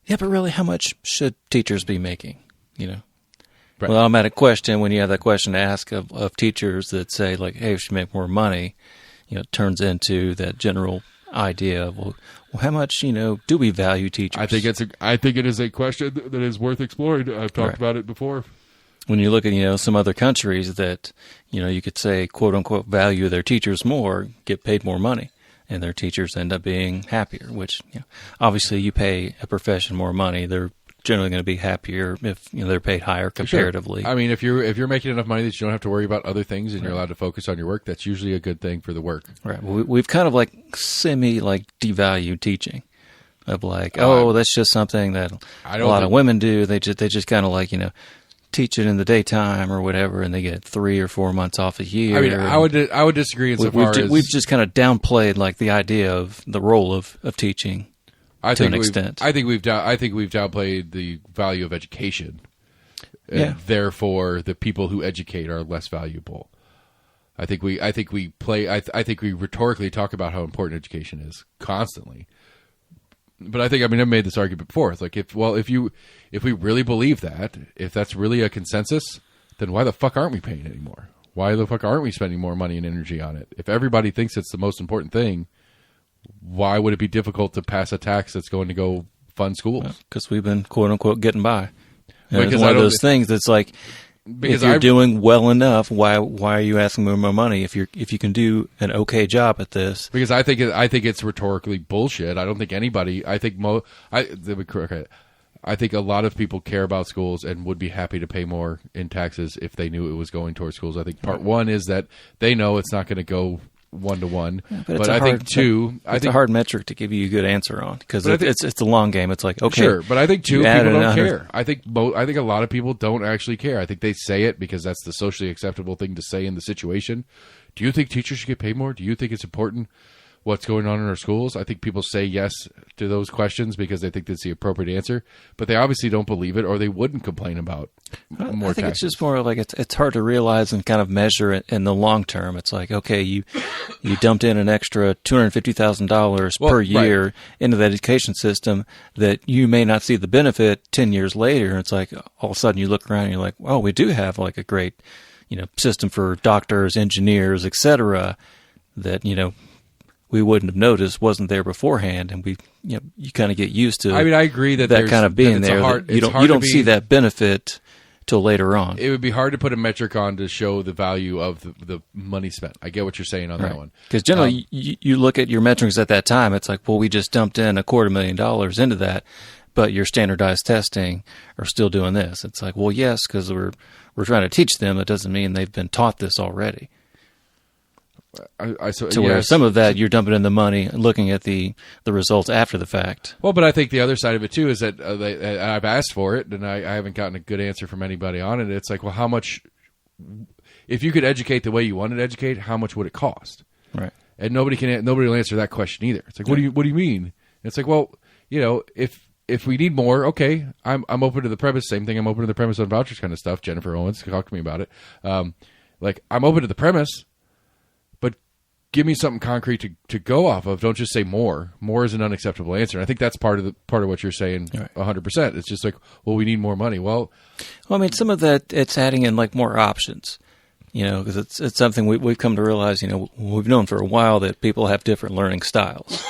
S2: but really, how much should teachers be making? Right. Well, automatic question when you have that question to ask of teachers that say like, hey, we should make more money. It turns into that general idea of, well, how much, do we value teachers?
S1: I think it is a question that is worth exploring. I've talked about it before.
S2: When you look at, some other countries that, you could say, quote unquote, value their teachers more, get paid more money, and their teachers end up being happier, which, obviously you pay a profession more money, they're generally going to be happier if they're paid higher comparatively.
S1: Sure. I mean, if you're making enough money that you don't have to worry about other things and you're allowed to focus on your work, that's usually a good thing for the work.
S2: Right. Well, we've kind of devalued teaching, of that's just something that a lot of women do. They just kind of teach it in the daytime or whatever, and they get 3 or 4 months off a year.
S1: I mean, I would disagree insofar as
S2: we've just kind of downplayed the idea of the role of teaching. To an extent.
S1: I think we've downplayed the value of education, and therefore the people who educate are less valuable. I think we rhetorically talk about how important education is constantly, but I've made this argument before. It's like if we really believe that, if that's really a consensus, then why the fuck aren't we paying anymore? Why the fuck aren't we spending more money and energy on it? If everybody thinks it's the most important thing, why would it be difficult to pass a tax that's going to go fund schools?
S2: Because we've been, quote unquote, getting by. And it's one of those things that's like, if you're doing well enough, why are you asking for more money if you can do an okay job at this?
S1: Because I think it's rhetorically bullshit. I don't think anybody. I think a lot of people care about schools and would be happy to pay more in taxes if they knew it was going towards schools. I think part one is that they know it's not going to go 1-to-1, but I think two,
S2: it's a hard metric to give you a good answer on, because it's a long game. It's like, okay,
S1: sure, but I think two, people don't care. I think a lot of people don't actually care. I think they say it because that's the socially acceptable thing to say in the situation. Do you think teachers should get paid more? Do you think it's important what's going on in our schools? I think people say yes to those questions because they think that's the appropriate answer, but they obviously don't believe it, or they wouldn't complain about more
S2: I think
S1: taxes.
S2: It's just more like it's hard to realize and kind of measure it in the long term. It's like, okay, you dumped in an extra $250,000 per year into the education system that you may not see the benefit 10 years later. It's like all of a sudden you look around and you're like, well, we do have a great system for doctors, engineers, etc. that we wouldn't have noticed wasn't there beforehand, and you kind of get used to.
S1: I agree that
S2: kind of being there. You don't see that benefit till later on.
S1: It would be hard to put a metric on to show the value of the money spent. I get what you're saying on that one.
S2: Because generally, you look at your metrics at that time. It's like, well, we just dumped in $250,000 into that, but your standardized testing are still doing this. It's like, well, yes, because we're trying to teach them. It doesn't mean they've been taught this already. Where some of that you're dumping in the money and looking at the results after the fact.
S1: Well, but I think the other side of it too is that I've asked for it and I haven't gotten a good answer from anybody on it. It's like, well, how much, if you could educate the way you wanted to educate, how much would it cost?
S2: Right.
S1: and nobody will answer that question either. It's like, what do you mean? And it's like, well, if we need more, okay, I'm open to the premise. Same thing, I'm open to the premise on vouchers kind of stuff. Jennifer Owens talked to me about it. I'm open to the premise, but give me something concrete to go off of. Don't just say more. More is an unacceptable answer. And I think that's part of what you're saying. 100%. It's just like, well, we need more money. Well,
S2: I mean, some of that it's adding in like more options. Because it's something we've come to realize. We've known for a while that people have different learning styles.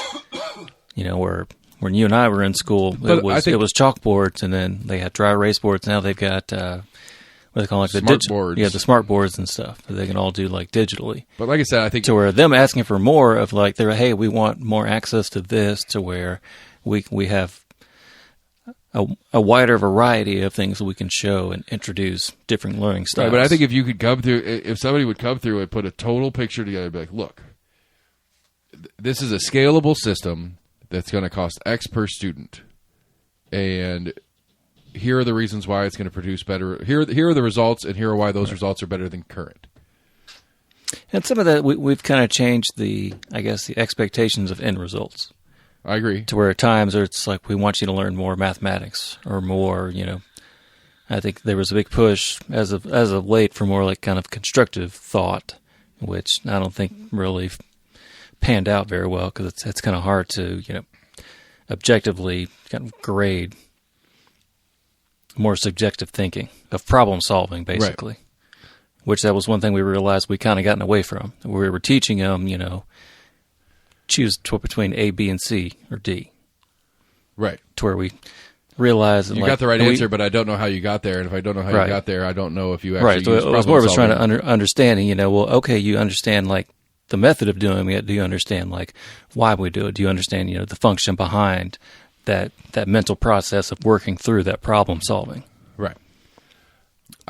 S2: Where when you and I were in school, it was chalkboards, and then they had dry erase boards. Now they've got what they call like the
S1: smart boards.
S2: Yeah, the smart boards and stuff that they can all do like digitally.
S1: But like I said, I think
S2: to where them asking for more of like hey, we want more access to this, to where we have a wider variety of things that we can show and introduce different learning styles.
S1: Right, but I think if somebody would come through and put a total picture together, be like, look, this is a scalable system that's going to cost X per student, and here are the reasons why it's going to produce better. Here are the results, and here are why those results are better than current.
S2: And some of that we've kind of changed the expectations of end results.
S1: I agree.
S2: To where at times it's like we want you to learn more mathematics or more. I think there was a big push as of late for more like kind of constructive thought, which I don't think really panned out very well, because it's kind of hard to objectively kind of grade more subjective thinking of problem solving, basically. Right. Which that was one thing we realized we kind of gotten away from. We were teaching them, choose between A, B, and C, or D.
S1: Right.
S2: To where we realized
S1: you got the right answer, but I don't know how you got there, and if I don't know how you got there, I don't know if you actually
S2: used problem solving. Right. So it was more of us trying to understanding. Well, okay, you understand like the method of doing it. Do you understand like why we do it? Do you understand the function behind that mental process of working through that problem solving?
S1: Right.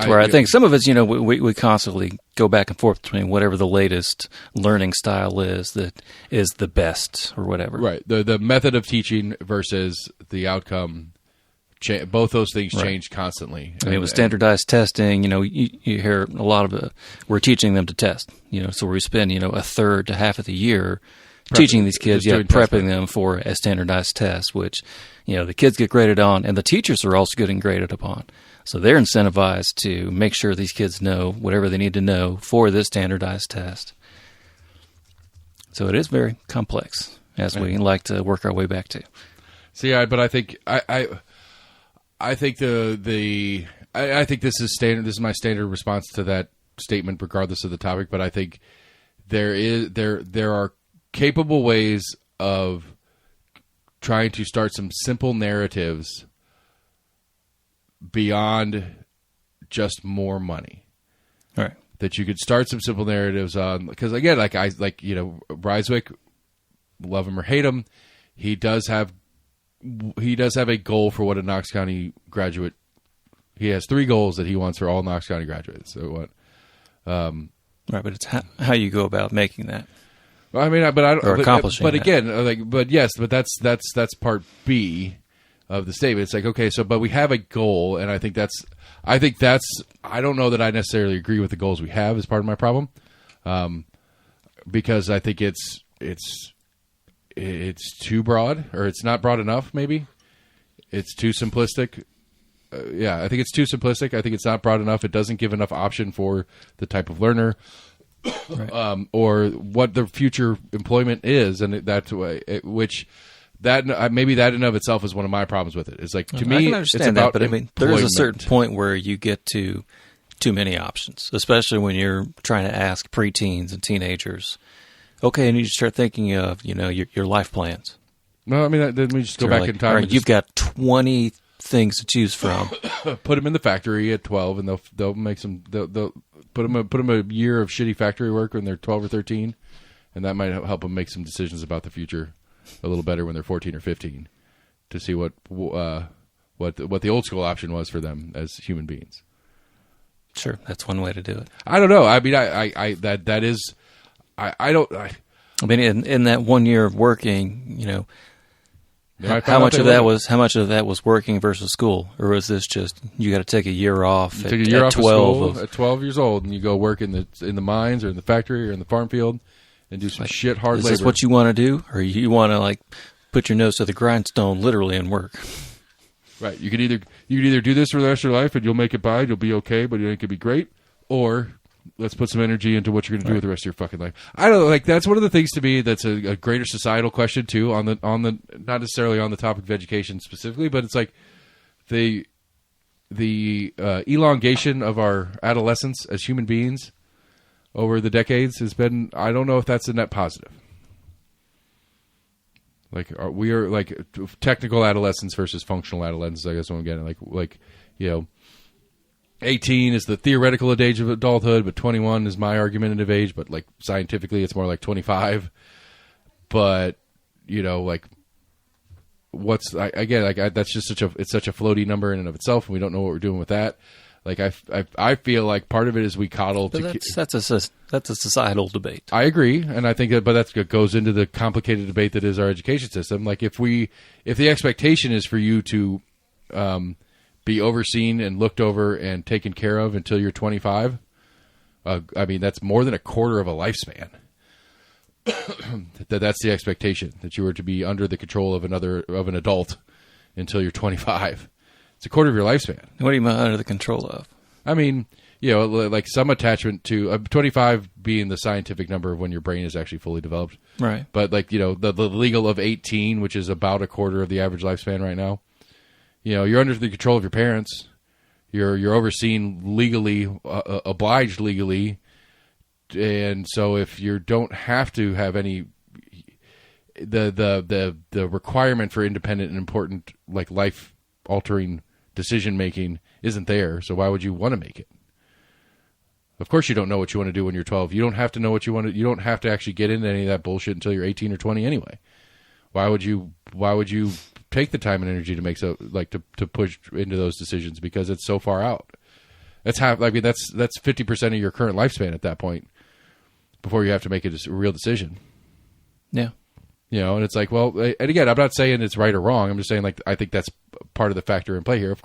S2: Where I think some of it's we constantly go back and forth between whatever the latest learning style is that is the best or whatever.
S1: Right. The method of teaching versus the outcome. Both those things change constantly.
S2: I mean, with standardized testing, you hear a lot of it. We're teaching them to test. So we spend a third to half of the year teaching these kids, prepping them for a standardized test, which the kids get graded on, and the teachers are also getting graded upon. So they're incentivized to make sure these kids know whatever they need to know for this standardized test. So it is very complex, as we like to work our way back to.
S1: See, but I think I think I think this is standard. This is my standard response to that statement, regardless of the topic. But I think there are capable ways of trying to start some simple narratives beyond just more money.
S2: All right.
S1: That you could start some simple narratives on, because again, Ryswick, love him or hate him, he does have a goal for what a Knox County graduate. He has 3 goals that he wants for all Knox County graduates. So what?
S2: Right, but it's how you go about making that.
S1: Well, I mean,
S2: accomplishing.
S1: But again, that's part B of the statement. It's like, okay, but we have a goal, and I think that's. I don't know that I necessarily agree with the goals we have as part of my problem, because I think it's too broad, or it's not broad enough. Maybe it's too simplistic. I think it's too simplistic. I think it's not broad enough. It doesn't give enough option for the type of learner, right. Or what the future employment is, and that's way maybe that in of itself is one of my problems with it. It's like, to me,
S2: I can understand
S1: it's about
S2: that, but I mean, there is a certain point where you get to too many options, especially when you're trying to ask preteens and teenagers. Okay, and you start thinking of your life plans.
S1: No, I mean, then we just go back in time.
S2: Right, you've got 20 things to choose from.
S1: Put them in the factory at 12, and they'll make some. They'll put them a year of shitty factory work when they're 12 or 13, and that might help them make some decisions about the future a little better when they're 14 or 15, to see what the old school option was for them as human beings.
S2: Sure, that's one way to do it.
S1: I don't know. I mean, that is. I
S2: mean, in that 1 year of working, how much of that was working versus school, or was this just you got to take a year off?
S1: Take a year off 12 at 12 years old, and you go work in the mines or in the factory or in the farm field, and do some shit hard labor.
S2: Is this what you want to do, or you want to like put your nose to the grindstone, literally, and work?
S1: Right. You can either do this for the rest of your life and you'll make it by, you'll be okay, but it ain't gonna be great, or let's put some energy into what you're gonna do with the rest of your fucking life. I don't know. Like that's one of the things to me that's a greater societal question too. On the not necessarily on the topic of education specifically, but it's like the elongation of our adolescence as human beings over the decades has been. I don't know if that's a net positive. Like we are like technical adolescence versus functional adolescence. I guess what I'm getting like 18 is the theoretical age of adulthood, but 21 is my argumentative age. But like scientifically, it's more like 25. But like what's that's just such a floaty number in and of itself, and we don't know what we're doing with that. Like I feel like part of it is we coddle.
S2: But that's a societal debate.
S1: I agree, and I think that, but that goes into the complicated debate that is our education system. Like if the expectation is for you to be overseen and looked over and taken care of until you're 25, I mean that's more than a quarter of a lifespan. That's the expectation, that you were to be under the control of an adult until you're 25. It's a quarter of your lifespan.
S2: What do you mean under the control of?
S1: I mean, like some attachment to 25 being the scientific number of when your brain is actually fully developed.
S2: Right.
S1: But like, the legal of 18, which is about a quarter of the average lifespan right now. You're under the control of your parents. You're overseen legally, obliged legally. And so if you don't have to have any, the requirement for independent and important, like life altering decision making isn't there, so why would you want to make it? Of course you don't know what you want to do when you're 12. You don't have to know what you want to. You don't have to actually get into any of that bullshit until you're 18 or 20 anyway. Why would you take the time and energy to make to push into those decisions, because it's so far out? That's 50% of your current lifespan at that point before you have to make a real decision.
S2: Yeah.
S1: And it's like, well, and again, I'm not saying it's right or wrong. I'm just saying, like, I think that's part of the factor in play here.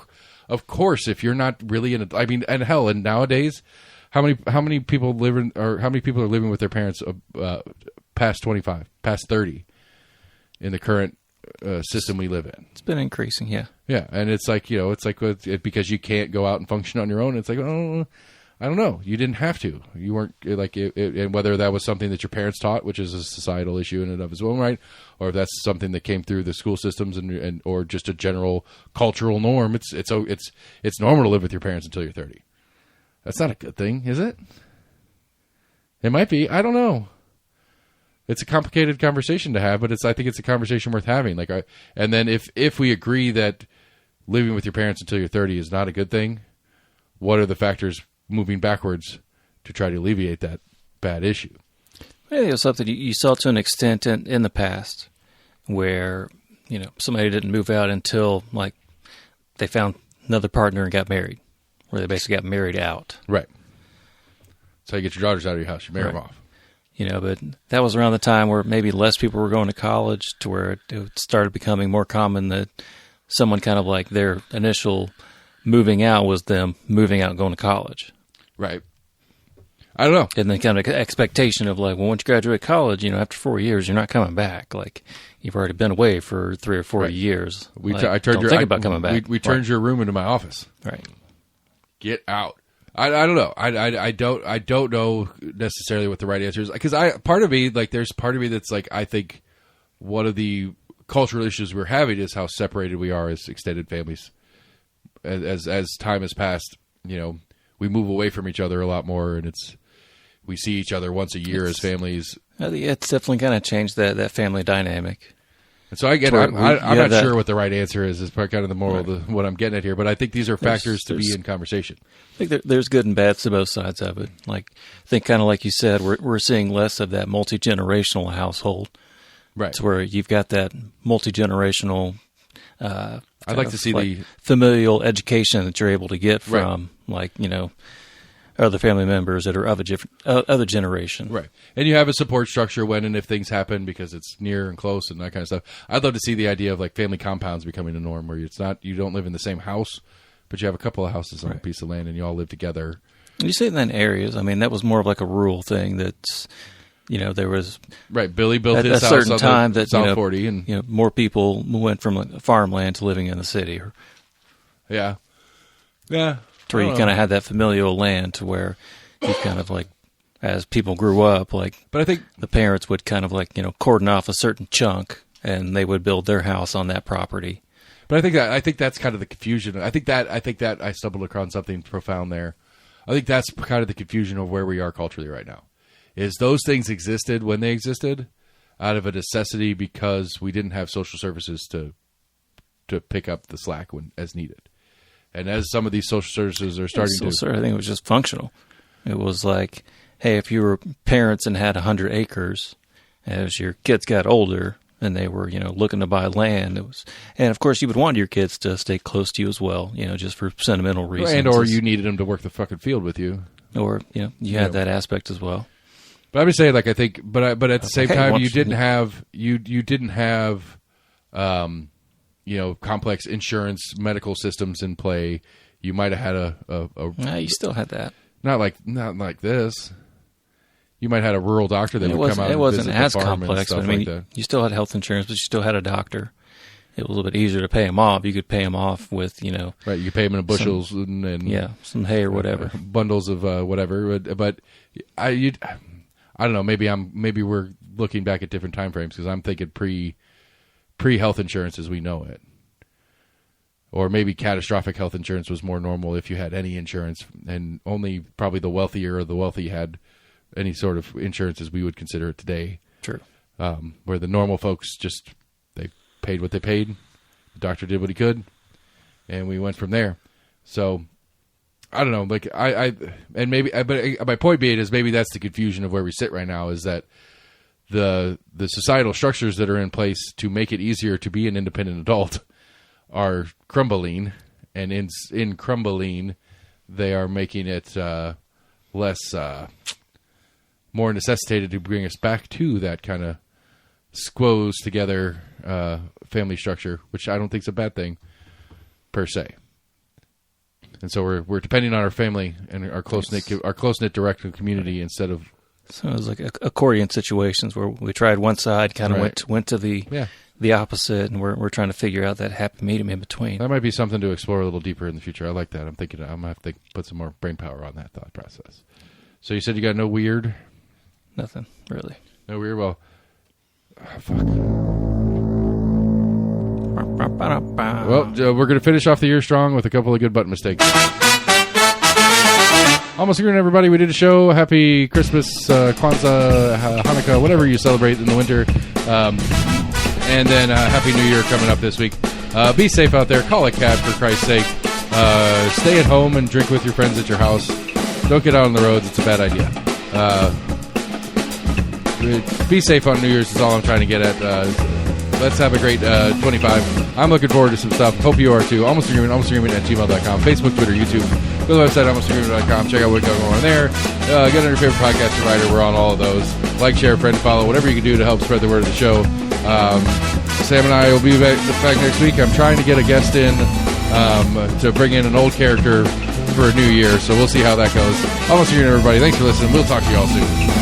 S1: Of course, if you're not really and nowadays, how many people are living with their parents past 25, past 30 in the current system we live in?
S2: It's been increasing, yeah.
S1: Yeah, and it's like, because you can't go out and function on your own. It's like, oh, I don't know. You didn't have to. You weren't like, and whether that was something that your parents taught, which is a societal issue in and of its own right, or if that's something that came through the school systems and or just a general cultural norm. It's normal to live with your parents until you're 30. That's not a good thing, is it? It might be. I don't know. It's a complicated conversation to have, but I think it's a conversation worth having. And then if we agree that living with your parents until you're 30 is not a good thing, what are the factors moving backwards to try to alleviate that bad issue?
S2: I think it was something you saw to an extent in the past where, somebody didn't move out until like they found another partner and got married, where they basically got married out.
S1: Right. That's how you get your daughters out of your house. You marry them off.
S2: But that was around the time where maybe less people were going to college, to where it started becoming more common that someone kind of like their initial moving out was them moving out and going to college.
S1: Right. I don't know.
S2: And then kind of expectation of like, well, once you graduate college, after 4 years, you're not coming back. Like, you've already been away for 3 or 4 years.
S1: I turned
S2: think about coming back.
S1: We turned your room into my office.
S2: Right.
S1: Get out. I don't know. I don't know necessarily what the right answer is, because part of me that's like, I think one of the cultural issues we're having is how separated we are as extended families. As time has passed, we move away from each other a lot more, and we see each other once a year as families.
S2: It's definitely kind of changed that family dynamic.
S1: And so I'm not sure what the right answer is kind of the moral of what I'm getting at here, but I think these are factors to be in conversation.
S2: I think there's good and bad to both sides of it. Like, I think kind of like you said, we're seeing less of that multi-generational household.
S1: Right.
S2: To where you've got that multi-generational
S1: I'd like to see the
S2: familial education that you're able to get from other family members that are of other generation.
S1: Right. And you have a support structure when and if things happen, because it's near and close and that kind of stuff. I'd love to see the idea of like family compounds becoming a norm, where you don't live in the same house, but you have a couple of houses on a piece of land and you all live together.
S2: You see it in areas. I mean, that was more of like a rural thing that's, there was
S1: Right, Billy built
S2: at
S1: his
S2: a
S1: house
S2: certain
S1: on
S2: time
S1: the
S2: that
S1: South 40, and
S2: more people went from like farmland to living in the city, or
S1: yeah.
S2: to where you kind of had that familial land to where you kind of like, as people grew up, like,
S1: But I think
S2: the parents would kind of like, cordon off a certain chunk, and they would build their house on that property.
S1: But I think that's kind of the confusion. I think that I stumbled across something profound there. I think that's kind of the confusion of where we are culturally right now. Is those things existed when they existed out of a necessity because we didn't have social services to pick up the slack when as needed. And as some of these social services are starting to,
S2: I think it was just functional. It was like, hey, if you were parents and had 100 acres, as your kids got older and they were, looking to buy land, and of course you would want your kids to stay close to you as well, just for sentimental reasons,
S1: and or you needed them to work the fucking field with you,
S2: or you had that aspect as well.
S1: But I'm just saying, like, I think, but at the same time, you didn't have complex insurance, medical systems in play. You might have had
S2: you still had that.
S1: Not like this. You might have had a rural doctor that would come out.
S2: It wasn't
S1: and visit
S2: as
S1: the farm
S2: complex.
S1: and
S2: But
S1: stuff like that.
S2: You still had health insurance, but you still had a doctor. It was a little bit easier to pay him off. You could pay him off with,
S1: right. You pay him in bushels and
S2: some hay or whatever,
S1: bundles of whatever. But I don't know. Maybe we're looking back at different time frames because I'm thinking pre health insurance as we know it, or maybe catastrophic health insurance was more normal if you had any insurance, and only probably the wealthier or the wealthy had any sort of insurance as we would consider it today.
S2: True.
S1: Where the normal folks just they paid what they paid, the doctor did what he could, and we went from there. So I don't know, like but my point being is maybe that's the confusion of where we sit right now, is that the societal structures that are in place to make it easier to be an independent adult are crumbling, and in crumbling, they are making it less more necessitated to bring us back to that kind of squoze together family structure, which I don't think is a bad thing per se. And so we're depending on our family and our close knit direct community instead of.
S2: So it was like accordion situations where we tried one side, kind of went to the opposite, and we're trying to figure out that happy medium in between.
S1: That might be something to explore a little deeper in the future. I like that. I'm gonna have to put some more brain power on that thought process. So you said you got no weird.
S2: Nothing really.
S1: No weird. Well, fuck. Well, we're going to finish off the year strong with a couple of good button mistakes. Almost agreeing, everybody. We did a show. Happy Christmas, Kwanzaa, Hanukkah, whatever you celebrate in the winter. And then Happy New Year coming up this week. Be safe out there. Call a cab, for Christ's sake. Stay at home and drink with your friends at your house. Don't get out on the roads. It's a bad idea. Be safe on New Year's is all I'm trying to get at. Let's have a great 25. I'm looking forward to some stuff. Hope you are too. almostagreement@gmail.com. Facebook, Twitter, YouTube. Go to the website, almostagreement.com. Check out what's going on there. Get on your favorite podcast provider. We're on all of those. Like, share, friend, follow. Whatever you can do to help spread the word of the show. Sam and I will be back next week. I'm trying to get a guest in to bring in an old character for a new year. So we'll see how that goes. Almost Agreement, everybody. Thanks for listening. We'll talk to you all soon.